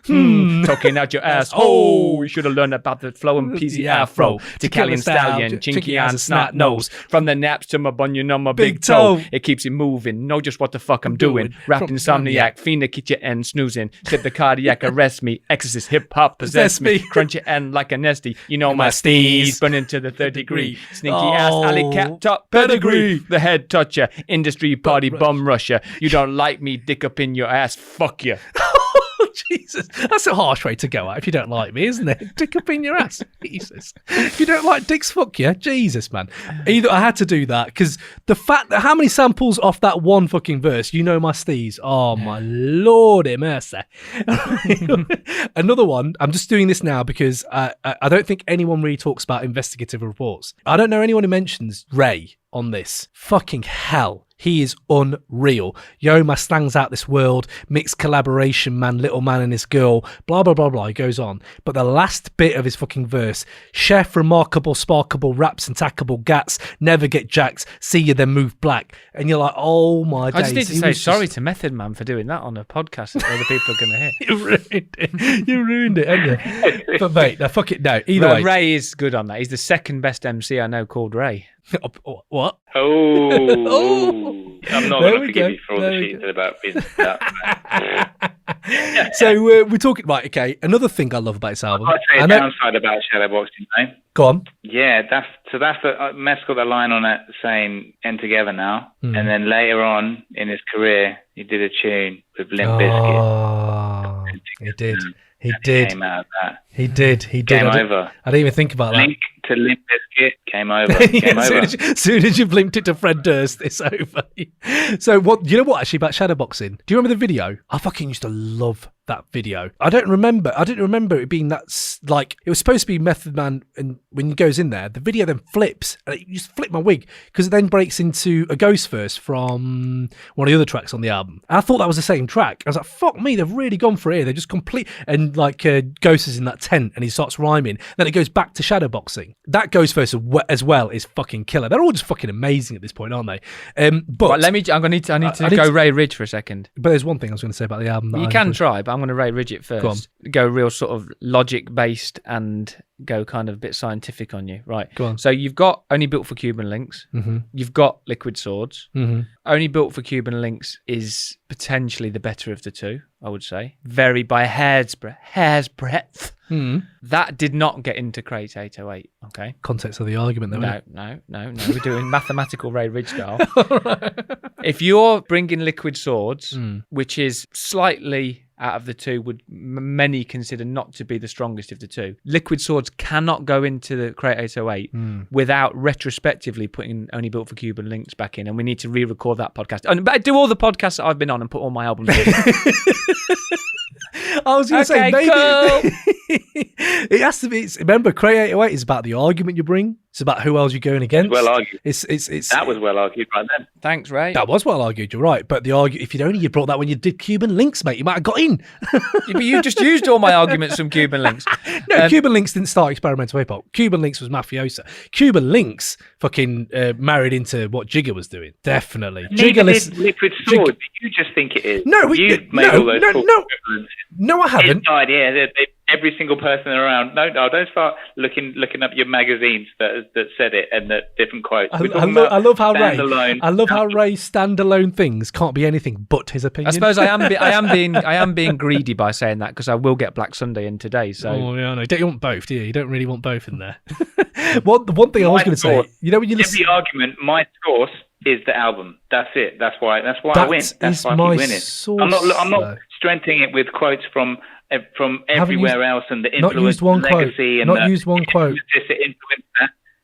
Talking out your ass. Oh, you should have learned about the flowing peasy afro. Italian stallion, chinky on snot nose. From the naps to my bunion on my big toe. It keeps it moving. Know just what the fuck I'm doing. Wrapped insomniac, fiend to keep your end snoozing. Tip the cardiac, arrest me. Exorcist hip hop possess me. Crunch your end like a nesty. You know my steez. Burning to the third degree. Sneaky ass alley cat top pedigree. The head toucher. Industry party bum rusher. You don't like me, dick up in your ass. Fuck you. Oh, Jesus. That's a harsh way to go out if you don't like me, isn't it? Dick up in your ass. Jesus. If you don't like dicks, fuck you. Jesus, man. I had to do that because the fact that how many samples off that one fucking verse, you know my steez. Oh, my lordy mercy. Another one, I'm just doing this now because I don't think anyone really talks about investigative reports. I don't know anyone who mentions Ray on this. Fucking hell. He is unreal. Yo, my slang's out this world. Mixed collaboration, man. Little man and his girl. Blah, blah, blah, blah. He goes on. But the last bit of his fucking verse. Chef, remarkable, sparkable, raps and tackable gats. Never get jacked. See you then move black. And you're like, oh my days. I just need to say sorry to Method Man for doing that on a podcast that other people are going to hear. You ruined it, haven't you? But mate, no, fuck it. No, either way. Ray is good on that. He's the second best MC I know called Ray. What? Oh. I'm not going to forgive you for all the shit about business. So we're talking, right, okay, another thing I love about this album. I'd say a downside about Shadowboxing, though. Go on. Yeah, that's the Mess got the line on it saying "end together now," and then later on in his career, he did a tune with Limp Bizkit. Oh, he did. He did. Came out of that. He did. Game over. I didn't even think about that. Link to Limp Bizkit. Game over. Game over. As soon as you've linked it to Fred Durst, it's over. So what? You know what? Actually, about Shadowboxing. Do you remember the video? I fucking used to love that video. I didn't remember it being that, like, it was supposed to be Method Man, and when he goes in there, the video then flips, and it just flipped my wig, because it then breaks into a Ghost verse from one of the other tracks on the album. And I thought that was the same track. I was like, fuck me, they've really gone for it here. They're just complete, and like Ghost is in that tent, and he starts rhyming. Then it goes back to Shadowboxing. That Ghost verse as well is fucking killer. They're all just fucking amazing at this point, aren't they? But right, I need to go Ray Ridge for a second. But there's one thing I was going to say about the album. You can try, but I'm gonna Ray Ridge it first. Go real sort of logic based and go kind of a bit scientific on you, right? Go on. So you've got Only Built for Cuban Links. Mm-hmm. You've got Liquid Swords. Mm-hmm. Only Built for Cuban Links is potentially the better of the two, I would say. Very by a hair's breadth. Mm. That did not get into Crate 808, okay? Context of the argument, though. No. We're doing mathematical Ray Ridge style. If you're bringing Liquid Swords, which is slightly out of the two, would many consider not to be the strongest of the two. Liquid Swords cannot go into the Crate 808 without retrospectively putting Only Built for Cuban Links back in, and we need to re-record that podcast. But I do all the podcasts that I've been on and put all my albums in. I was going to say, maybe cool. It has to be. Remember, Crate 808 is about the argument you bring. It's about who else you're going against. Well argued. It's that was well argued right then. Thanks, Ray. That was well argued. You're right. But if you'd only brought that when you did Cuban Links, mate, you might have got in. Yeah, but you just used all my arguments from Cuban Links. No, Cuban Links didn't start experimental hip hop. Cuban Links was mafiosa. Cuban Links fucking married into what Jigga was doing. Definitely. Jigga Liquid Sword. You just think it is. No, I haven't. Yeah, every single person around. No, don't start looking up your magazines that said it and the different quotes. I love how Ray's standalone things can't be anything but his opinion. I suppose I am being greedy by saying that, because I will get Black Sunday in today. So yeah, no, don't you want both, do you? You don't really want both in there. The one thing I was going to say, when you listen, every argument, my source is the album. That's it. That's why I win. That's why I keep winning. Source, I'm not strengthening it with quotes from everywhere else and the influence, and legacy, and not used one quote.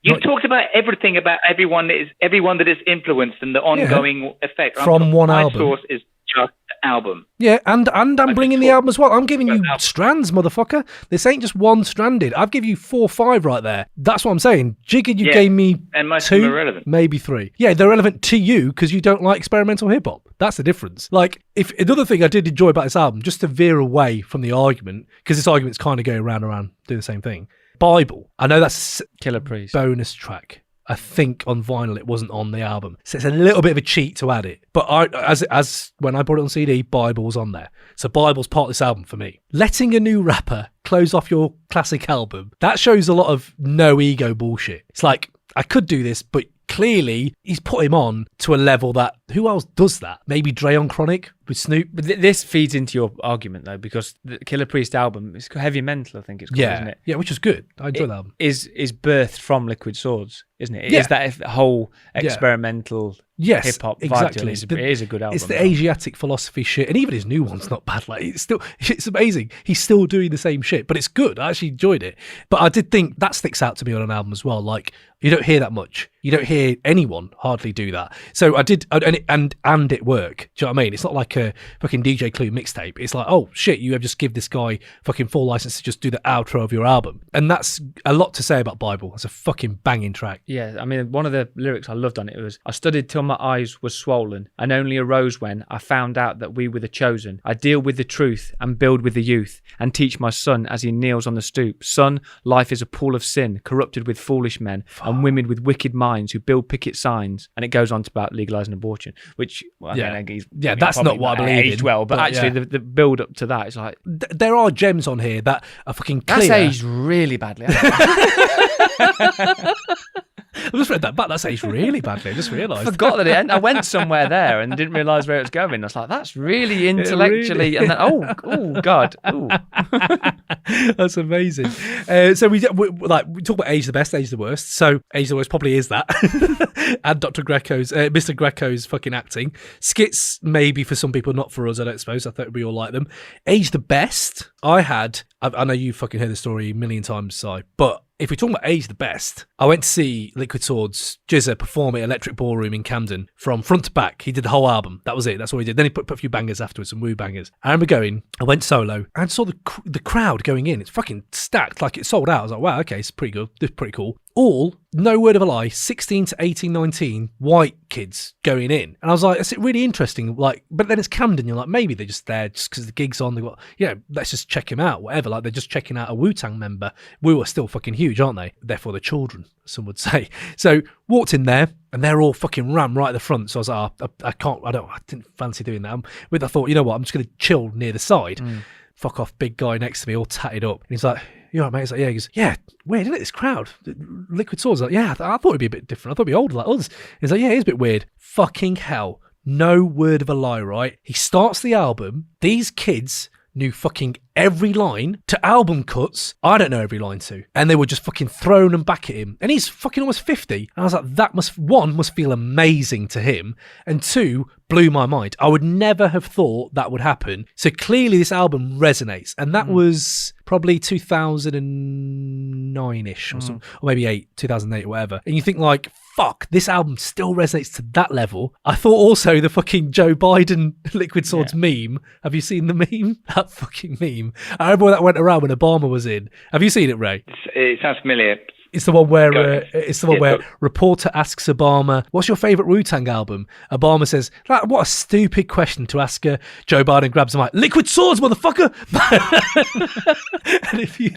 You've talked about everything about everyone that is influenced and the ongoing effect from one album. My source is just the album. Yeah, and I'm bringing the album as well. I'm giving you strands, motherfucker. This ain't just one stranded. I've given you 4 or 5 right there. That's what I'm saying. Jigga, you gave me and most 2, of them are relevant. Maybe 3. Yeah, they're relevant to you because you don't like experimental hip hop. That's the difference. Like, if another thing I did enjoy about this album, just to veer away from the argument, because this argument's kind of going round and round doing the same thing. Bible. I know that's Killer Priest bonus track. I think on vinyl it wasn't on the album, so it's a little bit of a cheat to add it. But as when I bought it on CD, Bible's on there, so Bible's part of this album for me. Letting a new rapper close off your classic album, that shows a lot of no ego bullshit. It's like, I could do this, but clearly he's put him on to a level that who else does that? Maybe Dre on Chronic with Snoop. But this feeds into your argument though, because the Killer Priest album is Heavy Mental, I think it's called, isn't it? Yeah, which is good. I enjoy that album. Is birthed from Liquid Swords, isn't it? Yeah. Is that whole experimental hip hop vibe to it? It is a good album. It's the Asiatic philosophy shit, and even his new one's not bad. Like, it's amazing. He's still doing the same shit, but it's good. I actually enjoyed it. But I did think that sticks out to me on an album as well. Like, you don't hear that much. You don't hear anyone hardly do that. So I did, and it work. Do you know what I mean? It's not like a fucking DJ Clue mixtape. It's like, oh shit, you have just give this guy fucking full license to just do the outro of your album, and that's a lot to say about Bible. It's a fucking banging track. Yeah, I mean, one of the lyrics I loved on it was, I studied till my eyes were swollen and only arose when I found out that we were the chosen. I deal with the truth and build with the youth and teach my son as he kneels on the stoop. Son, life is a pool of sin, corrupted with foolish men and women with wicked minds who build picket signs. And it goes on to about legalising abortion, which, well, that's not what I believe aged well, but actually the build up to that is like... there are gems on here that are fucking clear. That's aged really badly. I just read that back. That's aged really badly. I just realised. I forgot that I went somewhere there and didn't realise where it was going. I was like, that's really intellectually... Really... And then, oh, God. Ooh. That's amazing. So we talk about Age the Best, Age the Worst. So Age the Worst probably is that. And Dr. Greco's, Mr. Greco's fucking acting. Skits, maybe for some people, not for us, I don't suppose. I thought we all like them. Age the Best, I know you fucking heard the story a million times, Si, but if we're talking about Age the Best, I went to see Liquid Swords GZA perform at Electric Ballroom in Camden from front to back. He did the whole album. That was it. That's all he did. Then he put a few bangers afterwards, some woo bangers. I remember I went solo, and saw the crowd going in. It's fucking stacked. Like, it sold out. I was like, wow, okay, it's pretty good. This is pretty cool. all, no word of a lie, 16 to 18, 19 white kids going in. And I was like, it's really interesting. Like, but then it's Camden. You're like, maybe they're just there just because the gig's on. They got, let's just check him out, whatever. Like, they're just checking out a Wu-Tang member. Wu are still fucking huge, aren't they? Therefore, they're children, some would say. So walked in there and they're all fucking rammed right at the front. So I was like, I didn't fancy doing that. I thought, you know what? I'm just going to chill near the side. Fuck off, big guy next to me, all tatted up. And he's like, you all right, mate? He's like, yeah. He goes, yeah, weird, isn't it, this crowd? Liquid Swords. Like, yeah, I thought it'd be a bit different. I thought it'd be older like us. He's like, yeah, it is a bit weird. Fucking hell. No word of a lie, right? He starts the album. These kids knew fucking every line to album cuts I don't know every line to. And they were just fucking throwing them back at him. And he's fucking almost 50. And I was like, that must feel amazing to him. And 2, blew my mind. I would never have thought that would happen. So clearly this album resonates. And that was probably 2009-ish or something. Or maybe 2008 or whatever. And you think like, fuck, this album still resonates to that level. I thought also the fucking Joe Biden Liquid Swords meme. Have you seen the meme? That fucking meme. I remember when that went around when Obama was in. Have you seen it, Ray? It sounds familiar. It's the one where reporter asks Obama, "What's your favorite Wu-Tang album?" Obama says, "What a stupid question to ask her." Joe Biden grabs him like, "Liquid Swords, motherfucker!" And if you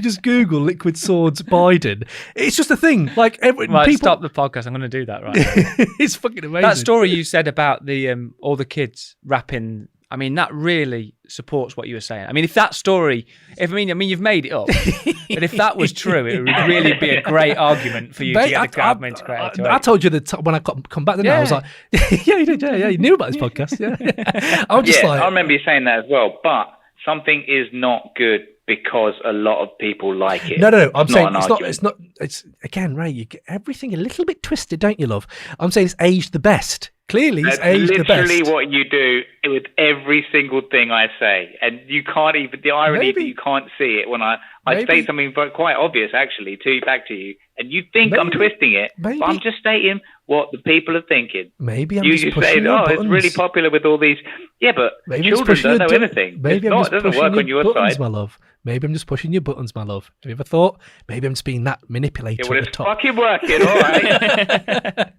just Google Liquid Swords Biden, it's just a thing. Like people stop the podcast. I'm going to do that. Right? It's fucking amazing. That story you said about the all the kids rapping. I mean, that really supports what you were saying. I mean, if that story, you've made it up, but if that was true, it would really be a great argument for you to get the crowd to create. I told you that when I come back, I was like, yeah, you did, yeah, you knew about this podcast, yeah. I was just like, I remember you saying that as well. But something is not good because a lot of people like it. No. I'm saying it's again, Ray. You get everything a little bit twisted, don't you, love? I'm saying it's aged the best. Clearly, it's aged the best. Literally what you do with every single thing I say. And you can't even, the irony that you can't see it when I say something quite obvious, actually, back to you. And you think I'm twisting it, but I'm just stating what the people are thinking. Maybe I'm just pushing your buttons. It's really popular with all these. Yeah, but children don't know anything. Maybe it doesn't work on your side. My love. Maybe I'm just pushing your buttons, my love. Have you ever thought? Maybe I'm just being that manipulator at the top. Fucking working, all right.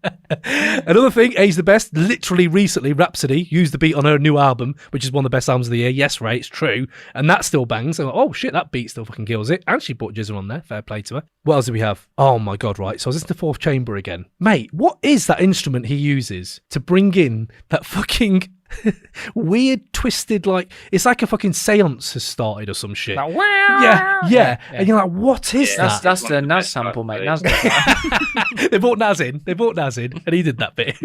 Another thing, aged the best, literally recently, Rhapsody used the beat on her new album, which is one of the best albums of the year. Yes, Ray, it's true. And that still bangs. I'm like, oh shit, that beat still fucking kills it. And she put GZA on there. Fair play to her. What else do we have? Oh my God, right. So I was listening to Fourth Chamber again. Mate, what is that instrument he uses to bring in that fucking weird, twisted, like, it's like a fucking seance has started or some shit. Like, yeah. And you're like, what is that? That's the Nas sample, mate. Nas They brought Nas in, and he did that bit.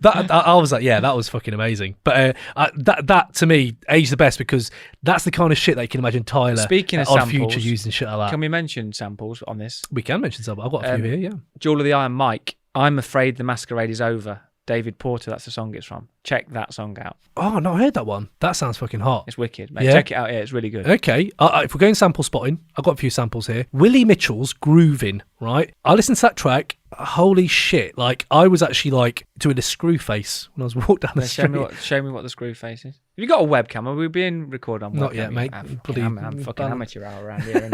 I was like, yeah, that was fucking amazing. But that to me aged the best because that's the kind of shit that you can imagine Tyler, speaking of Odd samples, Future using shit like that. Can we mention samples on this? We can mention samples. I've got a few here. Yeah. Jewel of the Iron Mike. I'm Afraid the Masquerade is Over. David Porter, that's the song it's from. Check that song out. Oh, I've not heard that one. That sounds fucking hot. It's wicked, mate. Yeah. Check it out here. It's really good. Okay. If we're going sample spotting, I've got a few samples here. Willie Mitchell's Groovin', right? I listened to that track. Holy shit. Like, I was actually like doing a screw face when I was walking down the street. Show me what the screw face is. Have you got a webcam? Are we being recorded on webcam? Not yet, mate. I'm fucking amateur hour around here, isn't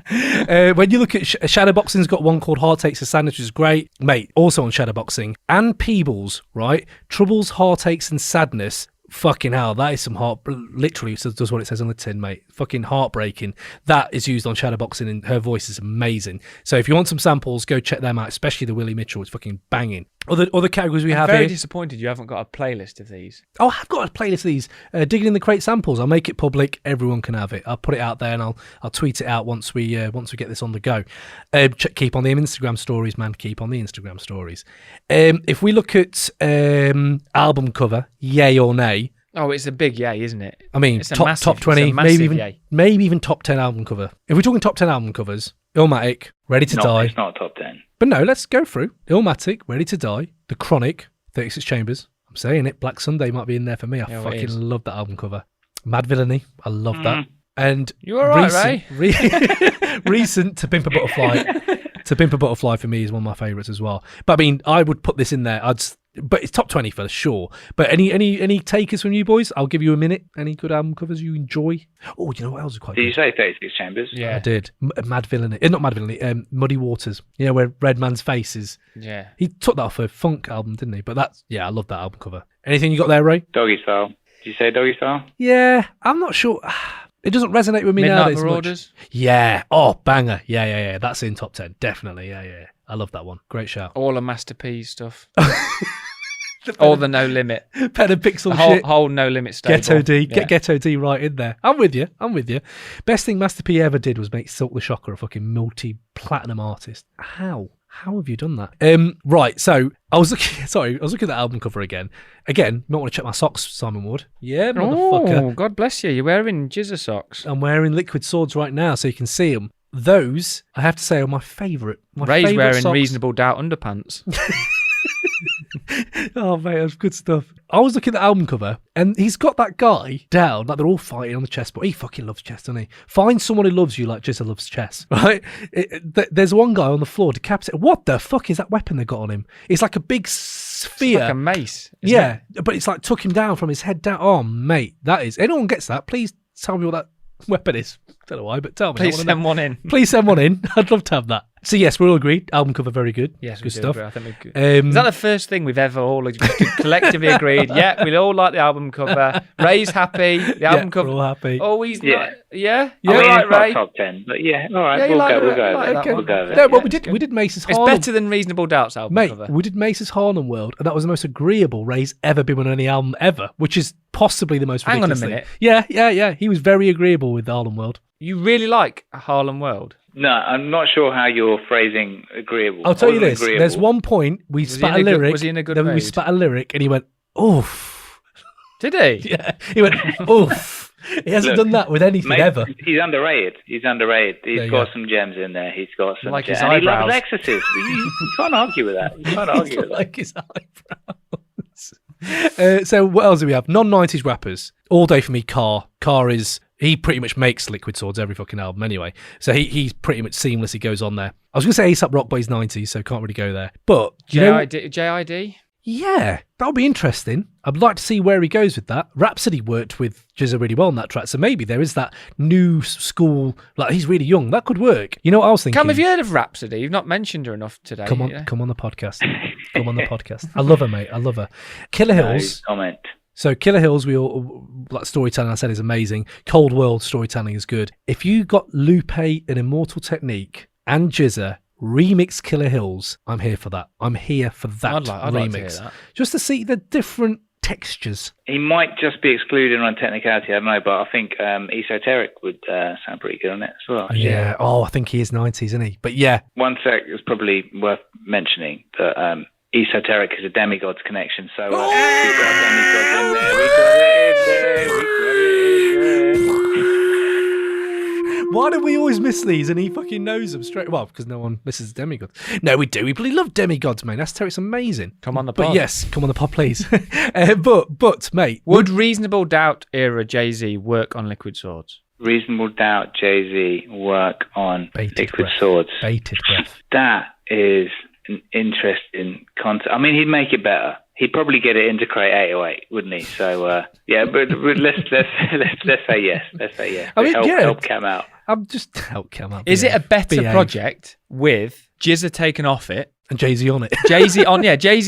it? When you look at Shadowboxing's got one called Heartaches and Sadness, which is great. Mate, also on Shadowboxing. And Peebles, right? Troubles, Heartaches and Sadness. Fucking hell, that is some literally does what it says on the tin, mate. Fucking heartbreaking. That is used on Shadowboxing and her voice is amazing. So if you want some samples, go check them out, especially the Willie Mitchell. It's fucking banging. Other categories we have here. I'm very disappointed you haven't got a playlist of these. Oh, I have got a playlist of these. Digging in the Crate samples. I'll make it public. Everyone can have it. I'll put it out there and I'll tweet it out once we get this on the go. Keep on the Instagram stories, man. Keep on the Instagram stories. If we look at album cover, yay or nay. Oh, it's a big yay, isn't it? I mean, top 20, maybe even top 10 album cover. If we're talking top 10 album covers, Illmatic, Ready to Die. It's not top 10. But no, let's go through. Illmatic, Ready to Die, The Chronic, 36 Chambers. I'm saying it. Black Sunday might be in there for me. I fucking love that album cover. Mad Villainy, I love that. And you all right, Ray? Recent To Pimp a Butterfly. To Pimp a Butterfly for me is one of my favourites as well. But I mean, I would put this in there. But it's top 20 for sure. But any takers from you boys? I'll give you a minute. Any good album covers you enjoy? Oh, you know what else is quite good? Did you say 36 Chambers? Yeah. I did. Mad Villainy. Not Mad Villainy. Muddy Waters. You know, where Red Man's face is. Yeah. He took that off a funk album, didn't he? But I love that album cover. Anything you got there, Ray? Doggy Style. Did you say Doggy Style? Yeah, I'm not sure. It doesn't resonate with me nowadays Midnight Marauders? much. Yeah. Oh, banger. Yeah. That's in top 10. Definitely. Yeah. I love that one. Great shout. All of Master P's stuff. All the No Limit. Pen and Pixel The shit. whole No Limit stable. Ghetto D. Yeah. Get Ghetto D right in there. I'm with you. Best thing Master P ever did was make Silk the Shocker a fucking multi-platinum artist. How have you done that? Right, so I was looking at the album cover again. Again, you might want to check my socks, Simon Wood. Yeah, motherfucker. Oh, God bless you. You're wearing GZA socks. I'm wearing Liquid Swords right now so you can see them. Those, I have to say, are my favourite. Ray's wearing socks. Reasonable Doubt underpants. Oh, mate, that's good stuff. I was looking at the album cover, and he's got that guy down, like they're all fighting on the chess, but he fucking loves chess, doesn't he? Find someone who loves you like GZA loves chess, right? There's one guy on the floor decapitated. What the fuck is that weapon they got on him? It's like a big sphere. It's like a mace. Yeah, but it's like took him down from his head down. Oh, mate, that is... Anyone gets that, please tell me what that weapon is. Don't know why, but tell me. Please send one in. Please send one in. I'd love to have that. So yes, we're all agreed. Album cover very good. Yes, good stuff. I think we're good. Is that the first thing we've ever all collectively agreed? Yeah, we all like the album cover. Ray's happy. The album cover. We're all happy. Oh, he's not. Yeah. I mean, right, it's not Ray. top 10, but yeah, all right, Yeah, we'll go like with that We'll go with it. No, well, Yeah, we did Mace's It's Harlem. better than Reasonable Doubt's album Mate, cover. we did Mace's Harlem World, and that was the most agreeable Ray's ever been on any album ever, which is possibly the most Hang on a ridiculous thing. minute. Yeah. He was very agreeable with the Harlem World. You really like Harlem World? No, I'm not sure how you're phrasing agreeable. I'll tell you Wasn't this. agreeable. There's one point we spat a lyric. Was he in a good then we mood? spat a lyric, and he went, oof. Did he? Yeah, he went, oof. He hasn't done that with anything Mate, ever. He's underrated. He's you got go. some gems in there. He's got some Like gems. his And he loves eyebrows. Exorcist. You can't argue with that. You can't argue with that. Like his eyebrows. So what else do we have? Non-90s rappers. All day for me, Car. Car is... He pretty much makes Liquid Swords every fucking album anyway. So he pretty much seamlessly goes on there. I was going to say A$AP Rock, but he's 90s, so can't really go there. But, you know... JID? Yeah, that'll be interesting. I'd like to see where he goes with that. Rhapsody worked with GZA really well on that track, so maybe there is that new school, like he's really young. That could work. You know what I was thinking? Cam, have you heard of Rhapsody? You've not mentioned her enough today. Come on the podcast. Come on the podcast. I love her, mate. I love her. Killer Hills. No comment. So Killer Hills, we all like storytelling. I said is amazing. Cold World storytelling is good. If you got Lupe and Immortal Technique and GZA remix Killer Hills, I'm here for that. I'm here for that I'd remix. like to hear that. Just to see the different textures. He might just be excluded on technicality. I don't know, but I think Esoteric would sound pretty good on it as well. Yeah. Oh, I think he is 90s, isn't he? But yeah. One sec is probably worth mentioning that Esoteric is a Demigod's connection. So we've got Demigods in there. We got it in there. Why do we always miss these and he fucking knows them straight? Well, because no one listens to Demigods. No, we do. We bloody love Demigods, mate. Esoteric's amazing. Come on the pod. But yes, come on the pod, please. But mate. Would Reasonable Doubt era Jay-Z work on Liquid Swords? Reasonable Doubt Jay-Z work on Bated Liquid breath. Swords. Bated breath. That is an interesting concept. I mean, he'd make it better. He'd probably get it into Crate 808, wouldn't he? So yeah, but let's say yes. Let's say yes. I mean, help Cam out. I'm just help Cam out. Is it a better behave. project with GZA taken off it? And Jay-Z on it. Jay-Z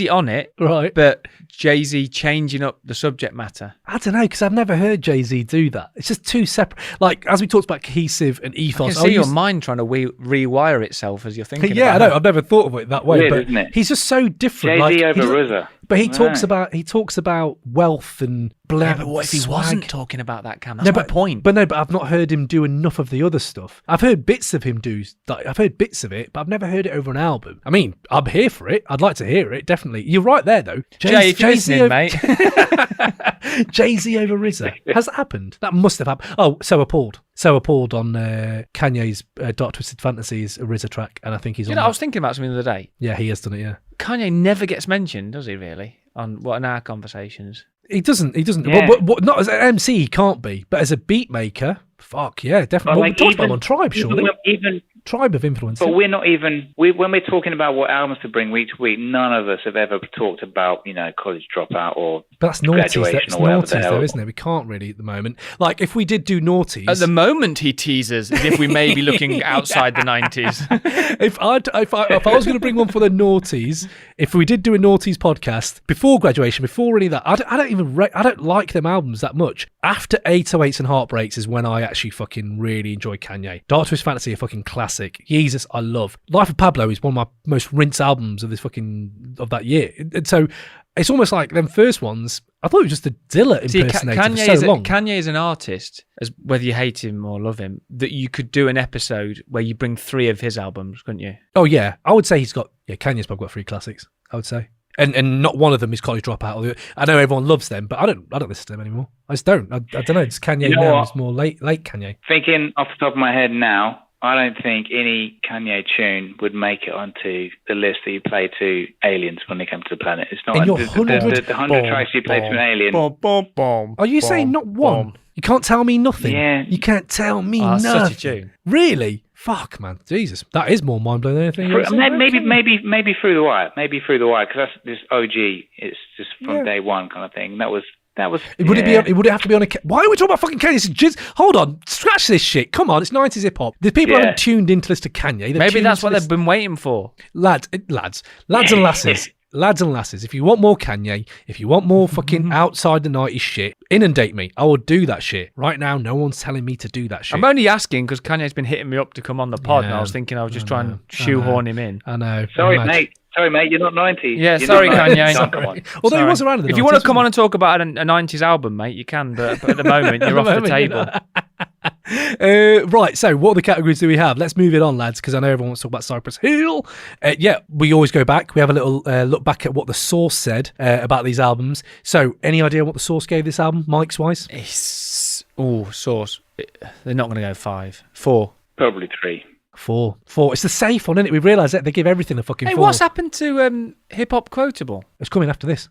on it, Right. but Jay-Z changing up the subject matter. I don't know, because I've never heard Jay-Z do that. It's just two separate. Like, as we talked about cohesive and I ethos. can see your mind trying to rewire itself as you're thinking Yeah, I about know. I've never thought of it that way. Weird, but isn't it? he's just so different. Jay-Z like, over RZA. But he Right. talks about wealth and blah. But what if he swag. wasn't talking about that, Cam? That's my point. But I've not heard him do enough of the other stuff. I've heard bits of him do. Like, I've heard bits of it, but I've never heard it over an album. I mean, I'm here for it. I'd like to hear it. Definitely. You're right there, though. Jay, if you're listening, mate. Jay-Z over RZA. Has that happened? That must have happened. Oh, So Appalled on Kanye's Dark Twisted Fantasies, a RZA track, and I think he's on. I was thinking about something the other day. Yeah, he has done it. Yeah, Kanye never gets mentioned, does he? Really? In our conversations. he doesn't. Yeah. Well, not as an MC, he can't be, but as a beat maker, fuck yeah, definitely. Well, Well, we talked about him on Tribe, surely. tribe of influencers. But we're not even, when we're talking about what albums to bring week to week, none of us have ever talked about, College Dropout or but that's naughties, Graduation or whatever the hell. though, isn't it? We can't really at the moment. Like, if we did do naughties... At the moment, he teases as if we may be looking outside the 90s. If I was going to bring one for the naughties, if we did do a naughties podcast, before Graduation, before any of that, I don't like them albums that much. After 808s and Heartbreaks is when I actually fucking really enjoy Kanye. Dark Twisted Fantasy, a fucking classic. Jesus, I love. Life of Pablo is one of my most rinsed albums of of that year. And so it's almost like them first ones, I thought it was just a Dilla impersonator for so long. Kanye is an artist, as whether you hate him or love him, that you could do an episode where you bring 3 of his albums, couldn't you? Oh yeah, I would say Kanye's probably got 3 classics, I would say. And not one of them is College Dropout. I know everyone loves them, but I don't listen to them anymore. I just don't. I don't know. It's Kanye now. It's more late Kanye. Thinking off the top of my head now, I don't think any Kanye tune would make it onto the list that you play to aliens when they come to the planet. It's not the 100 tracks you play to an alien. Are you saying not one? You can't tell me nothing. Yeah. You can't tell me nothing. Such a tune. Really? Fuck, man. Jesus. That is more mind-blowing than anything else. Maybe Through the Wire. Maybe Through the Wire, because that's this OG. It's just from day one kind of thing. That was. Would it have to be on a? Why are we talking about fucking Kanye? Hold on, scratch this shit. Come on, it's 90s hip hop. The people haven't tuned into this to Kanye. Maybe that's what they've been waiting for. Lads and lasses. Lads and lasses, if you want more Kanye, if you want more fucking outside the 90s shit, inundate me. I will do that shit. Right now, no one's telling me to do that shit. I'm only asking because Kanye's been hitting me up to come on the pod, and I was thinking I was just trying to shoehorn him in. I know. Sorry, mate, you're not 90. Yeah, sorry, Kanye. Sorry. Although he was around in the 90s. If you want to come on and talk about a 90s album, mate, you can, but at the moment, you're off the table. Right, so what other categories do we have? Let's move it on, lads, because I know everyone wants to talk about Cypress Hill. We always go back. We have a little look back at what the source said about these albums. So, any idea what the source gave this album, Mike's wise? Source. They're not going to go 5. 4. Probably 3. 4. It's the safe one, isn't it? We realise that they give everything a fucking 4. Hey, what's happened to Hip Hop Quotable? It's coming after this.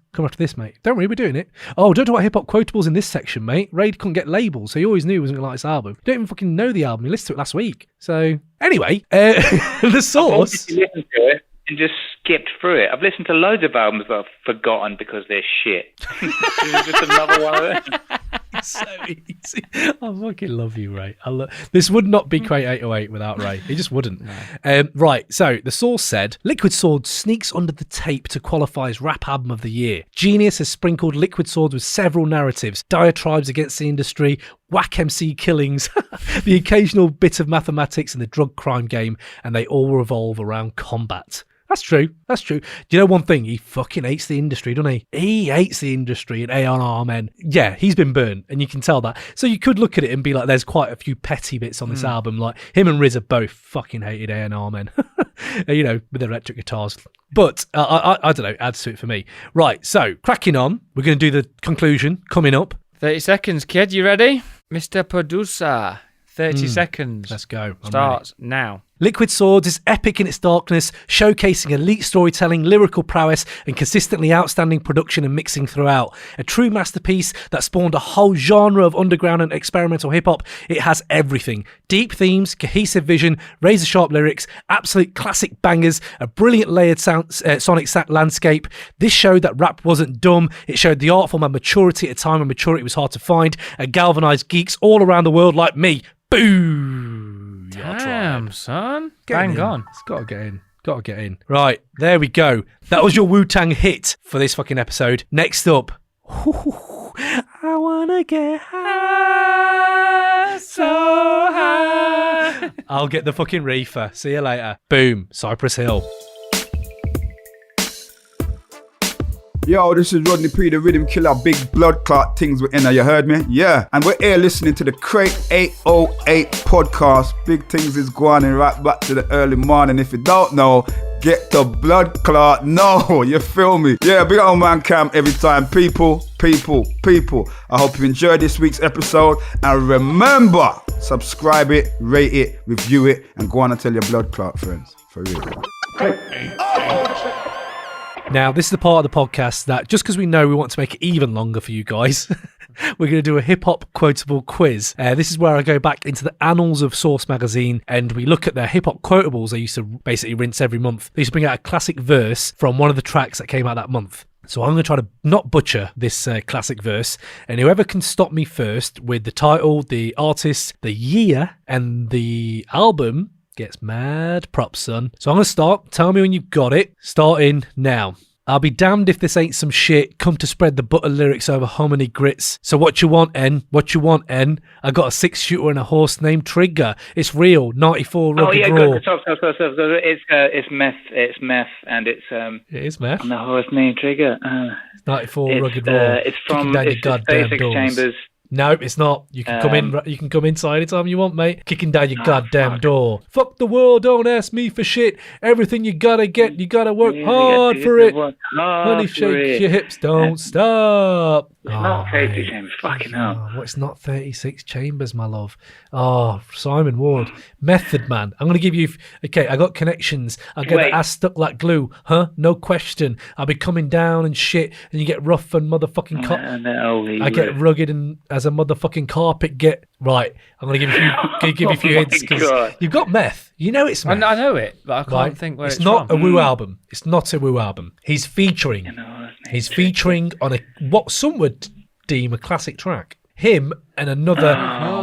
Mate. Don't worry, we're doing it. Oh, don't talk about Hip Hop Quotables in this section, mate. Raid couldn't get labels, so he always knew he wasn't going to like this album. You don't even fucking know the album. You listened to it last week. So, anyway, the source... You listened to it and just skipped through it. I've listened to loads of albums that I've forgotten because they're shit. This is just another one of them. It's so easy. I fucking love you, Ray. This would not be Crate 808 without Ray. He just wouldn't. No. Right, so the source said, Liquid Swords sneaks under the tape to qualify as Rap Album of the Year. Genius has sprinkled Liquid Swords with several narratives, diatribes against the industry, whack MC killings, the occasional bit of mathematics and the drug crime game, and they all revolve around combat. That's true. Do you know one thing? He fucking hates the industry, doesn't he? He hates the industry and A&R men. Yeah, he's been burnt, and you can tell that. So you could look at it and be like, there's quite a few petty bits on this album. Like, him and Riz are both fucking hated A&R men, with their electric guitars. But, I don't know, adds to it for me. Right, so, cracking on. We're going to do the conclusion coming up. 30 seconds, kid. You ready? Mr. Producer, 30 seconds. Let's go. Starts now. Liquid Swords is epic in its darkness, showcasing elite storytelling, lyrical prowess, and consistently outstanding production and mixing throughout. A true masterpiece that spawned a whole genre of underground and experimental hip-hop. It has everything. Deep themes, cohesive vision, razor-sharp lyrics, absolute classic bangers, a brilliant layered sonic landscape. This showed that rap wasn't dumb. It showed the art form and maturity at a time when maturity was hard to find, and galvanised geeks all around the world like me. Boo! Damn, son. Bang on. It's got to get in. Right, there we go. That was your Wu-Tang hit for this fucking episode. Next up. I wanna get high, so high. I'll get the fucking reefer. See you later. Boom. Cypress Hill. Yo, this is Rodney P, the Rhythm Killer, big blood clot things with Enna, you heard me? Yeah, and we're here listening to the Crate 808 podcast. Big things is going on right back to the early morning. If you don't know, get the blood clot. No, you feel me? Yeah, big old man Cam every time. People. I hope you enjoyed this week's episode. And remember, subscribe it, rate it, review it, and go on and tell your blood clot friends. For real. Now, this is the part of the podcast that just because we know we want to make it even longer for you guys, we're going to do a hip-hop quotable quiz. This is where I go back into the annals of Source magazine and we look at their hip-hop quotables they used to basically rinse every month. They used to bring out a classic verse from one of the tracks that came out that month. So I'm going to try to not butcher this classic verse, and whoever can stop me first with the title, the artist, the year, and the album gets mad props, son. So I'm going to start. Tell me when you've got it. Starting now. I'll be damned if this ain't some shit. Come to spread the butter lyrics over hominy grits. So what you want, N? What you want, N? I got a 6-shooter and a horse named Trigger. It's real. 94 rugged raw. Stop. It's meth. It's meth, and it's It is meth. and the horse named Trigger. 94 rugged raw. It's from Kicking down your goddamn 36 doors. Chambers. No, it's not. You can come in. You can come inside anytime you want, mate. Kicking down your goddamn door. Fuck the world. Don't ask me for shit. Everything you gotta get, you gotta work hard for it. Honey, shake your hips. Don't stop. It's not 36 Chambers. Fucking hell. Oh, it's not 36 Chambers, my love. Oh, Simon Ward. Method Man. I'm going to give you... Okay, I got connections. I'll get the ass stuck like glue. Huh? No question. I'll be coming down and shit, and you get rough and motherfucking... I get rugged and as a motherfucking carpet get... Right, I'm going to give you a few hints. Because you've got meth. You know it's meth. I know it, but I can't think where it's not from. a Woo album. It's not a Woo album. He's featuring on what some would deem a classic track. Him and another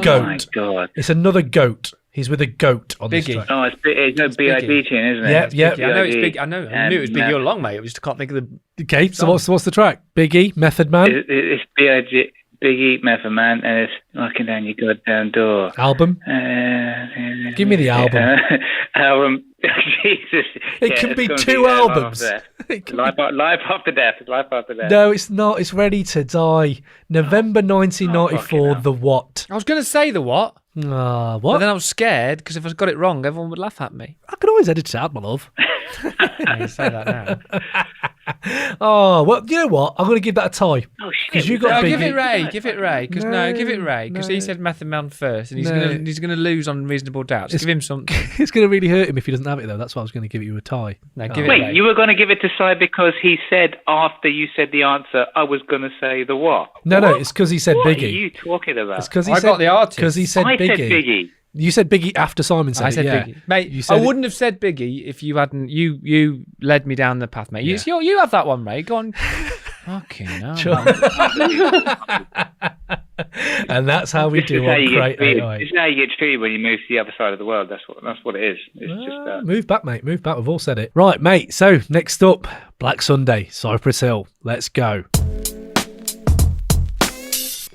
goat. My God. It's another goat. He's with a goat on this Biggie. track. Oh, it's no B.I.D. tune, isn't it? Yeah. I know it's big. I know. I knew it was Biggie all along, mate. I just can't think of the. Okay, so what's the track? Biggie, Method Man. It's B.I.D. Biggie, Method Man, and it's knocking down your goddamn door. Album. Give me the album. Album. Jesus. It can be two albums. Life After Death. Life After Death. No, it's not. It's Ready to Die. November 1994. The What? I was going to say the what? What? But then I was scared because if I got it wrong, everyone would laugh at me. I could always edit it out, my love. You say that now. Oh, well, you know what? I'm going to give that a tie. Oh, shit. Because you got give it Ray. Give it Ray. Give it Ray. Because he said Method Man first, and he's gonna lose on reasonable doubt. Just give him something. It's going to really hurt him if he doesn't have it, though. That's why I was going to give you a tie. No, give it Ray. Wait, you were going to give it to Cy because he said after you said the answer, I was going to say the what? No, it's because he said What Biggie. are you talking about? It's because I got the artist. Because he said I Biggie. said Biggie. You said Biggie after Simon said I said it, Biggie, mate. You said I wouldn't have said Biggie if you hadn't. You led me down the path, mate. You have that one, Ray. Go on. Fucking hell. And that's how we do on Crate 808. This is how you get treated when you move to the other side of the world. That's what it is. It's just that. Move back, mate. Move back. We've all said it. Right, mate. So next up, Black Sunday, Cypress Hill. Let's go.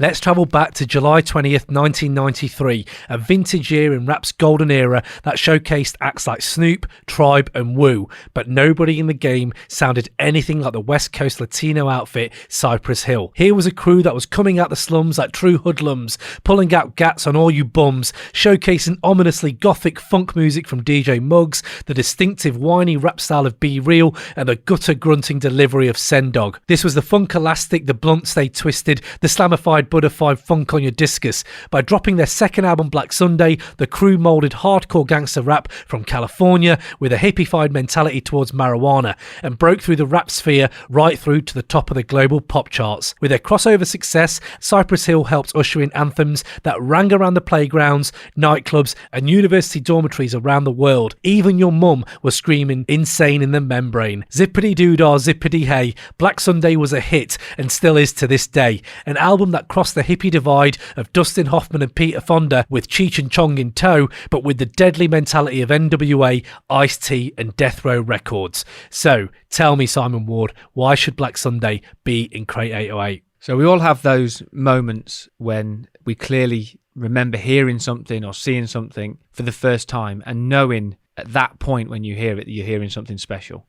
Let's travel back to July 20th, 1993, a vintage year in rap's golden era that showcased acts like Snoop, Tribe and Wu, but nobody in the game sounded anything like the West Coast Latino outfit Cypress Hill. Here was a crew that was coming out the slums like true hoodlums, pulling out gats on all you bums, showcasing ominously gothic funk music from DJ Muggs, the distinctive whiny rap style of Be Real, and the gutter grunting delivery of Sendog. This was the funk elastic, the blunt stay twisted, the slamified butterfied funk on your discus. By dropping their second album Black Sunday, the crew moulded hardcore gangster rap from California with a hippified mentality towards marijuana and broke through the rap sphere right through to the top of the global pop charts. With their crossover success, Cypress Hill helped usher in anthems that rang around the playgrounds, nightclubs and university dormitories around the world. Even your mum was screaming Insane in the Membrane. Zippity doodah, zippity hey, Black Sunday was a hit and still is to this day. An album that crossed the hippie divide of Dustin Hoffman and Peter Fonda with Cheech and Chong in tow, but with the deadly mentality of NWA, Ice-T and Death Row Records. So, tell me, Simon Ward, why should Black Sunday be in Crate 808? So we all have those moments when we clearly remember hearing something or seeing something for the first time and knowing at that point when you hear it that you're hearing something special.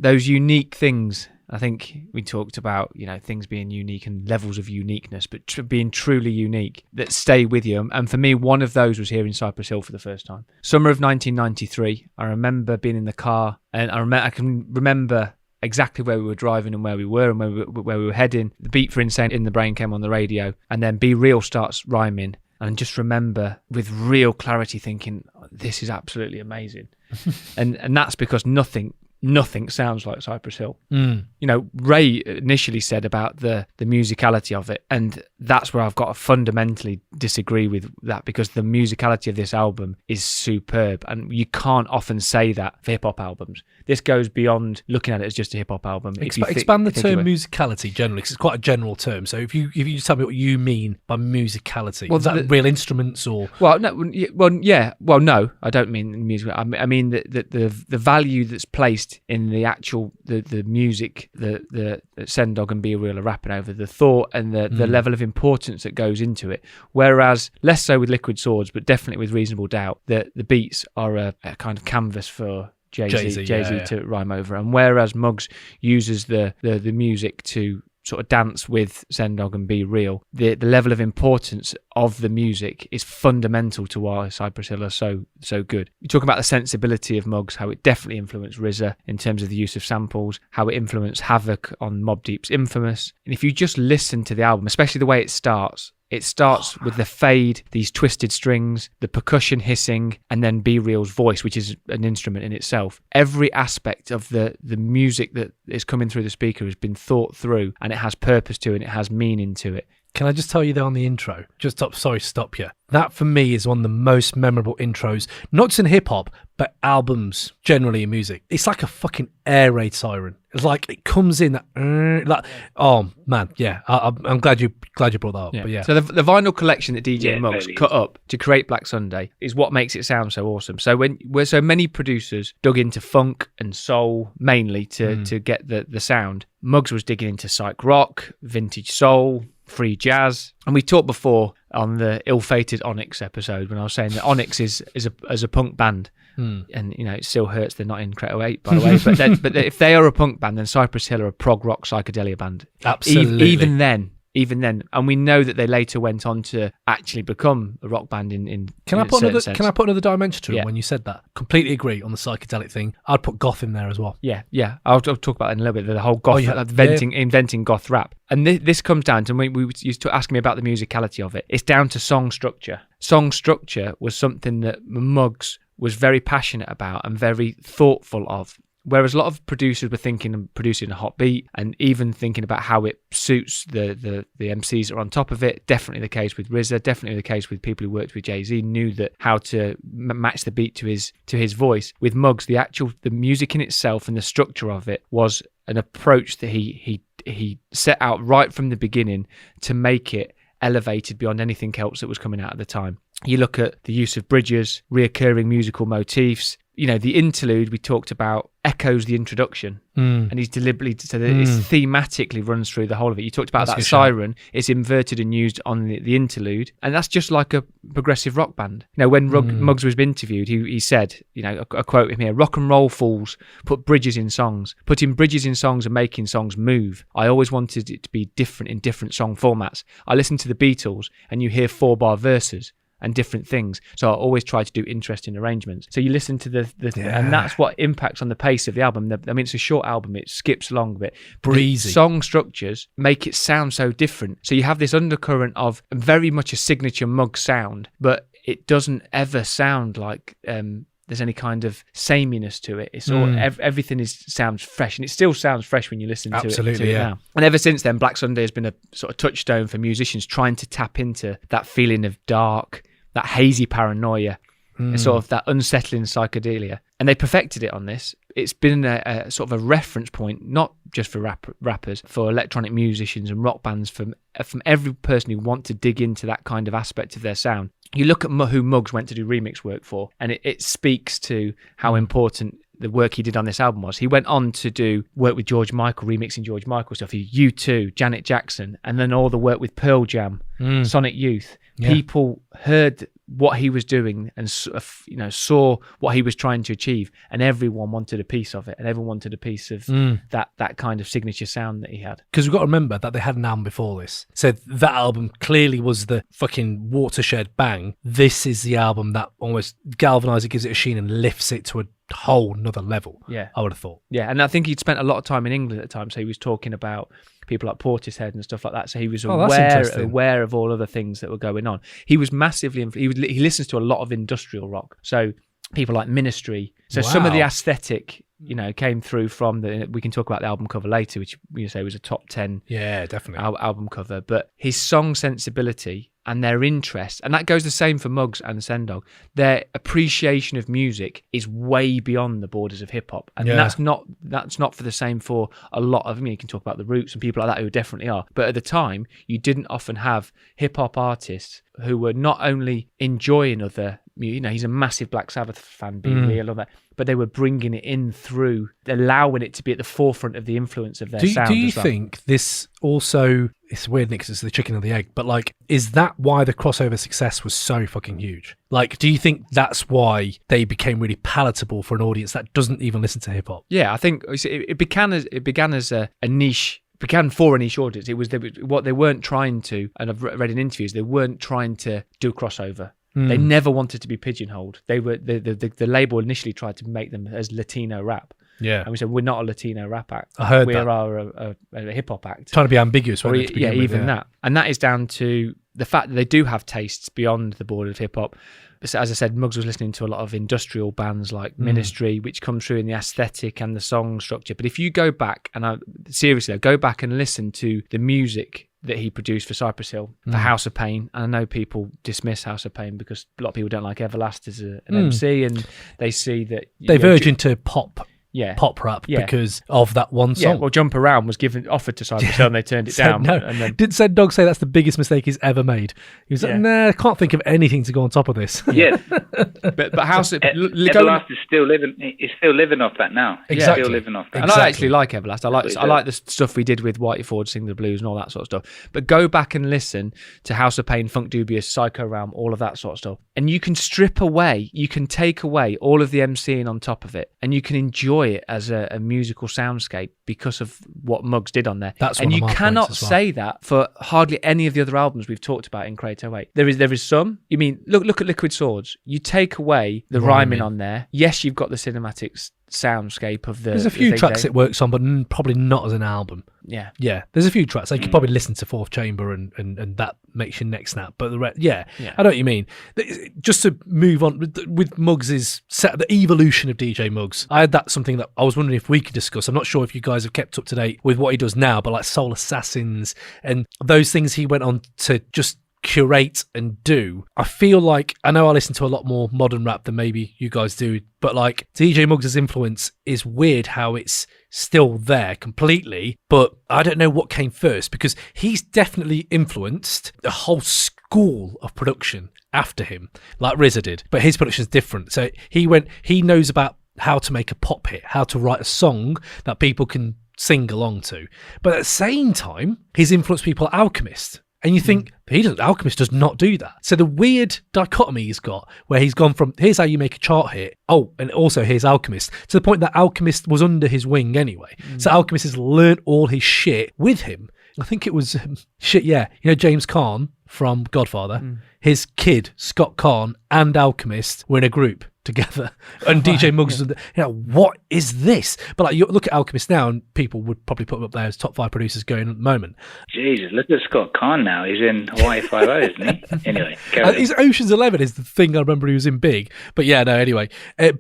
Those unique things. I think we talked about, things being unique and levels of uniqueness, but being truly unique that stay with you. And for me, one of those was hearing Cypress Hill for the first time. Summer of 1993, I remember being in the car and I can remember exactly where we were driving and where we were and where we were heading. The beat for Insane in the Brain came on the radio and then Be Real starts rhyming. And just remember with real clarity thinking, this is absolutely amazing. and that's because nothing nothing sounds like Cypress Hill. You know, Ray initially said about the musicality of it, and that's where I've got to fundamentally disagree with that, because the musicality of this album is superb, and you can't often say that for hip hop albums. This goes beyond looking at it as just a hip hop album. Expand the term musicality generally, because it's quite a general term. So if you just tell me what you mean by musicality, is that real instruments or? Well, no, no, I don't mean music. I mean the value that's placed in the actual the music that Sen Dog and Be Real are rapping over, the thought and the level of importance that goes into it. Whereas less so with Liquid Swords, but definitely with Reasonable Doubt, the beats are a kind of canvas for Jay-Z to rhyme over, and whereas Muggs uses the music to sort of dance with Sen Dog and Be Real, the level of importance of the music is fundamental to why Cypress Hill are so good. You talk about the sensibility of Muggs, how it definitely influenced RZA in terms of the use of samples, how it influenced Havoc on Mobb Deep's Infamous. And if you just listen to the album, especially the way it starts with the fade, these twisted strings, the percussion hissing, and then Be Real's voice, which is an instrument in itself. Every aspect of the music that is coming through the speaker has been thought through, and it has purpose to it, and it has meaning to it. Can I just tell you there on the intro? Stop you. That for me is one of the most memorable intros, not just in hip hop, but albums generally in music. It's like a fucking air raid siren. It's like it comes in that, oh man, yeah. I'm glad you brought that up. Yeah. But yeah. So the vinyl collection that DJ Muggs cut up to create Black Sunday is what makes it sound so awesome. So where so many producers dug into funk and soul mainly to get the sound, Muggs was digging into psych rock, vintage soul, free jazz. And we talked before on the ill-fated Onyx episode when I was saying that Onyx is a punk band. And you know, it still hurts they're not in Crate 08, by the way. But if they are a punk band, then Cypress Hill are a prog rock psychedelia band. Absolutely. Even then, and we know that they later went on to actually become a rock band in Can I put another dimension to it when you said that? Completely agree on the psychedelic thing. I'd put goth in there as well. Yeah. I'll talk about that in a little bit. The whole goth, inventing goth rap, and this comes down to when we used to ask me about the musicality of it. It's down to song structure. Song structure was something that Muggs was very passionate about and very thoughtful of. Whereas a lot of producers were thinking of producing a hot beat and even thinking about how it suits the MCs that are on top of it. Definitely the case with RZA, definitely the case with people who worked with Jay-Z, knew that how to match the beat to his voice. With Muggs, the music in itself and the structure of it was an approach that he set out right from the beginning to make it elevated beyond anything else that was coming out at the time. You look at the use of bridges, reoccurring musical motifs. You know, the interlude we talked about echoes the introduction, and he's deliberately so that it thematically runs through the whole of it. You talked about that siren; it's inverted and used on the interlude, and that's just like a progressive rock band. You know, when Muggs was interviewed, he said, you know, I quote him here: "Rock and roll fools put bridges in songs. Putting bridges in songs and making songs move. I always wanted it to be different in different song formats. I listen to the Beatles, and you hear 4-bar verses and different things. So I always try to do interesting arrangements." So you listen to and that's what impacts on the pace of the album. I mean, it's a short album. It skips along a bit. Breezy. The song structures make it sound so different. So you have this undercurrent of very much a signature Muggs sound, but it doesn't ever sound like there's any kind of sameness to it. It's all everything sounds fresh, and it still sounds fresh when you listen to it now. And ever since then, Black Sunday has been a sort of touchstone for musicians trying to tap into that feeling of dark, that hazy paranoia, and sort of that unsettling psychedelia. And they perfected it on this. It's been a sort of a reference point, not just for rappers, for electronic musicians and rock bands, from every person who want to dig into that kind of aspect of their sound. You look at who Muggs went to do remix work for, and it speaks to how important the work he did on this album was. He went on to do work with George Michael, remixing George Michael stuff, U2, Janet Jackson, and then all the work with Pearl Jam, Sonic Youth. Yeah. People heard what he was doing and saw what he was trying to achieve, and everyone wanted a piece of it, and everyone wanted a piece of that kind of signature sound that he had. Because we've got to remember that they had an album before this, so that album clearly was the fucking watershed bang. This is the album that almost galvanizes it, gives it a sheen, and lifts it to a whole nother level. Yeah, I would have thought. Yeah, and I think he'd spent a lot of time in England at the time, so he was talking about people like Portishead and stuff like that. So he was aware of all other things that were going on. He was massively he listens to a lot of industrial rock. So people like Ministry. So some of the aesthetic You know, came through from we can talk about the album cover later, which you say was a top 10 definitely album cover. But his song sensibility and their interest, and that goes the same for Muggs and Sendog, their appreciation of music is way beyond the borders of hip hop. And that's not for the same for a lot of, I mean, you can talk about the Roots and people like that who definitely are. But at the time, you didn't often have hip hop artists who were not only enjoying other, you know, he's a massive Black Sabbath fan, being real on that, but they were bringing it in through allowing it to be at the forefront of the influence of their sound. Do you think this also, it's weird because it's the chicken or the egg, but like, is that why the crossover success was so fucking huge? Like, do you think that's why they became really palatable for an audience that doesn't even listen to hip hop? Yeah, I think it began as a niche. Began for a niche audience. It was what they weren't trying to, and I've read in interviews, they weren't trying to do a crossover. They never wanted to be pigeonholed. They were the label initially tried to make them as Latino rap. Yeah, and we said we're not a Latino rap act. I heard we that. are a hip hop act. Trying to be ambiguous. That, and that is down to the fact that they do have tastes beyond the border of hip hop. As I said, Muggs was listening to a lot of industrial bands like Ministry, which come through in the aesthetic and the song structure. But if you go back, and seriously, go back and listen to the music that he produced for Cypress Hill, for House of Pain. And I know people dismiss House of Pain because a lot of people don't like Everlast as an MC, and they see that they verge into pop rap Yeah. because of that one song. Yeah, well, Jump Around was offered to Cypress Hill and they turned it down. No. And then, Did Sendog say that's the biggest mistake he's ever made? He was like, nah, I can't think of anything to go on top of this. Yes. but House of Everlast is still living. It's still living off that now. Exactly. Still living off that. And I actually like Everlast. I like the stuff we did with Whitey Ford, Sing the Blues and all that sort of stuff. But go back and listen to House of Pain, Funk Dubious, Psycho Realm, all of that sort of stuff. And you can take away all of the MCing on top of it, and you can enjoy it as a musical soundscape because of what Muggs did on there. That's and one you of my cannot points as well. say that for hardly any of the other albums we've talked about in Crate 08. There is some. You mean look at Liquid Swords. You take away the rhyming on there. Yes, you've got the cinematics soundscape of the. There's a few tracks it works on, but probably not as an album. Yeah. There's a few tracks. Like you could probably listen to Fourth Chamber and that makes your neck snap. But the rest, I know what you mean. Just to move on with Muggs' the evolution of DJ Muggs. I had something that I was wondering if we could discuss. I'm not sure if you guys have kept up to date with what he does now, but like Soul Assassins and those things he went on to just curate and do. I feel like, I know I listen to a lot more modern rap than maybe you guys do, but like DJ Muggs' influence is weird how it's still there completely, but I don't know what came first because he's definitely influenced a whole school of production after him, like RZA did, but his production is different. So he knows about how to make a pop hit, how to write a song that people can sing along to. But at the same time, he's influenced people like Alchemist. And you think, Alchemist does not do that. So the weird dichotomy he's got, where he's gone from, here's how you make a chart hit, and also here's Alchemist, to the point that Alchemist was under his wing anyway. So Alchemist has learnt all his shit with him. I think it was, James Caan from Godfather, his kid, Scott Caan, and Alchemist were in a group together, and DJ Muggs was, what is this? But like, you look at Alchemist now, and people would probably put him up there as top 5 producers going at the moment. Jesus, look at Scott Caan now. He's in Hawaii 5-0, isn't he? Anyway, his Ocean's 11 is the thing I remember he was in big. But anyway.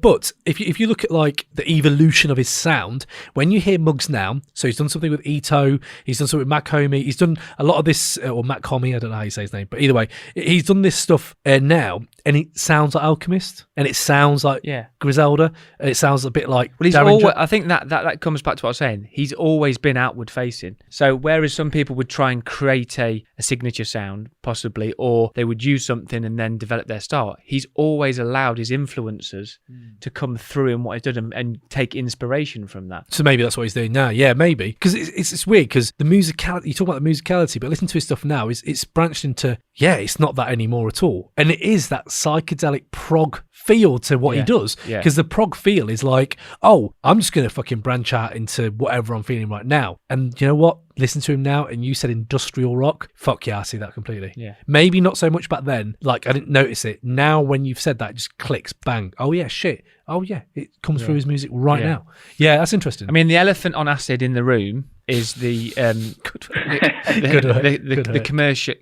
But if you look at like the evolution of his sound, when you hear Muggs now, so he's done something with Ito, he's done something with Mac Homie, he's done a lot of this, or Mac Homie, I don't know how you say his name, but either way, he's done this stuff now, and it sounds like Alchemist, and it sounds like Griselda, and it sounds a bit like I think that comes back to what I was saying. He's always been outward facing. So whereas some people would try and create a signature sound, possibly, or they would use something and then develop their style, he's always allowed his influencers to come through in what he's done and take inspiration from that. So maybe that's what he's doing now. Yeah, maybe. Because it's weird, because the musicality, you talk about the musicality, but listen to his stuff now, it's branched into, it's not that anymore at all. And it is that psychedelic prog feel to what he does, because the prog feel is like, I'm just going to fucking branch out into whatever I'm feeling right now. And you know what? Listen to him now, and you said industrial rock. Fuck yeah, I see that completely. Yeah, maybe not so much back then. Like I didn't notice it. Now when you've said that, it just clicks. Bang. Oh yeah, shit. Oh yeah, it comes through his music right now. Yeah, that's interesting. I mean, the elephant on acid in the room is the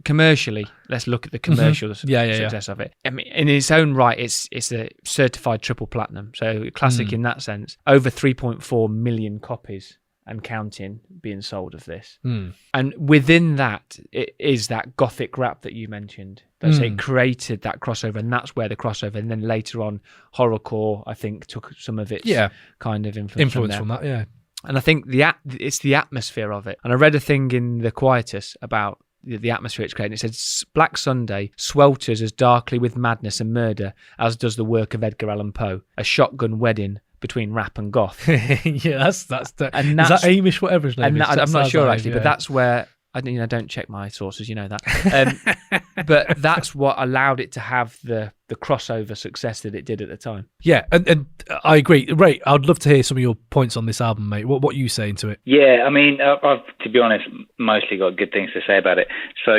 commercially. Let's look at the commercial success of it. I mean, in its own right, it's a certified triple platinum, so classic in that sense. Over 3.4 million copies and counting being sold of this. And within that, it is that gothic rap that you mentioned. It created that crossover, and that's where the crossover, and then later on, horrorcore, I think, took some of its kind of influence from that, yeah. And I think it's the atmosphere of it. And I read a thing in The Quietus about the atmosphere it's creating. It said, Black Sunday swelters as darkly with madness and murder as does the work of Edgar Allan Poe, a shotgun wedding between rap and goth. That's and is that Amish, whatever his name is? I'm not sure actually, but that's where I don't check my sources, you know that. But that's what allowed it to have the crossover success that it did at the time. Yeah, and I agree. Ray, I'd love to hear some of your points on this album, mate. What are you saying to it? Yeah, I mean, I've, to be honest, mostly got good things to say about it. So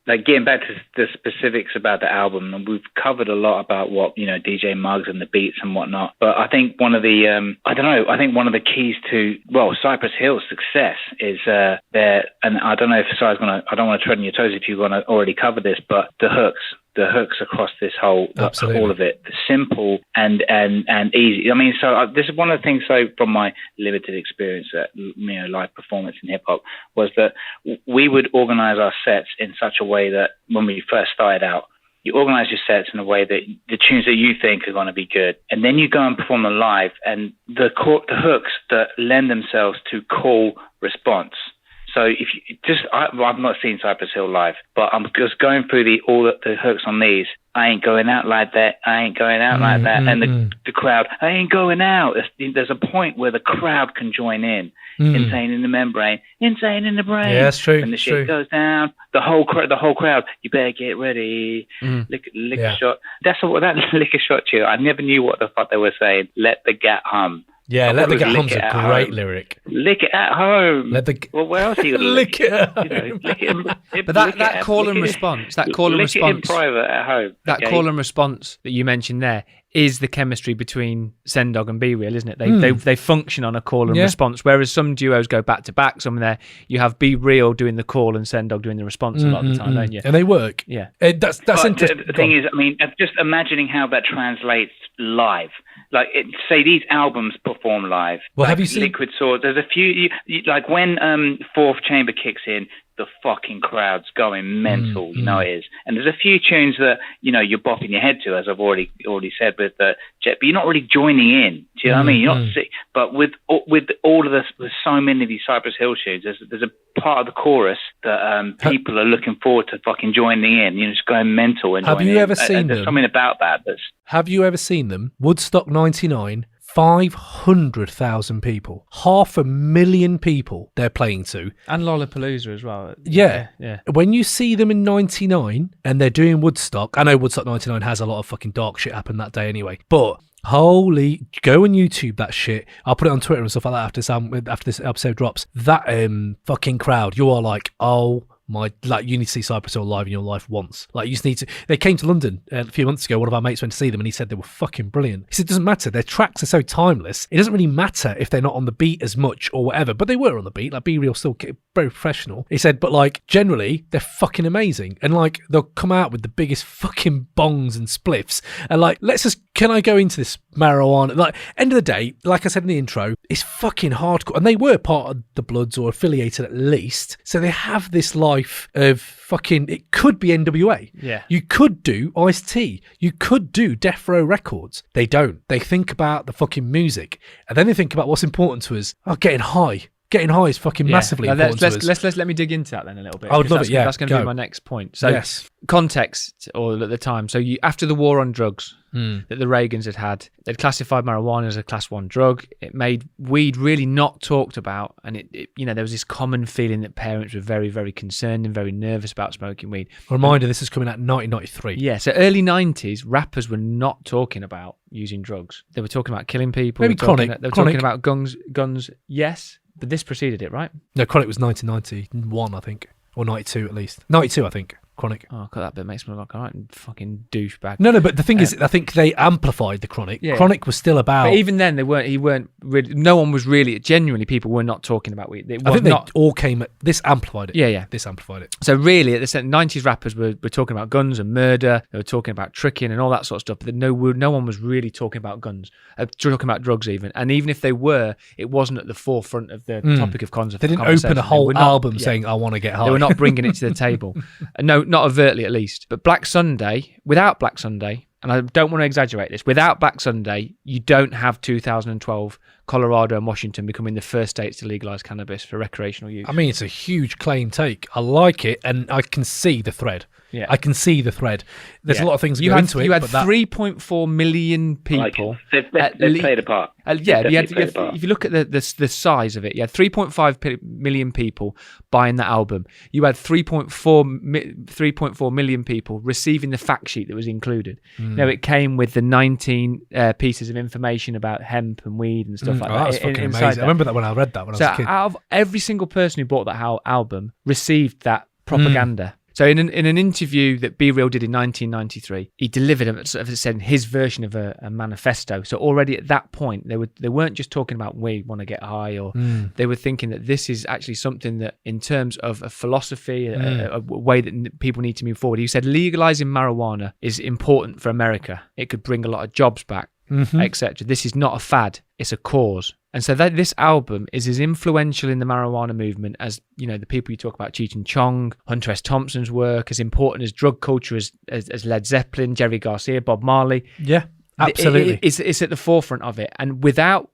like getting back to the specifics about the album, and we've covered a lot about what, DJ Muggs and the beats and whatnot. But I think one of the, I think one of the keys to, Cypress Hill's success is and I don't know if Si's I don't want to tread on your toes if you're going to already cover this, but the hooks across this whole, all of it, simple and easy. I mean, this is one of the things. So from my limited experience at live performance in hip hop, was that we would organize our sets in such a way that when we first started out, you organize your sets in a way that the tunes that you think are going to be good, and then you go and perform them live, and the hooks that lend themselves to call response. So if you I've not seen Cypress Hill live, but I'm just going through all the hooks on these. I ain't going out like that. I ain't going out like that. And the crowd, I ain't going out. There's a point where the crowd can join in. Insane in the membrane, insane in the brain. Yeah, that's true. When the shit goes down, the whole crowd, you better get ready. Lick a shot. That's what that lick a shot tune. I never knew what the fuck they were saying. Let the gat hum. Yeah, let the gat hum's a great lyric. Lick it at home. Well, where else are you going to lick it at home? Lick it but that call and response, lick it in private at home. That call and response that you mentioned there is the chemistry between Sendog and Be Real, isn't it? They function on a call and response, whereas some duos go back to back. Some there you have Be Real doing the call and Sendog doing the response a lot of the time, don't you? And they work. Yeah, that's interesting. The thing is, I mean, just imagining how that translates live. Like, say these albums perform live. Well, like have you seen Liquid Swords? There's a few, like when Fourth Chamber kicks in, the fucking crowd's going mental, it is. And there's a few tunes that, you're bopping your head to, as I've already said with Jet, but you're not really joining in. Do you know what I mean? You're not sick. But with all of this, there's so many of these Cypress Hill tunes, there's a part of the chorus that people are looking forward to fucking joining in, just going mental. And have you ever seen them? There's something about that Have you ever seen them? Woodstock 99, 500,000 people, 500,000 people they're playing to. And Lollapalooza as well. Yeah. When you see them in 99 and they're doing Woodstock, I know Woodstock 99 has a lot of fucking dark shit happen that day anyway, but holy, go on YouTube that shit. I'll put it on Twitter and stuff like that after this episode drops. That fucking crowd, you are like, oh you need to see Cypress Hill live in your life once. Like, you just need to. They came to London a few months ago. One of our mates went to see them, and he said they were fucking brilliant. He said it doesn't matter. Their tracks are so timeless. It doesn't really matter if they're not on the beat as much or whatever. But they were on the beat. Like, Be Real still very professional. He said, but like generally they're fucking amazing, and like they'll come out with the biggest fucking bongs and spliffs, and like can I go into this marijuana? Like, end of the day, like I said in the intro, it's fucking hardcore, and they were part of the Bloods or affiliated at least, so they have this life of fucking, it could be NWA. Yeah. You could do Ice-T. You could do Death Row Records. They don't. They think about the fucking music, and then they think about what's important to us. Getting high. Getting high is fucking massively important to us. Let me dig into that then a little bit. I would love it, yeah. That's going to be my next point. So context, or at the time, so after the war on drugs that the Reagans had, they'd classified marijuana as a class 1 drug. It made weed really not talked about, and it there was this common feeling that parents were very, very concerned and very nervous about smoking weed. Reminder, this is coming out in 1993. Yeah, so early 90s, rappers were not talking about using drugs. They were talking about killing people. Maybe Chronic. They were talking about guns, yes. But this preceded it, right? No, Chronic was 1991, I think. Or 92 at least. 92, I think. Chronic. Oh, God, that bit makes me look like a right fucking douchebag. No, but the thing is, I think they amplified the Chronic. Yeah. Chronic was still about. But even then, he weren't really. No one was really. Genuinely, people were not talking about weed. I think they all came. This amplified it. Yeah. This amplified it. So really, at the 90s, rappers were talking about guns and murder. They were talking about tricking and all that sort of stuff. But no one was really talking about guns, talking about drugs even. And even if they were, it wasn't at the forefront of the topic of conversation. They didn't open a whole album saying, "I want to get high." They were not bringing it to the table. No, not overtly at least. But Black Sunday, without Black Sunday, and I don't want to exaggerate this, without Black Sunday, you don't have 2012 Colorado and Washington becoming the first states to legalize cannabis for recreational use. I mean, it's a huge clean take. I like it, and I can see the thread. Yeah, I can see the thread. There's a lot of things that go into it. You had 3.4 million people. They've played a part. If you look at the size of it, you had 3.5 million people buying that album. You had 3.4 million people receiving the fact sheet that was included. Now, it came with the 19 pieces of information about hemp and weed and stuff like that. That was fucking amazing. I remember that when I read that when I was a kid. Out of every single person who bought that album received that propaganda. So in an interview that Be Real did in 1993, he delivered his version of a manifesto. So already at that point, they weren't just talking about we want to get high, or they were thinking that this is actually something that, in terms of a philosophy, a way that people need to move forward. He said legalizing marijuana is important for America. It could bring a lot of jobs back, etc. This is not a fad; it's a cause. And so this album is as influential in the marijuana movement as, the people you talk about, Cheech and Chong, Hunter S. Thompson's work, as important as drug culture as Led Zeppelin, Jerry Garcia, Bob Marley. Yeah, absolutely. It's at the forefront of it. And without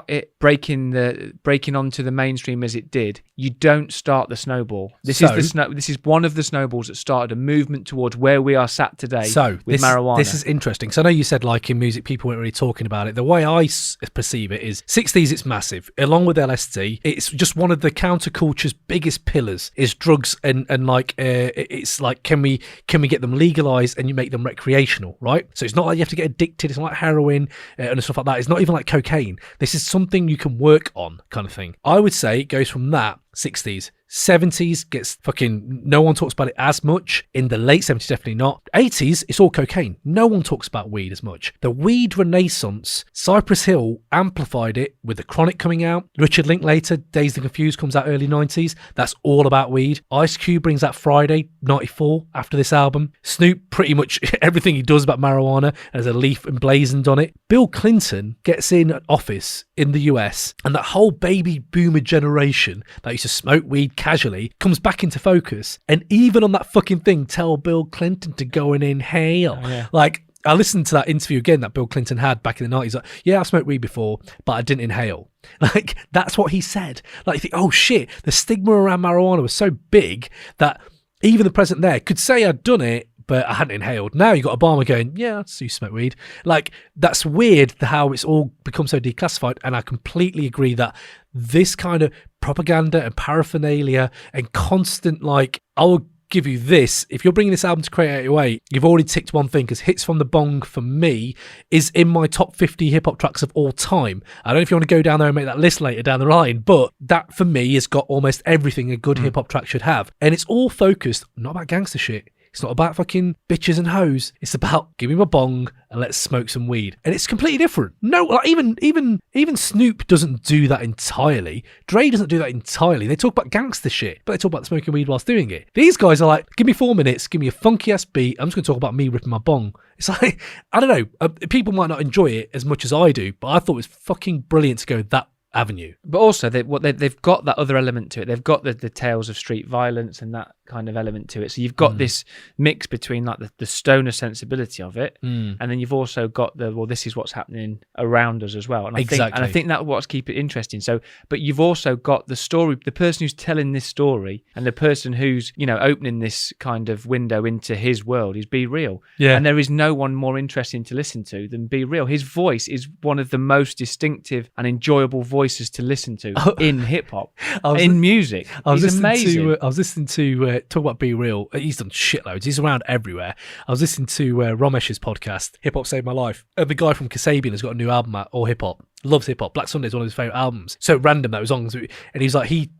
it breaking onto the mainstream as it did, you don't start the snowball. This is one of the snowballs that started a movement towards where we are sat today with marijuana. This is interesting. So I know you said, like, in music, people weren't really talking about it. The way I perceive it is 60s, it's massive. Along with LSD, it's just one of the counterculture's biggest pillars is drugs and it's like, can we get them legalized and you make them recreational, right? So it's not like you have to get addicted. It's not like heroin and stuff like that. It's not even like cocaine. This is something you can work on, kind of thing. I would say it goes from that 60s. 70s gets fucking, no one talks about it as much. In the late 70s, definitely not. 80s, it's all cocaine. No one talks about weed as much. The weed renaissance, Cypress Hill amplified it with the Chronic coming out. Richard Linklater, Dazed and Confused, comes out early 90s. That's all about weed. Ice Cube brings out Friday, 94, after this album. Snoop, pretty much everything he does about marijuana has a leaf emblazoned on it. Bill Clinton gets in office in the US, and that whole baby boomer generation that used to smoke weed casually comes back into focus, and even on that fucking thing, tell Bill Clinton to go and inhale. Like, I listened to that interview again that Bill Clinton had back in the 90s. Like, yeah, I smoked weed before, but I didn't inhale. Like, that's what he said. Like, you think, oh shit, the stigma around marijuana was so big that even the president there could say I'd done it, but I hadn't inhaled. Now you got Obama going, yeah, I see you smoke weed. Like, that's weird how it's all become so declassified. And I completely agree that this kind of propaganda and paraphernalia and constant, like, I will give you this. If you're bringing this album to Create 808, you've already ticked one thing, because Hits from the Bong, for me, is in my top 50 hip-hop tracks of all time. I don't know if you want to go down there and make that list later down the line, but that, for me, has got almost everything a good hip-hop track should have. And it's all focused, not about gangster shit. It's not about fucking bitches and hoes. It's about, give me my bong and let's smoke some weed. And it's completely different. No, like, even Snoop doesn't do that entirely. Dre doesn't do that entirely. They talk about gangster shit, but they talk about smoking weed whilst doing it. These guys are like, give me 4 minutes, give me a funky ass beat. I'm just going to talk about me ripping my bong. It's like, I don't know. People might not enjoy it as much as I do, but I thought it was fucking brilliant to go that avenue. But also, they've got that other element to it. They've got the tales of street violence and that kind of element to it. So you've got this mix between like the stoner sensibility of it, and then you've also got this is what's happening around us as well. And I think that's what's keep it interesting. So, but you've also got the story, the person who's telling this story, and the person who's opening this kind of window into his world is Be Real. Yeah, and there is no one more interesting to listen to than Be Real. His voice is one of the most distinctive and enjoyable voices to listen to in hip hop, in music. He's amazing. I was listening to talk about Be Real. He's done shitloads. He's around everywhere. I was listening to Romesh's podcast, Hip Hop Saved My Life. The guy from Kasabian has got a new album out, All Hip Hop. Loves hip hop. Black Sunday is one of his favorite albums. So random that was on, and he's like, he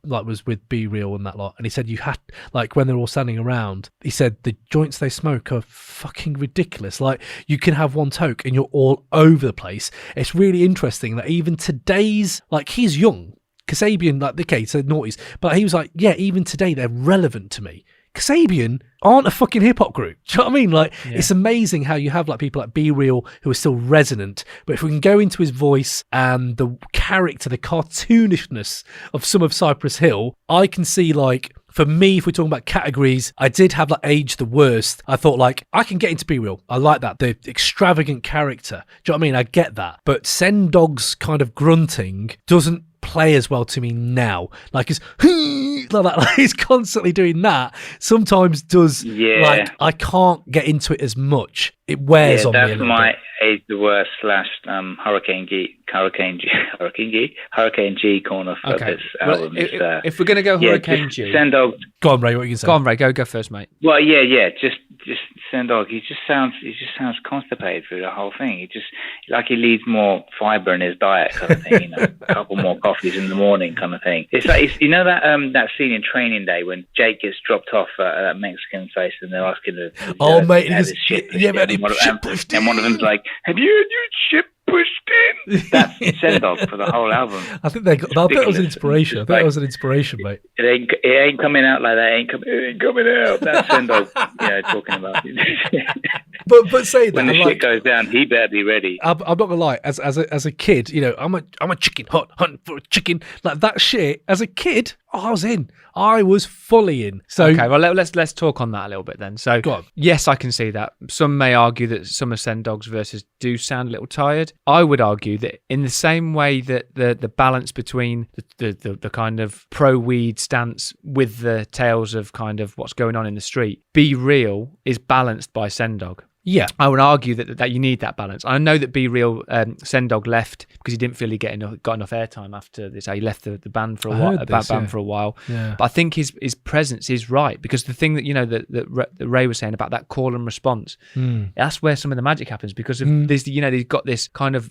like was with Be Real and that lot, and he said you had, like, when they're all standing around, he said the joints they smoke are fucking ridiculous. Like, you can have one toke and you're all over the place. It's really interesting that even today's, like, he's young, Kasabian, like, okay, so noughties, but he was like, yeah, even today they're relevant to me. Kasabian aren't a fucking hip-hop group. Do you know what I mean? Like, It's amazing how you have like people like Be Real who are still resonant, but if we can go into his voice and the character, the cartoonishness of some of Cypress Hill, I can see, like, for me, if we're talking about categories, I did have like Age the Worst. I thought, like, I can get into Be Real. I like that. The extravagant character. Do you know what I mean? I get that. But Sen Dog's kind of grunting doesn't play as well to me now. Like, it's like that. Like, he's constantly doing that. Sometimes does, like, I can't get into it as much. It wears on me a little bit. That's my Age the Worst / Hurricane G corner for this album. If we're going to go Hurricane G, Sen Dog. Go on, Ray. What are you going to say? Go on, Ray. Go first, mate. Well, just Sen Dog. He just sounds constipated through the whole thing. He just, like, he needs more fiber in his diet, kind of thing. You know, a couple more coffees in the morning, kind of thing. It's like, you know that scene in Training Day when Jake gets dropped off at that Mexican place and they're asking the mate, his shit. And one of them's like, "Have you had your ship pushed in?" That's Sen Dog for the whole album. I think I bet it was an inspiration. I think it was an inspiration, mate. It ain't coming out like that. It ain't coming out. That's Sen Dog, talking about it. but say that when the shit goes down, he better be ready. I'm not gonna lie. As a kid, I'm a chicken hunting for a chicken, like that shit. As a kid, I was in. I was fully in. So okay, well let's talk on that a little bit then. So go on. Yes, I can see that. Some may argue that some of Sen Dog's verses do sound a little tired. I would argue that in the same way that the balance between the kind of pro-weed stance with the tales of kind of what's going on in the street, Be Real is balanced by Sen Dog. Yeah, I would argue that you need that balance. I know that Be Real, Sen Dog left because he didn't feel he got enough airtime after this. He left the band for a while. For a while. Yeah. But I think his presence is right, because the thing that that Ray was saying about that call and response, that's where some of the magic happens, because of this. He's got this kind of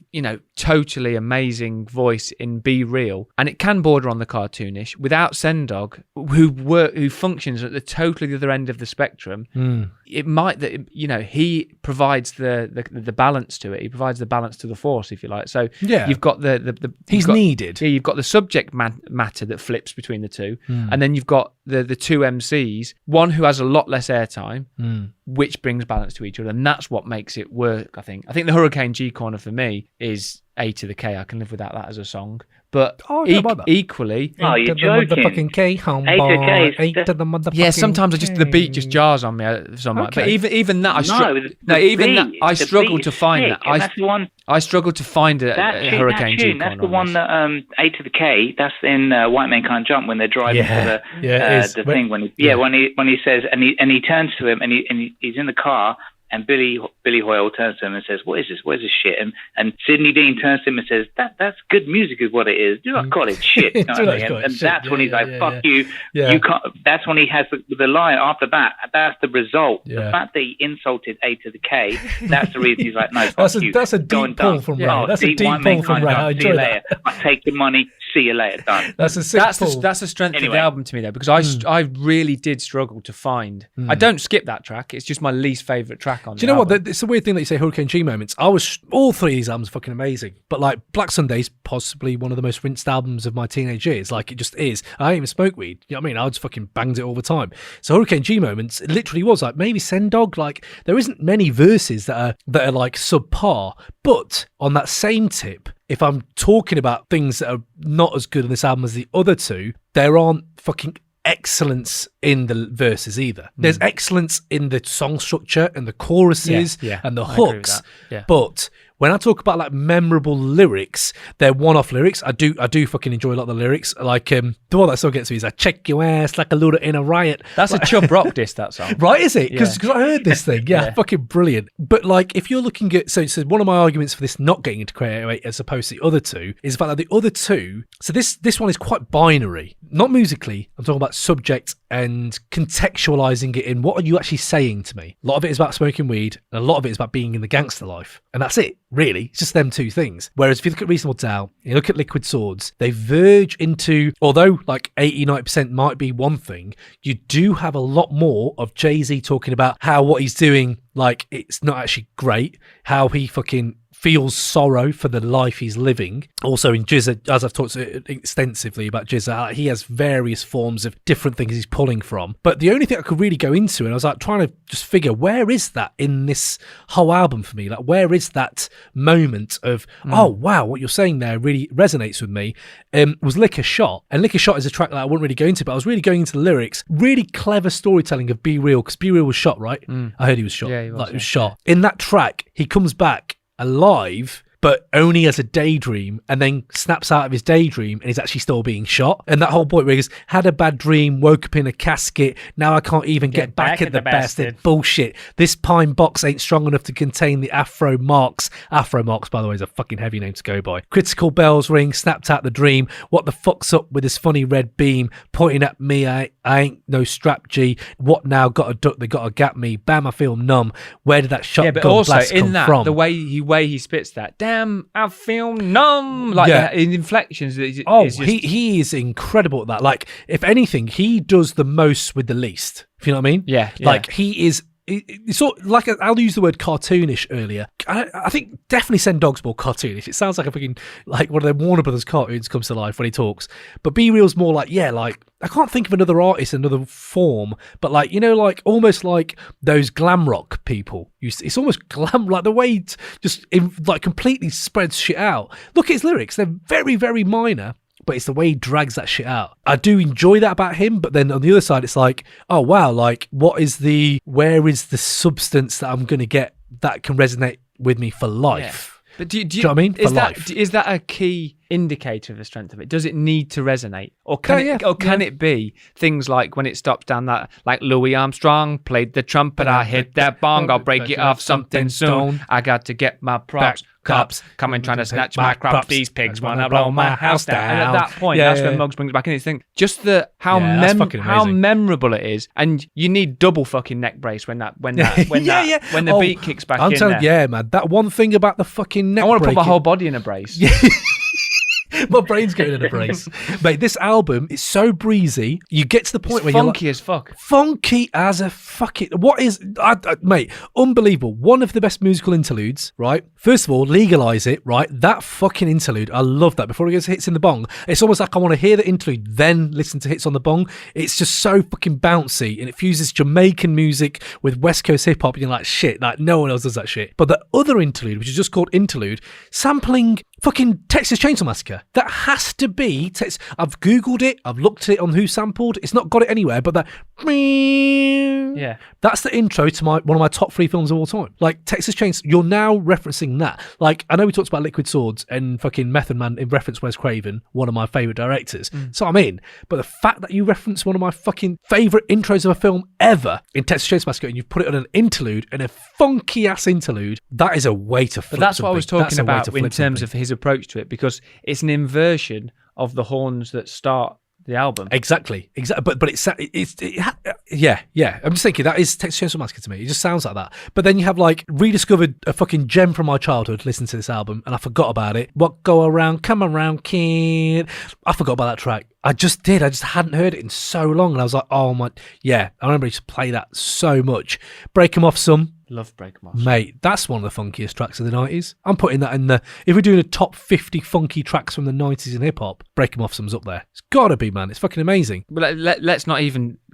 totally amazing voice in Be Real, and it can border on the cartoonish. Without Sen Dog, who functions at the totally other end of the spectrum, it might that he provides the balance to it. He provides the balance to the force, if you like. So you've got he's needed. Yeah, you've got the subject matter that flips between the two, and then you've got the two MCs, one who has a lot less airtime, which brings balance to each other, and that's what makes it work. I think the Hurricane G corner for me is A to the K. I can live without that as a song. But equally, you're joking. Yeah, sometimes the beat just jars on me. But even that, I struggle to find that. I struggle to find a Hurricane G corner. That's the one that A to the K. That's in White Men Can't Jump when they're driving to the thing. When he says and he turns to him and he's in the car. And Billy Hoyle turns to him and says, "What is this? What is this shit?" And Sidney Dean turns to him and says, "That's good music is what it is. Do not call it shit." You know what I mean? And that's when he's like, "Fuck you." You can't. That's when he has the line after that. That's the result. The fact that he insulted A to the K. That's the reason he's like, "No, fuck you." That's a deep pull from Ray. That's a deep pull from Ray. I enjoy that. I take the money. See you later. Done. That's the strength of the album to me, though, because I really did struggle to find. I don't skip that track. It's just my least favorite track on. Do you know what? It's a weird thing that you say Hurricane G moments. All three of these albums are fucking amazing. But like Black Sunday's possibly one of the most rinsed albums of my teenage years. Like, it just is. I don't even smoke weed. You know what I mean? I just fucking banged it all the time. So Hurricane G moments, it literally was like maybe Sen Dog. Like, there isn't many verses that are like subpar. But on that same tip, if I'm talking about things that are not as good in this album as the other two, there aren't fucking excellence in the verses either. There's excellence in the song structure and the choruses and the hooks. But when I talk about like memorable lyrics, they're one-off lyrics. I do fucking enjoy a lot of the lyrics. Like the one that still gets me is "I check your ass like a looter in a riot." That's a Chubb Rock diss, that song. Right, is it? Because I heard this thing. Yeah, fucking brilliant. But like, if you're looking at so one of my arguments for this not getting into Create 808 as opposed to the other two is the fact that the other two. So this one is quite binary, not musically. I'm talking about subject and and contextualizing it in what are you actually saying to me. A lot of it is about smoking weed, and a lot of it is about being in the gangster life. And that's it, really. It's just them two things. Whereas if you look at Reasonable Doubt, you look at Liquid Swords, they verge into, although like 80-90% might be one thing, you do have a lot more of Jay-Z talking about how what he's doing, like, it's not actually great, how he fucking feels sorrow for the life he's living. Also in GZA, as I've talked extensively about GZA, he has various forms of different things he's pulling from. But the only thing I could really go into, and I was like trying to just figure, where is that in this whole album for me? Like, where is that moment of, oh wow, what you're saying there really resonates with me, was Lick a Shot. And Lick a Shot is a track that I wouldn't really go into, but I was really going into the lyrics. Really clever storytelling of Be Real, because Be Real was shot, right? I heard he was shot. Yeah, he was, like, he was shot. In that track, he comes back alive, but only as a daydream, and then snaps out of his daydream and he's actually still being shot. And that whole point where he goes, had a bad dream, woke up in a casket, now I can't even get back at the bastard. Bullshit. This pine box ain't strong enough to contain the Afro Marks. Afro Marks, by the way, is a fucking heavy name to go by. Critical bells ring, snapped out the dream. What the fuck's up with this funny red beam pointing at me? I ain't no strap G. What now? Got a duck, they got to gap me. Bam, I feel numb. Where did that shotgun but also blast in come that, from? the way he spits that, damn, I feel numb. Like, in inflections. He is incredible at that. Like, if anything, he does the most with the least. If you know what I mean? Yeah. Like, he is. It's sort of like, I'll use the word cartoonish earlier. I think definitely Send Dogs more cartoonish. It sounds like a fucking, like one of the Warner Brothers cartoons comes to life when he talks. But Be Real's more like, like, I can't think of another artist, another form, but like, you know, like almost like those glam rock people. It's almost glam, like the way he just like completely spreads shit out. Look at his lyrics. They're very, very minor, but it's the way he drags that shit out. I do enjoy that about him, but then on the other side, it's like, oh wow, like where is the substance that I'm going to get that can resonate with me for life? Yeah. But do you know what I mean? Is that a key indicator of the strength of it? Does it need to resonate, or can it be things like when it stops down that, like Louis Armstrong played the trumpet, I hit that bong, I'll break it off something soon. I got to get my props. Cops coming trying to snatch my crops. These pigs want to blow my house down. And at that point, that's when Muggs brings back in his thing. Just how memorable it is, and you need double fucking neck brace when the beat kicks back in. Yeah, man. That one thing about the fucking neck. I want to put my whole body in a brace. My brain's going in a brace. Mate, this album is so breezy. You get to the point where funky you're as fuck. Funky as a fucking... What is... mate, unbelievable. One of the best musical interludes, right? First of all, Legalize It, right? That fucking interlude, I love that. Before it goes to Hits in the Bong, it's almost like I want to hear the interlude, then listen to Hits on the Bong. It's just so fucking bouncy, and it fuses Jamaican music with West Coast hip-hop. You're like, shit, like no one else does that shit. But the other interlude, which is just called Interlude, sampling fucking Texas Chainsaw Massacre. That has to be... I've Googled it. I've looked at it on who sampled. It's not got it anywhere, but that... Yeah. That's the intro to one of my top 3 films of all time. Like, Texas Chainsaw... You're now referencing that. Like, I know we talked about Liquid Swords and fucking Method Man in reference Wes Craven, one of my favourite directors. So I'm in. But the fact that you reference one of my fucking favourite intros of a film ever in Texas Chainsaw Massacre, and you put it on an interlude, and a funky-ass interlude, that is a way to flip. But that's what I was talking about in terms of his approach to it, because it's an inversion of the horns that start the album. Exactly. But yeah. I'm just thinking that is Texas Chainsaw Massacre to me. It just sounds like that. But then you have like rediscovered a fucking gem from my childhood. Listen to this album, and I forgot about it. What go around, come around, kid. I forgot about that track. I just did. I just hadn't heard it in so long, and I was like, oh my, yeah. I remember I used to play that so much. Break 'em Off some. Love Break 'em Off. Mate, that's one of the funkiest tracks of the 90s. I'm putting that in if we're doing a top 50 funky tracks from the 90s in hip-hop, Break 'em Off some's up there. It's gotta be, man. It's fucking amazing. But we've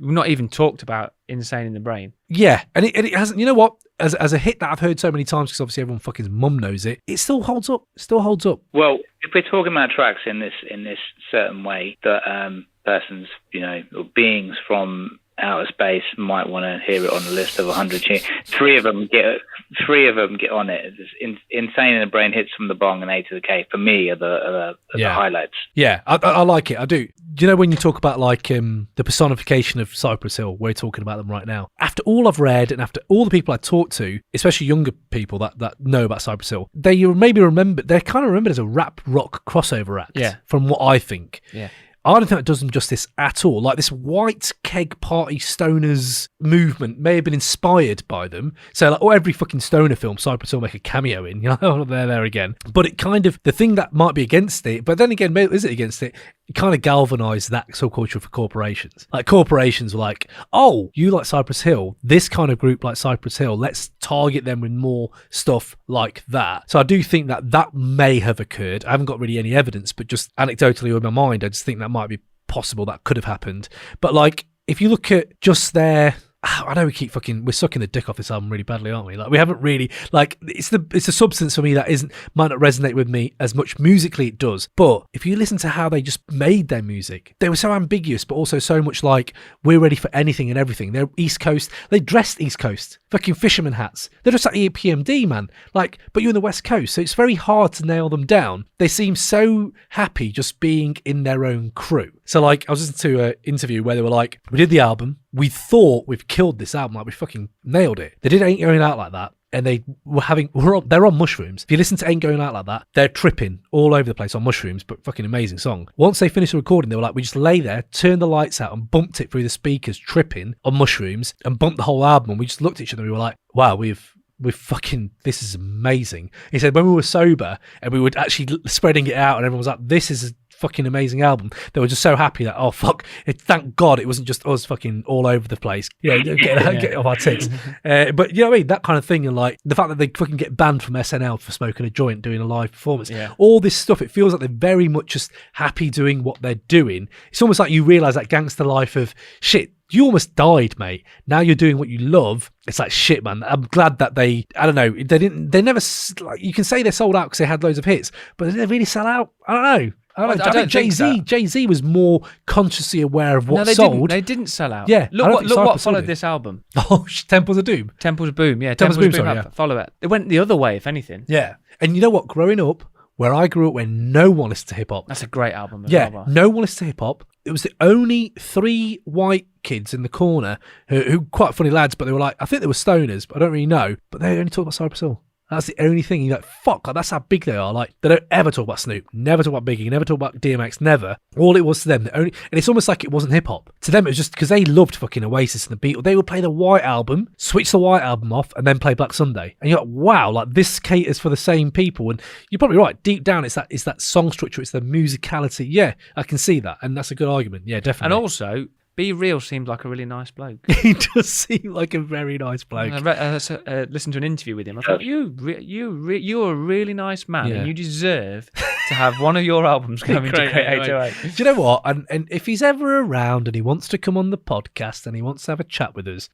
not even talked about Insane in the Brain. Yeah, and it hasn't, you know what? As a hit that I've heard so many times, because obviously everyone fucking mum knows it, it still holds up. Well, if we're talking about tracks in this certain way, that persons, or beings from outer space might want to hear it on the list of 100 tunes. Three of them get on it. Insane in the Brain, Hits from the Bong, and A to the K for me are the highlights. Yeah, I like it. I do. Do you know when you talk about like the personification of Cypress Hill? We're talking about them right now. After all I've read and after all the people I talk to, especially younger people that know about Cypress Hill, they're kind of remembered as a rap rock crossover act. Yeah. From what I think. Yeah. I don't think that does them justice at all. Like, this white keg party stoners movement may have been inspired by them. So, like, every fucking stoner film Cypress will make a cameo in, you know, oh, they're there again. But it kind of, the thing that might be against it, but then again, is it against it? It kind of galvanised that subculture for corporations. Like, corporations were like, oh, you like Cypress Hill, this kind of group like Cypress Hill, let's target them with more stuff like that. So I do think that may have occurred. I haven't got really any evidence, but just anecdotally in my mind, I just think that might be possible, that could have happened. But like, if you look at just their, I know we're sucking the dick off this album really badly, aren't we? Like, we haven't really, like, it's a substance for me that might not resonate with me as much musically. It does, but if you listen to how they just made their music, they were so ambiguous, but also so much like, we're ready for anything and everything. They're East Coast, they dressed East Coast, fucking fisherman hats. They're just like EPMD, man. Like, but you're in the West Coast, so it's very hard to nail them down. They seem so happy just being in their own crew. So, like, I was listening to an interview where they were like, we did the album, we thought we've killed this album, like, we fucking nailed it. They did Ain't Going Out Like That, and they're on mushrooms. If you listen to Ain't Going Out Like That, they're tripping all over the place on mushrooms, but fucking amazing song. Once they finished the recording, they were like, we just lay there, turned the lights out, and bumped it through the speakers, tripping on mushrooms, and bumped the whole album. And we just looked at each other and we were like, wow, we've fucking, this is amazing. He said when we were sober and we were actually spreading it out and everyone was like, this is a fucking amazing album, they were just so happy that, oh fuck, thank God it wasn't just us fucking all over the place, get off our tits. But you know what I mean, that kind of thing. And like the fact that they fucking get banned from SNL for smoking a joint doing a live performance, all this stuff, it feels like they're very much just happy doing what they're doing. It's almost like you realise that gangster life of shit, you almost died, mate. Now you're doing what you love. It's like, shit, man. I'm glad that they never, like, you can say they sold out because they had loads of hits, but did they really sell out? I don't know. I think Jay-Z was more consciously aware of what sold. They didn't sell out. Yeah. Look what followed this album. Oh, Temples of Doom. Temples of Boom, yeah. Temples of Boom, follow it. It went the other way, if anything. Yeah. And you know what? Growing up, where I grew up, where no one listened to hip-hop. That's a great album. No one listened to hip-hop. It was the only 3 white kids in the corner who quite funny lads, but they were like, I think they were stoners, but I don't really know. But they only talk about Cypress Hill. That's the only thing. You're like, fuck, like, that's how big they are. Like, they don't ever talk about Snoop, never talk about Biggie, never talk about DMX, never. All it was to them, and it's almost like it wasn't hip hop. To them, it was just because they loved fucking Oasis and the Beatles. They would play the White Album, switch the White Album off, and then play Black Sunday. And you're like, wow, like, this caters for the same people. And you're probably right. Deep down, it's that song structure, it's the musicality. Yeah, I can see that, and that's a good argument. Yeah, definitely. And also, Be Real seemed like a really nice bloke. He does seem like a very nice bloke. I listened to an interview with him. I thought, you're a really nice man, and you deserve to have one of your albums coming to Crate 808. Do you know what? And if he's ever around and he wants to come on the podcast and he wants to have a chat with us,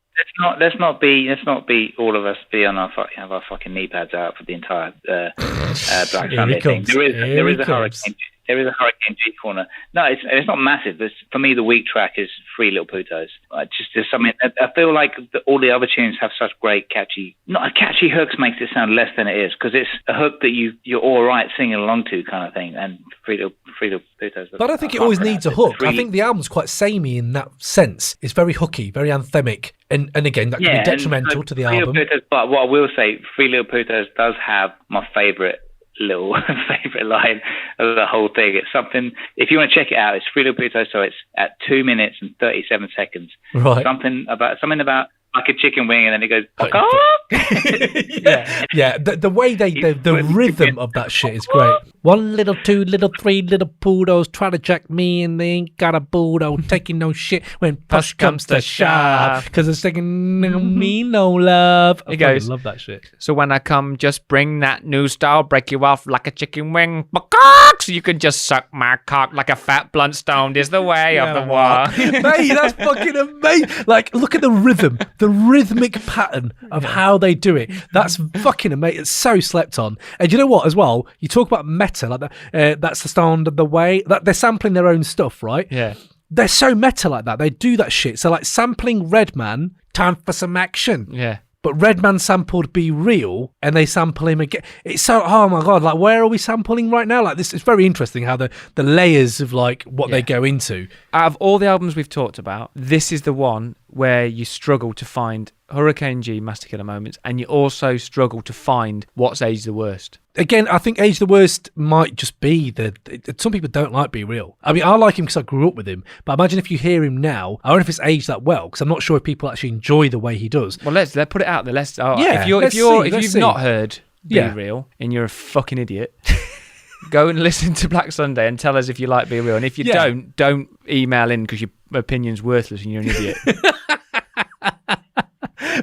let's not be all of us be on have our fucking knee pads out for the entire Black Sunday thing. There is a hurricane. There is a Hurricane G corner. No, it's not massive. For me, the weak track is Free Little Putos. Just something. I feel like all the other tunes have such great catchy hooks, makes it sound less than it is, because it's a hook that you're all right singing along to, kind of thing. And Free Little Putos. But I don't think it always needs a hook. I think the album's quite samey in that sense. It's very hooky, very anthemic, and again that can be detrimental to the album. But what I will say, Free Little Putos does have my favourite line of the whole thing. It's something, if you want to check it out, it's Free Little Putos, so it's at 2 minutes and 37 seconds. Right. Something about like a chicken wing, and then it goes the way the rhythm of that shit is great. 1 little 2 little 3 little poodles try to jack me and they ain't got a boodle taking no shit when push comes to shove, because it's taking me no love. I love that shit. So when I come, just bring that new style, break you off like a chicken wing, so you can just suck my cock like a fat blunt stoned is the way of the war. Mate, that's fucking amazing. Like, look at the rhythm, the rhythmic pattern of how they do it. That's fucking amazing. It's so slept on. And you know what, as well, you talk about meta, like that's the sound of the way that they're sampling their own stuff, right? Yeah. They're so meta like that. They do that shit. So like sampling Redman, time for some action. Yeah. But Redman sampled Be Real, and they sample him again. It's so, oh my God, like, where are we sampling right now? Like, this is very interesting how the layers of, like, what they go into. Out of all the albums we've talked about, this is the one where you struggle to find Hurricane G Master Killer moments, and you also struggle to find what's aged the worst. Again, I think Age the Worst might just be some people don't like Be Real. I mean, I like him because I grew up with him, but imagine if you hear him now, I don't know if it's aged that well, because I'm not sure if people actually enjoy the way he does. Well, let's put it out there. If you've not heard Be Real and you're a fucking idiot, go and listen to Black Sunday and tell us if you like Be Real. And if you don't email in because your opinion's worthless and you're an idiot.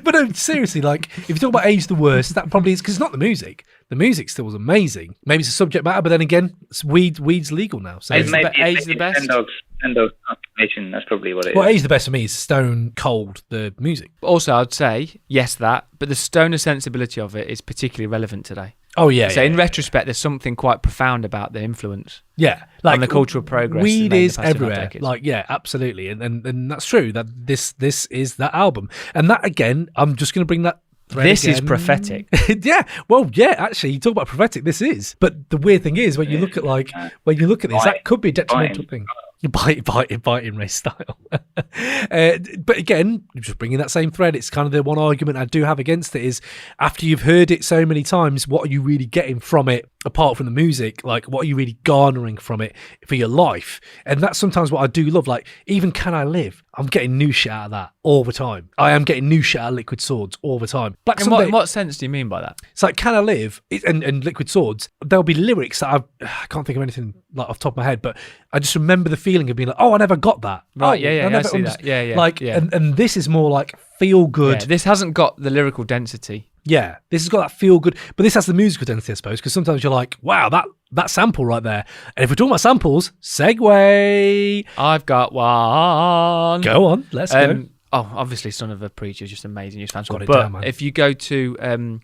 But no, seriously, like, if you talk about Age the Worst, that probably is because it's not the music. The music still was amazing. Maybe it's a subject matter, but then again, weed's legal now. So Age the best. Send Dogs confirmation. That's probably what it is. Well, Age the Best for me is Stone Cold, the music. Also, I'd say, yes, that, but the stoner sensibility of it is particularly relevant today. Oh, yeah. So in retrospect, there's something quite profound about the influence. Yeah. Like, on the cultural progress. Weed is everywhere. Like, yeah, absolutely. And that's true. That this is that album. And that, again, I'm just going to bring that thread This again. is prophetic. Yeah. Well, yeah, actually, you talk about prophetic, this is. But the weird thing is, when you look at this, that could be a detrimental thing. Biting race style. But again, just bringing that same thread, it's kind of the one argument I do have against it is, after you've heard it so many times, what are you really getting from it apart from the music? Like, what are you really garnering from it for your life? And that's sometimes what I do love. Like, even Can I Live? I'm getting new shit out of that all the time. I am getting new shit out of Liquid Swords all the time. Black Sunday, in what sense do you mean by that? It's like Can I Live and Liquid Swords, there'll be lyrics that I can't think of anything like off the top of my head, but I just remember the feeling of being like, oh, I never got that. Right, I see that. Yeah. Like, yeah. And this is more like feel good. Yeah, this hasn't got the lyrical density. Yeah, this has got that feel good, but this has the musical density, I suppose, because sometimes you're like, wow, that sample right there. And if we're talking about samples, segue. I've got one. Go on, let's go. Oh, obviously, Son of a Preacher is just amazing. Just fantastic. Got it down, man. If you go to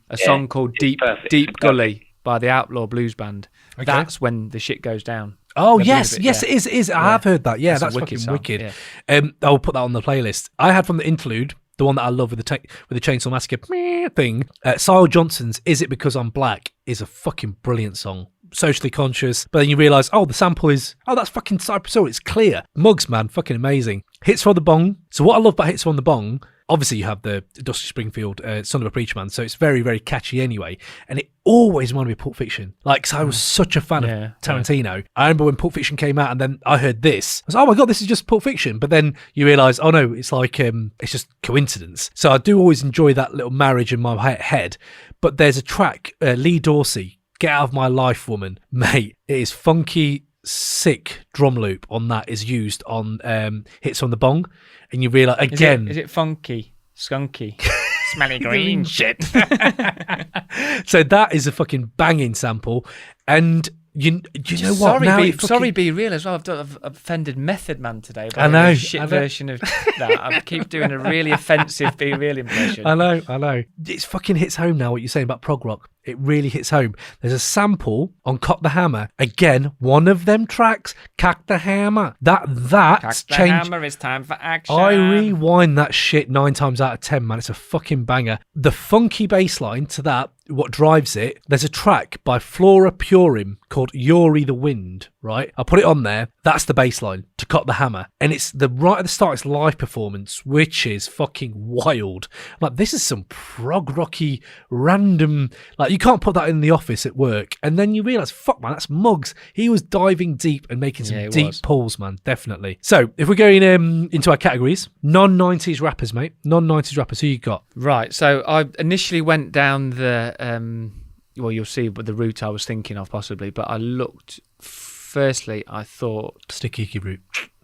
a song called Deep Gully by the Outlaw Blues Band, that's when the shit goes down. Oh, yes, it is. I have heard that. Yeah, that's fucking wicked. Yeah. I'll put that on the playlist. I had from the interlude, the one that I love with the Chainsaw Massacre thing, Sile Johnson's Is It Because I'm Black is a fucking brilliant song. Socially conscious, but then you realise, the sample is, that's fucking Cypress Hill, it's clear. Muggs, man, fucking amazing. Hits from the Bong. So what I love about Hits from the Bong, obviously you have the Dusty Springfield, Son of a Preacher Man, so it's very, very catchy anyway. And it always reminded me of Pulp Fiction. Like, cause I was such a fan of Tarantino. I remember when Pulp Fiction came out and then I heard this. I was like, oh my God, this is just Pulp Fiction. But then you realise, oh no, it's like, it's just coincidence. So I do always enjoy that little marriage in my head. But there's a track, Lee Dorsey, Get Out of My Life Woman. Mate, it is funky, sick drum loop on that is used on Hits on the Bong. And you realise, again... Is it funky, skunky, smelly green shit? So that is a fucking banging sample. And you know what? Sorry, Be Real as well. I've offended Method Man today. I know. Version of that. I keep doing a really offensive Be Real impression. I know. It fucking hits home now what you're saying about prog rock. It really hits home. There's a sample on Cock the Hammer. Again, one of them tracks, Cock the Hammer. That's changed. Hammer, it's time for action. I rewind that shit 9 times out of 10, man. It's a fucking banger. The funky bass line to that, what drives it, there's a track by Flora Purim called Yuri the Wind, right? I'll put it on there. That's the bass line to Cock the Hammer. And it's right at the start, it's live performance, which is fucking wild. Like, this is some prog rocky, random, like, you can't put that in the office at work. And then you realise, fuck, man, that's Muggs. He was diving deep and making some deep pulls, man, definitely. So, if we're going into our categories, non-90s rappers, mate. Non-90s rappers, who you got? Right, so I initially went down the, well, you'll see the route I was thinking of possibly, but I looked, firstly, I thought... Sticky Icky route.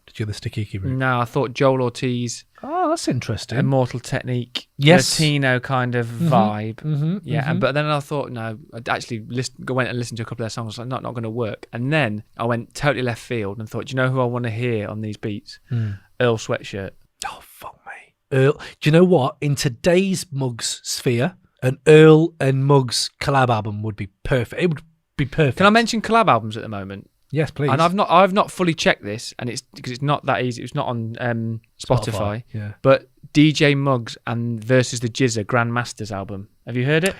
Did you have the Sticky Icky route? No, I thought Joel Ortiz... Oh, that's interesting. Immortal Technique, yes, Latino kind of vibe. But then I thought, no, I'd actually went and listened to a couple of their songs. I was like, not going to work. And then I went totally left field and thought, do you know who I want to hear on these beats? Earl Sweatshirt. Oh, fuck me. Earl. Do you know what? In today's Muggs sphere, an Earl and Muggs collab album would be perfect. It would be perfect. Can I mention collab albums at the moment? Yes, please. And I've not fully checked this, and it's because it's not that easy. It's not on Spotify. Yeah. But DJ Muggs and versus the GZA Grandmasters album. Have you heard it?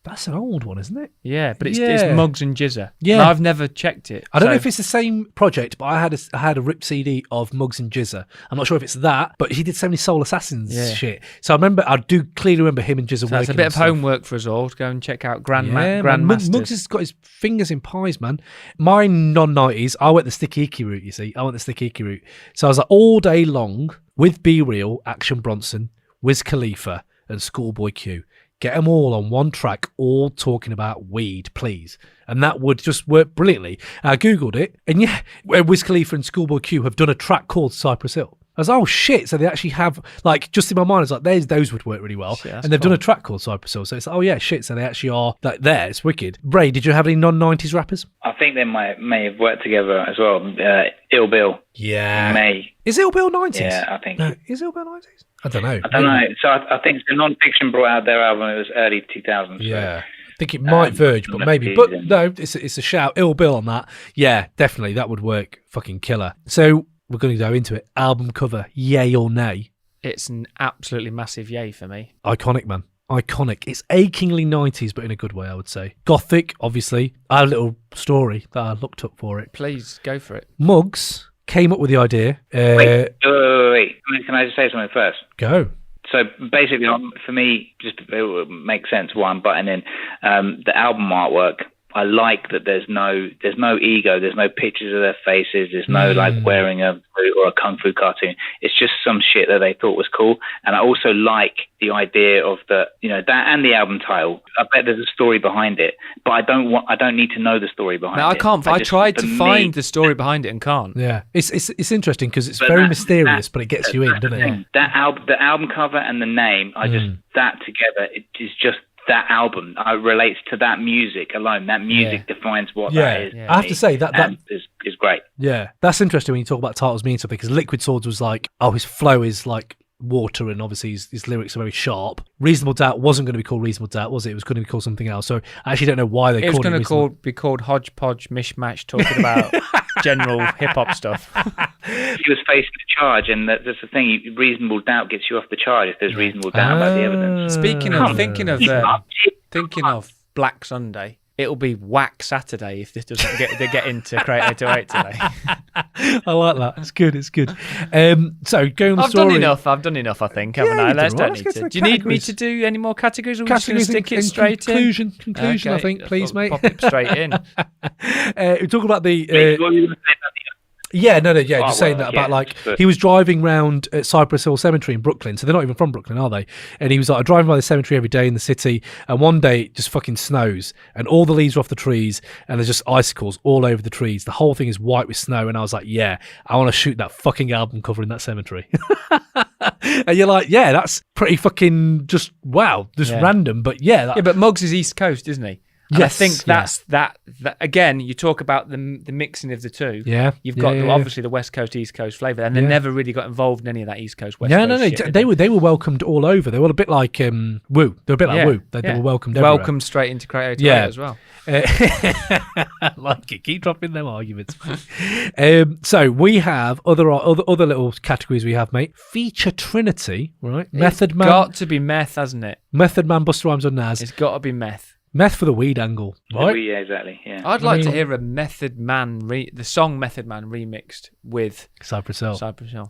That's an old one, isn't it? Yeah, but it's Muggs and GZA. Yeah. And I've never checked it. I don't know if it's the same project, but I had a rip CD of Muggs and GZA. I'm not sure if it's that, but he did so many Soul Assassins shit. So I do clearly remember him and GZA working. That's a bit of homework for us all to go and check out Grandmasters. Muggs has got his fingers in pies, man. My non-90s, I went the Sticky Icky route, you see. So I was like all day long with Be Real, Action Bronson, Wiz Khalifa, and Schoolboy Q. Get them all on one track, all talking about weed, please. And that would just work brilliantly. I Googled it, and Wiz Khalifa and Schoolboy Q have done a track called Cypress Hill. I was like, oh shit, so they actually have, like, just in my mind, I was like, those would work really well. Shit, and they've done a track called Cypress Hill. So it's like, oh yeah, shit, so they actually are like there. It's wicked. Ray, did you have any non-90s rappers? I think they may have worked together as well. Ill Bill. Yeah. May. Is Ill Bill 90s? Yeah, I think. No, is Ill Bill 90s? I don't know. So I think the Non-Fiction brought out their album. It was early 2000s. Yeah. I think it might verge, but maybe. But no, it's a shout. Ill Bill on that. Yeah, definitely. That would work. Fucking killer. So we're going to go into it. Album cover, yay or nay? It's an absolutely massive yay for me. Iconic, man. Iconic. It's achingly 90s, but in a good way, I would say. Gothic, obviously. I had a little story that I looked up for it. Please, go for it. Muggs came up with the idea. Wait. Can I just say something first? Go. So basically, for me, just it would make sense why I'm butting in. The album artwork, I like that there's no ego, there's no pictures of their faces, there's no like wearing a boot or a kung fu cartoon. It's just some shit that they thought was cool. And I also like the idea of that and the album title. I bet there's a story behind it, but I don't need to know the story behind it. No, I can't. I tried to find the story behind it and can't. Yeah, it's interesting because it's very mysterious, but it gets you in, doesn't it? The album cover and the name, that together, it is just. That album relates to that music alone. That music defines what that is. I have to say that is great. Yeah, that's interesting when you talk about titles meaning something, because Liquid Swords was like, oh, his flow is like water, and obviously his lyrics are very sharp. Reasonable Doubt wasn't going to be called Reasonable Doubt, was it? It was going to be called something else. So I actually don't know why they called it. It was going to be called Hodgepodge Mishmash, talking about general hip hop stuff. He was facing the charge, and that's the thing. Reasonable doubt gets you off the charge if there's reasonable doubt about the evidence. Speaking of thinking of Black Sunday, it'll be Whack Saturday if this doesn't get into Crate 808 today. I like that. It's good. So going on the story. I've done enough. I think, haven't I? Do you need me to do any more categories, or are we just going to stick it straight in? Conclusion. Okay. I think, please, mate. Pop it straight in. We talk about the. Just saying that about like he was driving round at Cypress Hill Cemetery in Brooklyn, so they're not even from Brooklyn, are they? And he was like driving by the cemetery every day in the city, and one day it just fucking snows, and all the leaves are off the trees, and there's just icicles all over the trees. The whole thing is white with snow, and I was like, yeah, I want to shoot that fucking album cover in that cemetery. And you're like, yeah, that's pretty fucking just random, but but Muggs is East Coast, isn't he? And yes, I think that's that again. You talk about the mixing of the two. Yeah, you've got obviously the West Coast East Coast flavour, and they never really got involved in any of that East Coast West Coast. Shit, they were welcomed all over. They were a bit like Woo. They were a bit like Woo. They were welcomed everywhere. Welcomed straight into Crate 808 as well. Like it. Keep dropping them arguments. So we have other little categories we have, mate. Feature Trinity, right? Method Man. Got to be meth, hasn't it? Method Man, Busta Rhymes, and Nas. It's got to be meth. Meth for the weed angle, right? Yeah, exactly. Yeah. I'd like to hear a Method Man the song Method Man remixed with Cypress Hill.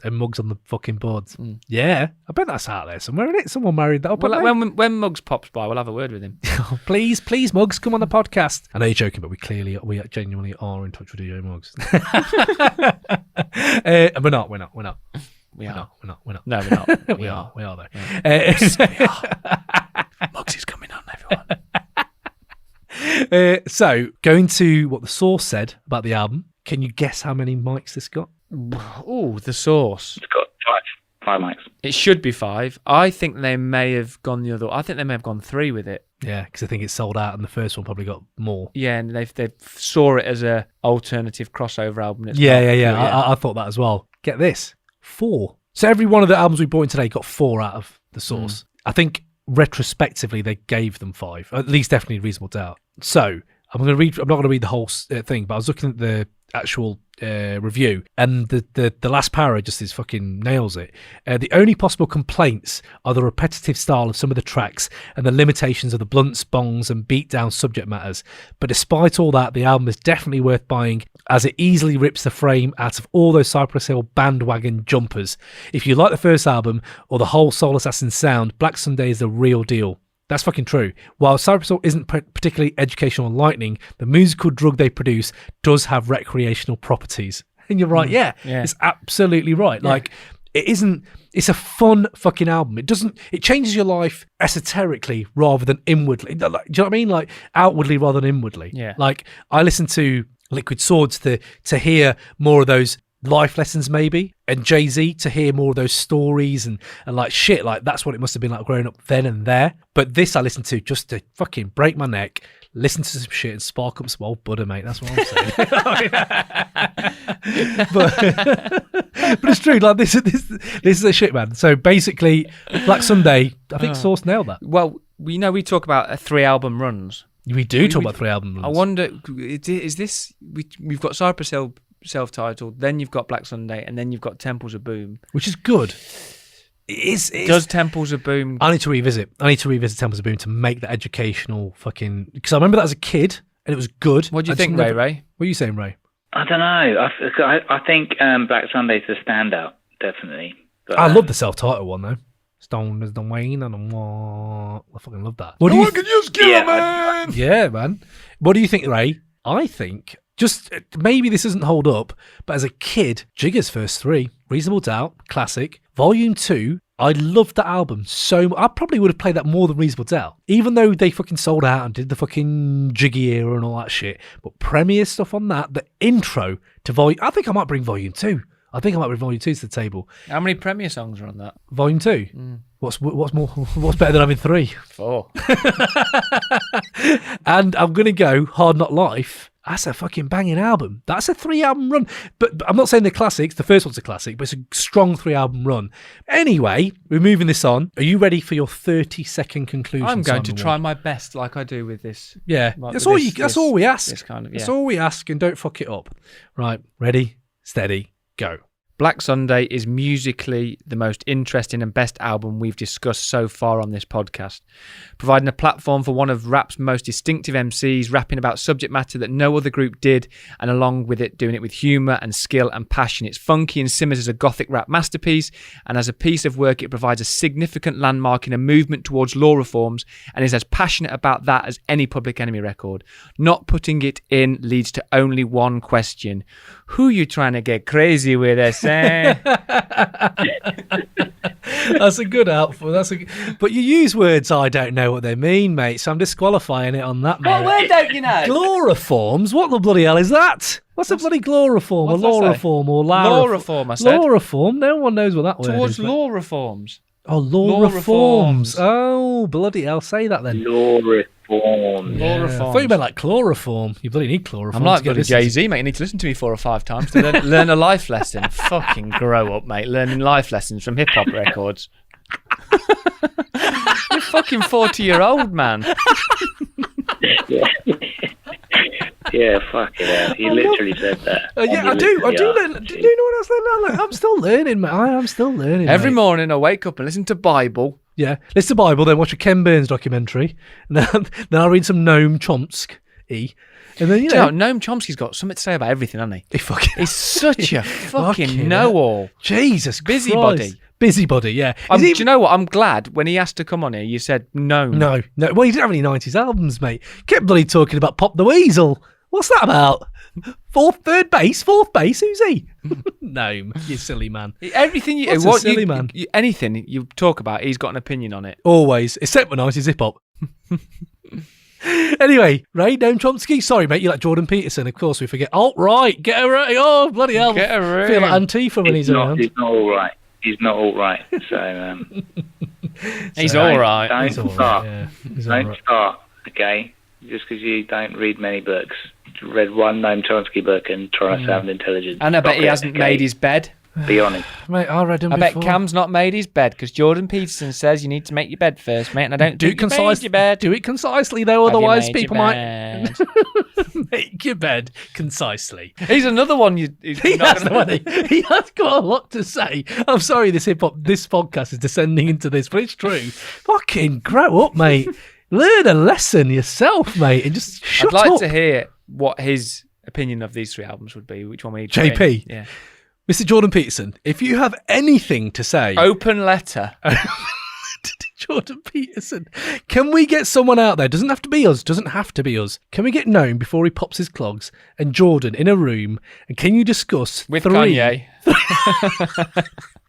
And Muggs on the fucking boards. Yeah, I bet that's out there somewhere, isn't it? Someone married that up. Well, when Muggs pops by, we'll have a word with him. Please, Muggs, come on the podcast. I know you're joking, but we genuinely are in touch with DJ Muggs. And we're not. We are. We're not. No, we're not. We are though. Yes, we are. Muggs is coming on, everyone. So, going to what the source said about the album, can you guess how many mics this got? Oh, the source. It's got five mics. It should be 5. I think they may have gone the other. I think they may have gone 3 with it. Yeah, because I think it's sold out, and the first one probably got more. Yeah, and they saw it as a alternative crossover album. I thought that as well. Get this, 4. So every one of the albums we brought in today got 4 out of the source. I think retrospectively they gave them 5, at least definitely Reasonable Doubt. So I'm not going to read the whole thing, but I was looking at the actual review, and the last para just is fucking nails it. The only possible complaints are the repetitive style of some of the tracks and the limitations of the blunts, bongs and beatdown subject matters. But despite all that, the album is definitely worth buying, as it easily rips the frame out of all those Cypress Hill bandwagon jumpers. If you like the first album or the whole Soul Assassin sound, Black Sunday is the real deal. That's fucking true. While Cypress Hill isn't particularly educational and enlightening, the musical drug they produce does have recreational properties. And you're right, yeah. It's absolutely right. Yeah. Like, it's a fun fucking album. It changes your life esoterically rather than inwardly. Do you know what I mean? Like, outwardly rather than inwardly. Yeah. Like, I listen to Liquid Swords to hear more of those life lessons maybe, and Jay-Z to hear more of those stories and like shit, like that's what it must have been like growing up then and there. But this I listened to just to fucking break my neck, listen to some shit and spark up some old butter, mate. That's what I'm saying. but it's true, like this is a shit, man. So basically Black Sunday, I think Source nailed that. Well, we talk about 3-album runs. We do talk about 3 album runs. I wonder, is this we've got Cypress Hill self-titled, then you've got Black Sunday, and then you've got Temples of Boom, which is good. Does Temples of Boom? I need to revisit Temples of Boom to make that educational fucking, because I remember that as a kid and it was good. What do you think, Ray? What are you saying, Ray? I don't know. I think Black Sunday's the standout, definitely. But, I love the self-titled one though. Stone is the Wayne and I fucking love that. What do you can use killer, man? Yeah, man. What do you think, Ray? I think, just maybe this doesn't hold up, but as a kid, Jigger's first 3, Reasonable Doubt, classic. Volume 2, I loved that album so much. I probably would have played that more than Reasonable Doubt, even though they fucking sold out and did the fucking Jiggy era and all that shit. But Premier stuff on that, the intro to Volume, I think I might bring Volume 2. I think I might bring Volume 2 to the table. How many Premier songs are on that? Volume 2? What's more? What's better than having 3? 4. And I'm going to go Hard Knock Life. That's a fucking banging album. That's a 3-album run. But I'm not saying they're classics. The first one's a classic, but it's a strong 3-album run. Anyway, we're moving this on. Are you ready for your 30-second conclusion? I'm going to try my best, like I do with this. Yeah, like that's all we ask. This kind of, That's all we ask, and don't fuck it up. Right, ready, steady, go. Black Sunday is musically the most interesting and best album we've discussed so far on this podcast, providing a platform for one of rap's most distinctive MCs, rapping about subject matter that no other group did, and along with it, doing it with humour and skill and passion. It's funky and simmers as a gothic rap masterpiece, and as a piece of work, it provides a significant landmark in a movement towards law reforms, and is as passionate about that as any Public Enemy record. Not putting it in leads to only one question: who you trying to get crazy with, SA? That's a good outfit. But you use words I don't know what they mean, mate. So I'm disqualifying it on that. What word don't you know? Chloroforms? What the bloody hell is that? What's a bloody chloroform or law reform or law reform? I said law reform. No one knows what that word is. Towards law reforms. Oh, law reforms. Oh, bloody hell! Say that then. Law reforms. Yeah. I thought you meant like chloroform. You bloody need chloroform. I'm like bloody Jay-Z, mate. You need to listen to me 4 or 5 times to learn a life lesson. Fucking grow up, mate. Learning life lessons from hip-hop records. You're fucking 40-year-old, man. Yeah, fuck it out. He literally said that. Yeah, I do learn. Do you know what I was I'm still learning, mate. I am still learning. Every morning I wake up and listen to Bible. Yeah, listen to Bible, then watch a Ken Burns documentary. Then I'll read some Noam Chomsky. And then, you know, Noam Chomsky's got something to say about everything, hasn't he? He's such a fucking know-all. Jesus Busybody. Christ. Busybody, yeah. Do you know what? I'm glad when he asked to come on here, you said no. No. Well, he didn't have any 90s albums, mate. Kept bloody talking about Pop the Weasel. What's that about? Fourth base? Who's he? No, you silly man. Everything silly man. Anything you talk about, he's got an opinion on it. Always, except when I was his hip hop. Anyway, Ray, Noam Chomsky. Sorry, mate, you like Jordan Peterson. Of course, we forget. Oh, right, get a ring. Oh, bloody hell. Get a ring. Feel like Antifa when he's around. He's not all right. He's not all right. So, he's all right. Don't start, okay? Just because you don't read many books. Read one Noam Chomsky book and try to sound intelligent. And I bet he hasn't made his bed. Be honest. Mate, I read them I before. bet Cam's not made his bed because Jordan Peterson says you need to make your bed first, mate. And I don't Do it think you made concisely. your bed. Do it concisely, though. Have you Otherwise, made people your might bed? make your bed concisely. He's another one. He has got a lot to say. I'm sorry, this podcast is descending into this, but it's true. Fucking grow up, mate. Learn a lesson yourself, mate, and just shut up. I'd like to hear what his opinion of these 3 albums would be. Which one we need to JP. Yeah. Mr. Jordan Peterson, if you have anything to say, Open letter. Jordan Peterson, can we get someone out there? Doesn't have to be us. Can we get known before he pops his clogs and Jordan in a room? And can you discuss With 3 Kanye.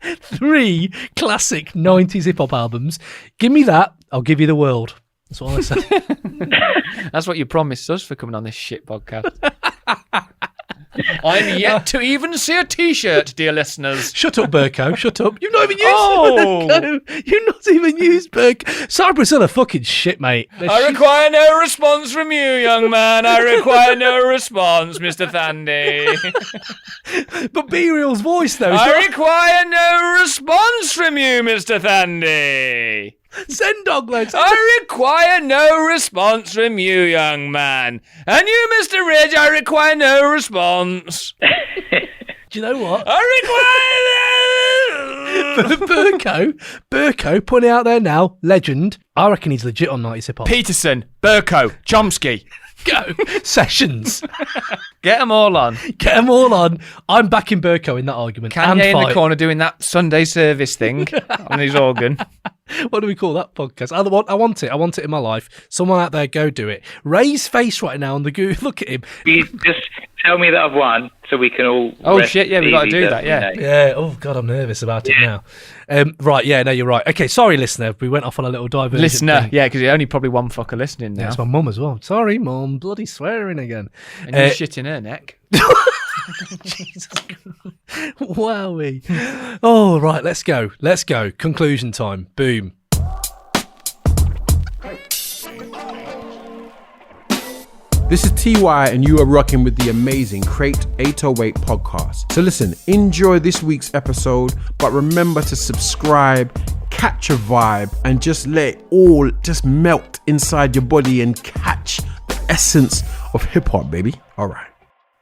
3 classic 90s hip hop albums? Give me that. I'll give you the world. That's what I say. That's what you promised us for coming on this shit podcast. I'm yet to even see a T-shirt, dear listeners. Shut up, Burko. Shut up. You've not even used Burko. You've not even used Burko. Cypress are fucking shit, mate. I require no response from you, young man. I require no response, Mr. Thandi. But B-Real's voice, though. I require no response from you, Mr. Thandi. Send Doglegs. I require no response from you, young man. And you, Mr. Ridge, I require no response. Do you know what? I require Burko, put it out there now. Legend. I reckon he's legit on 90s hip hop. Peterson, Burko, Chomsky. Go. Sessions. Get them all on. Get them all on. I'm backing Burko in that argument. Kanye and in the fight. corner doing that Sunday service thing on his organ. What do we call that podcast? I want it. I want it in my life. Someone out there, go do it. Ray's face right now on the goo. Look at him. You just tell me that I've won so we can all... Oh, shit, yeah, we got to do that, yeah. Yeah, oh, God, I'm nervous about it now. Right, yeah, no, you're right. Okay, sorry, listener. We went off on a little diversion. Listener, thing. yeah, because only probably one fucker listening now. Yeah, it's my mum as well. Sorry, mum. Bloody swearing again. And you shit in her neck. Jesus Christ. Wowee. Oh, right, let's go. Let's go. Conclusion time. Boom. This is TY and you are rocking with the amazing Crate 808 podcast. So listen, enjoy this week's episode, but remember to subscribe, catch a vibe, and just let it all just melt inside your body and catch the essence of hip hop, baby. All right.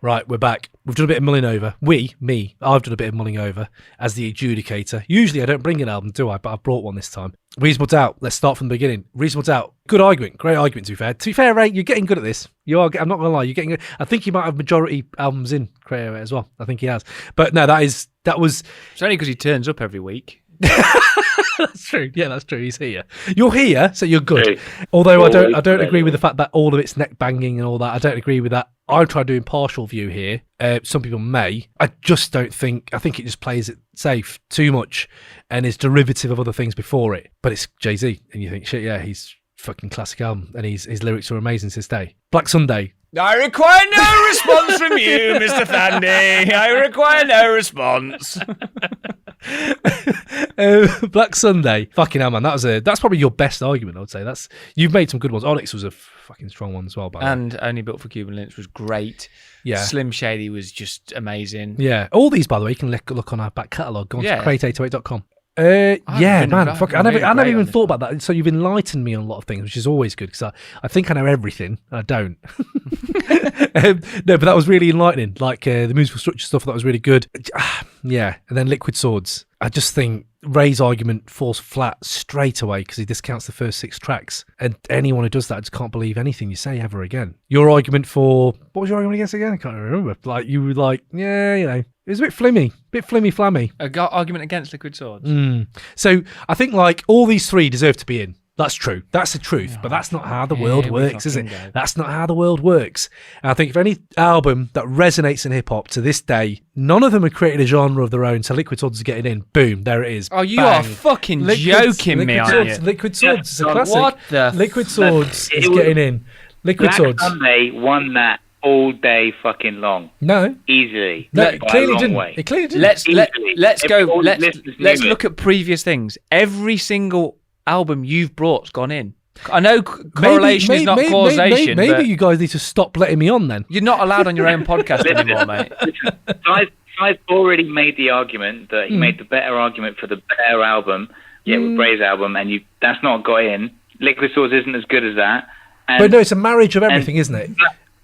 Right, we're back. We've done a bit of mulling over. I've done a bit of mulling over as the adjudicator. Usually I don't bring an album, do I? But I've brought one this time. Reasonable Doubt. Let's start from the beginning. Reasonable Doubt. Good argument. Great argument, to be fair. To be fair, Ray, you're getting good at this. You are. I'm not going to lie. You're getting good. I think he might have majority albums in Creator as well. I think he has. But no, that was... It's only because he turns up every week. That's true. Yeah, that's true. He's here. You're here, so you're good. Although I don't agree with the fact that all of it's neck banging and all that. I don't agree with that. I try doing partial view here. Some people may. I just don't think. I think it just plays it safe too much, and is derivative of other things before it. But it's Jay-Z, and you think, shit, yeah, he's fucking classic album, and his lyrics are amazing to this day. Black Sunday. I require no response from you, Mr. Thandi. I require no response. Black Sunday. Fucking hell, man. That's probably your best argument, I would say. You've made some good ones. Onyx was a fucking strong one as well. And Only Built for Cuban Links was great. Yeah. Slim Shady was just amazing. Yeah. All these, by the way, you can look on our back catalogue. Go on to crate808.com. Yeah, man. Fuck, I never even thought about that. So you've enlightened me on a lot of things, which is always good because I think I know everything. I don't. No, but that was really enlightening. Like the musical structure stuff, that was really good. Yeah, and then Liquid Swords. I just think Ray's argument falls flat straight away because he discounts the first 6 tracks. And anyone who does that just can't believe anything you say ever again. Your argument for... What was your argument against again? I can't remember. Like, you were like, yeah, you know, it was a bit flimmy-flammy. Argument against Liquid Swords. So I think, like, all these 3 deserve to be in. That's true. That's the truth. But that's not how the world works, is it? That's not how the world works. And I think if any album that resonates in hip-hop to this day, none of them have created a genre of their own, so Liquid Swords is getting in. Boom, there it is. Oh, you Bang. are fucking joking me, aren't you? Liquid Swords is a classic. What the... Liquid Swords is getting in. Liquid Swords. Black Sunday won that all day fucking long. No. Easily. No, it clearly didn't. It clearly didn't. Let's look at previous things. Every single album you've brought's gone in. I know correlation is not causation. Maybe but you guys need to stop letting me on then. You're not allowed on your own podcast anymore, mate. guy's already made the argument that he made the better argument for the better album, with Bray's album, and that's not got in. Liquid Swords isn't as good as that. And, but no, it's a marriage of everything, isn't it?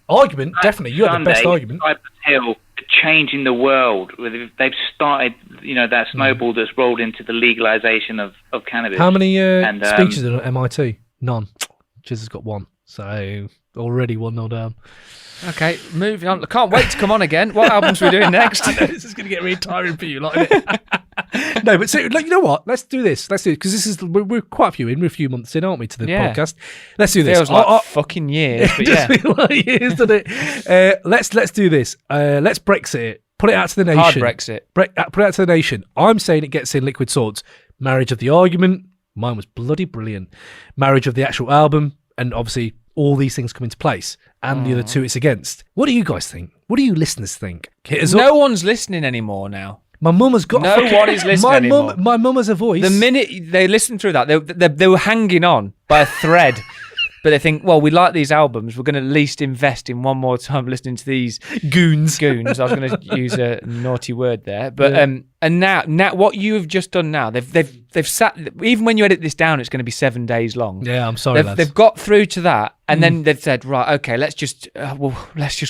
Argument, definitely. You had the best argument. Cypress Hill changing the world. They've started, that snowball that's rolled into the legalization of cannabis. How many speeches at MIT? None. Chiz has got one. So already 1-0 down. Okay, moving on. I can't wait to come on again. What albums are we doing next? I know, this is going to get really tiring for you, like it. No, but so, you know what? Let's do this. Because we're quite a few in. We're a few months in, aren't we, to the podcast? Let's do this. Feels like fucking years, but it does feel like years, doesn't it? Let's do this. Let's Brexit it. Put it out to the nation. Hard Brexit. Put it out to the nation. I'm saying it gets in Liquid Swords. Marriage of the argument. Mine was bloody brilliant. Marriage of the actual album. And obviously all these things come into place. And the other two it's against. What do you guys think? What do you listeners think? No one's listening anymore now. My mum has got... No one is listening anymore. My mum has a voice. The minute they listened through that, they were hanging on by a thread. But they think, well, we like these albums. We're going to at least invest in one more time listening to these goons. I was going to use a naughty word there, but and now what you have just done now, they've sat. Even when you edit this down, it's going to be 7 days long. Yeah, I'm sorry. They've got through to that, and then they've said, right, okay, let's just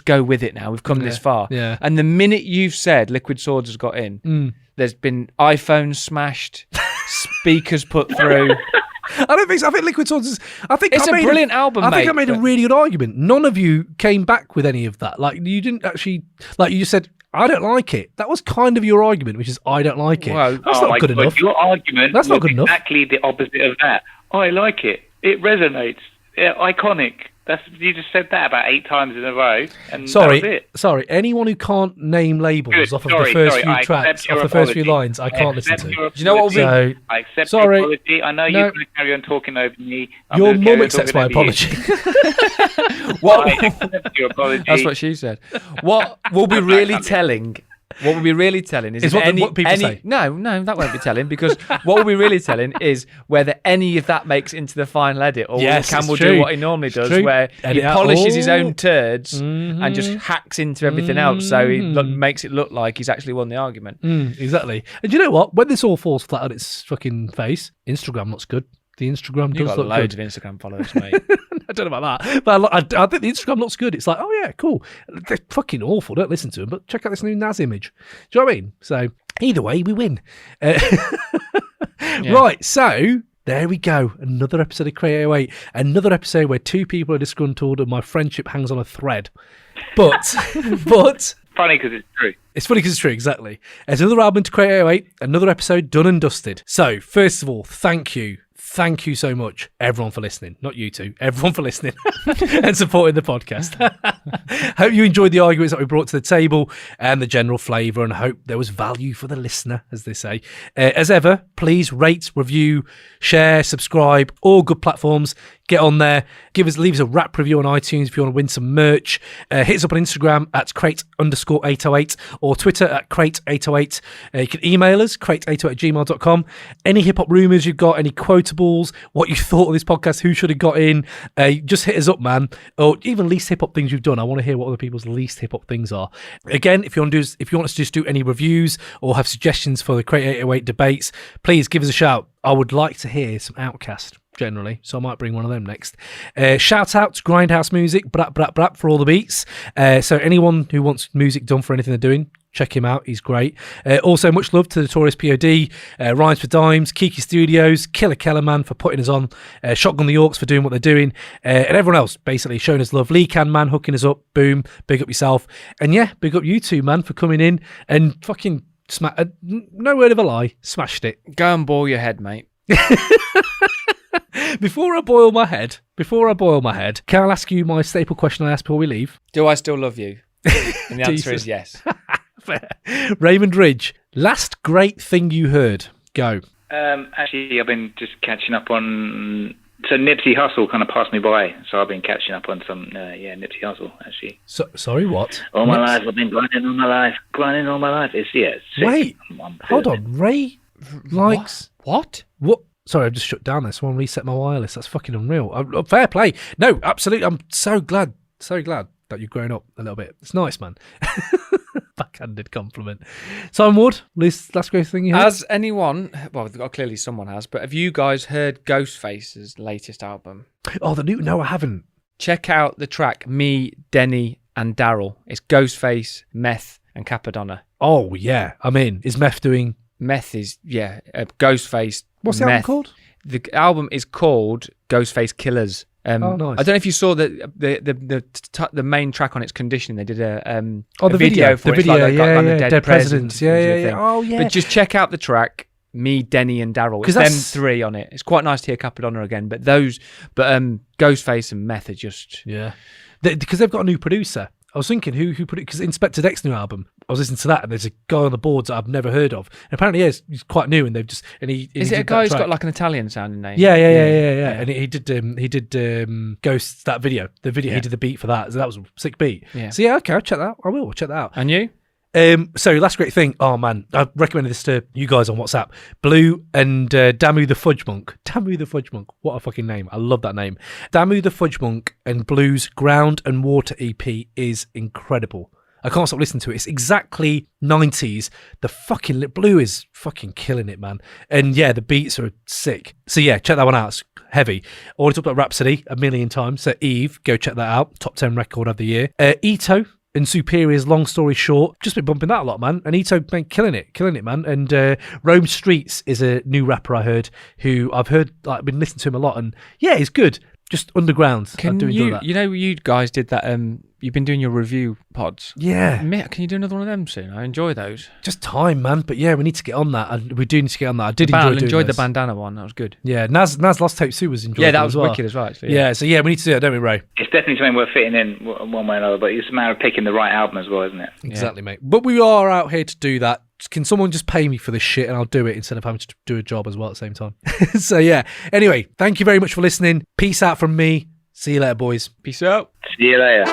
go with it now. We've come this far. Yeah. And the minute you've said Liquid Swords has got in, there's been iPhones smashed, speakers put through. I don't think so. I think Liquid Swords is... It's a brilliant album, mate. I think I made a really good argument. None of you came back with any of that. Like, you didn't actually... Like, you just said, I don't like it. That was kind of your argument, which is, I don't like it. Well, that's not good enough. Your argument that's not good enough. Exactly the opposite of that. I like it. It resonates. Iconic. You just said that about 8 times in a row, and that was it. Sorry, anyone who can't name labels off of the first few tracks, off the first few lines, I can't listen to. Do you know what will be? I accept your apology. I know you're going to carry on talking over me. Your mum accepts my apology. What? I accept your apology. That's what she said. What will be really telling... What we'll be really telling is what people say. No, that won't be telling, because what we'll be really telling is whether any of that makes into the final edit, or Cam will do what he normally does, where he polishes his own turds and just hacks into everything else, so he makes it look like he's actually won the argument. Exactly. And you know what? When this all falls flat on its fucking face, Instagram looks good. The Instagram does look good. You've got loads of Instagram followers, mate. I don't know about that, but I think the Instagram looks good. It's like, oh yeah, cool. They're fucking awful. Don't listen to them, but check out this new Nas image. Do you know what I mean? So either way, we win. Right, so there we go. Another episode of Create 808. Another episode where 2 people are disgruntled and my friendship hangs on a thread. But funny because it's true. It's funny because it's true, exactly. There's another album to Create 808. Another episode done and dusted. So first of all, thank you. Thank you so much, everyone, for listening. Not you two, everyone for listening and supporting the podcast. Hope you enjoyed the arguments that we brought to the table and the general flavour, and hope there was value for the listener, as they say. As ever, please rate, review, share, subscribe, all good platforms. Get on there. Leave us a rap review on iTunes if you want to win some merch. Hit us up on Instagram at crate_808 or Twitter at crate808. You can email us, crate808@gmail.com. Any hip-hop rumours you've got, any quotables, what you thought of this podcast, who should have got in, just hit us up, man. Or even least hip-hop things you've done. I want to hear what other people's least hip-hop things are. Again, if you want us to just do any reviews or have suggestions for the Crate 808 debates, please give us a shout. I would like to hear some Outkast, generally, so I might bring one of them next. Shout out to Grindhouse Music, brap brap brap, for all the beats. So anyone who wants music done for anything they're doing, check him out, he's great. Also, much love to the Notorious POD, Rhymes for Dimes, Kiki Studios, Killer Kellerman for putting us on, Shotgun the Orcs for doing what they're doing, and everyone else basically showing us love. Lee Can Man hooking us up, boom, big up yourself. And yeah, big up you two, man, for coming in and fucking no word of a lie, smashed it. Go and boil your head, mate. Before I boil my head, can I ask you my staple question I ask before we leave? Do I still love you? And the answer is yes. Raymond Ridge, last great thing you heard. Go. Actually, I've been just catching up on... So Nipsey Hussle kind of passed me by, so I've been catching up on some, Nipsey Hussle, actually. Sorry, what? All my life, I've been grinding all my life. Wait, hold on, Ray likes... What? Sorry, I've just shut down there. Someone reset my wireless. That's fucking unreal. Fair play. No, absolutely. I'm so glad that you've grown up a little bit. It's nice, man. Backhanded compliment. Simon Wood, last great thing you heard? Has anyone, well, clearly someone has, but have you guys heard Ghostface's latest album? Oh, no, I haven't. Check out the track Me, Denny and Daryl. It's Ghostface, Meth and Capadonna. Oh, yeah. I'm in. Is Meth doing... Meth is, Ghostface. What's the album called? The album is called Ghostface Killers. Nice. I don't know if you saw the main track on its Conditioning. They did a video for it. Video, like Dead Presidents. Yeah. Oh, yeah. But just check out the track Me, Denny and Daryl. It's them three on it. It's quite nice to hear Capadonna again. But Ghostface and Meth are just... Yeah. Because they've got a new producer. I was thinking who put it, because Inspector Deck's new album, I was listening to that, and there's a guy on the boards that I've never heard of. And apparently, he's quite new, and they've just... Is it a guy who's got like an Italian sounding name? Yeah. And he did Ghosts, that video. He did the beat for that. So that was a sick beat. Yeah. So yeah, okay, I'll check that out. I will check that out. And you? So last great thing. Oh man, I recommended this to you guys on WhatsApp. Blue and Damu the Fudge Monk. Damu the Fudge Monk. What a fucking name. I love that name. Damu the Fudge Monk and Blue's Ground and Water EP is incredible. I can't stop listening to it. It's exactly 90s. The fucking Blue is fucking killing it, man. And yeah, the beats are sick. So yeah, check that one out. It's heavy. Already talked about Rhapsody a million times. So Eve, go check that out. Top 10 record of the year. Ito and Superior's Long Story Short, just been bumping that a lot, man. And Ito been killing it, man. And Rome Streets is a new rapper I heard, who I've heard, like, been listening to him a lot, and yeah, he's good. Just underground. I do enjoy that. You know, you guys did that. You've been doing your review pods. Yeah. Can you do another one of them soon? I enjoy those. Just time, man. But yeah, we need to get on that. And we do need to get on that. I enjoyed the bandana one. That was good. Yeah, Nas Lost Tape 2 was enjoyable. Yeah, that was well. wicked as well, actually. Yeah, so yeah, we need to do that, don't we, Ray? It's definitely something worth fitting in one way or another, but it's a matter of picking the right album as well, isn't it? Exactly, mate. But we are out here to do that. Can someone just pay me for this shit and I'll do it instead of having to do a job as well at the same time? So yeah, anyway, thank you very much for listening. Peace out from me. See you later, boys. Peace out. See you later.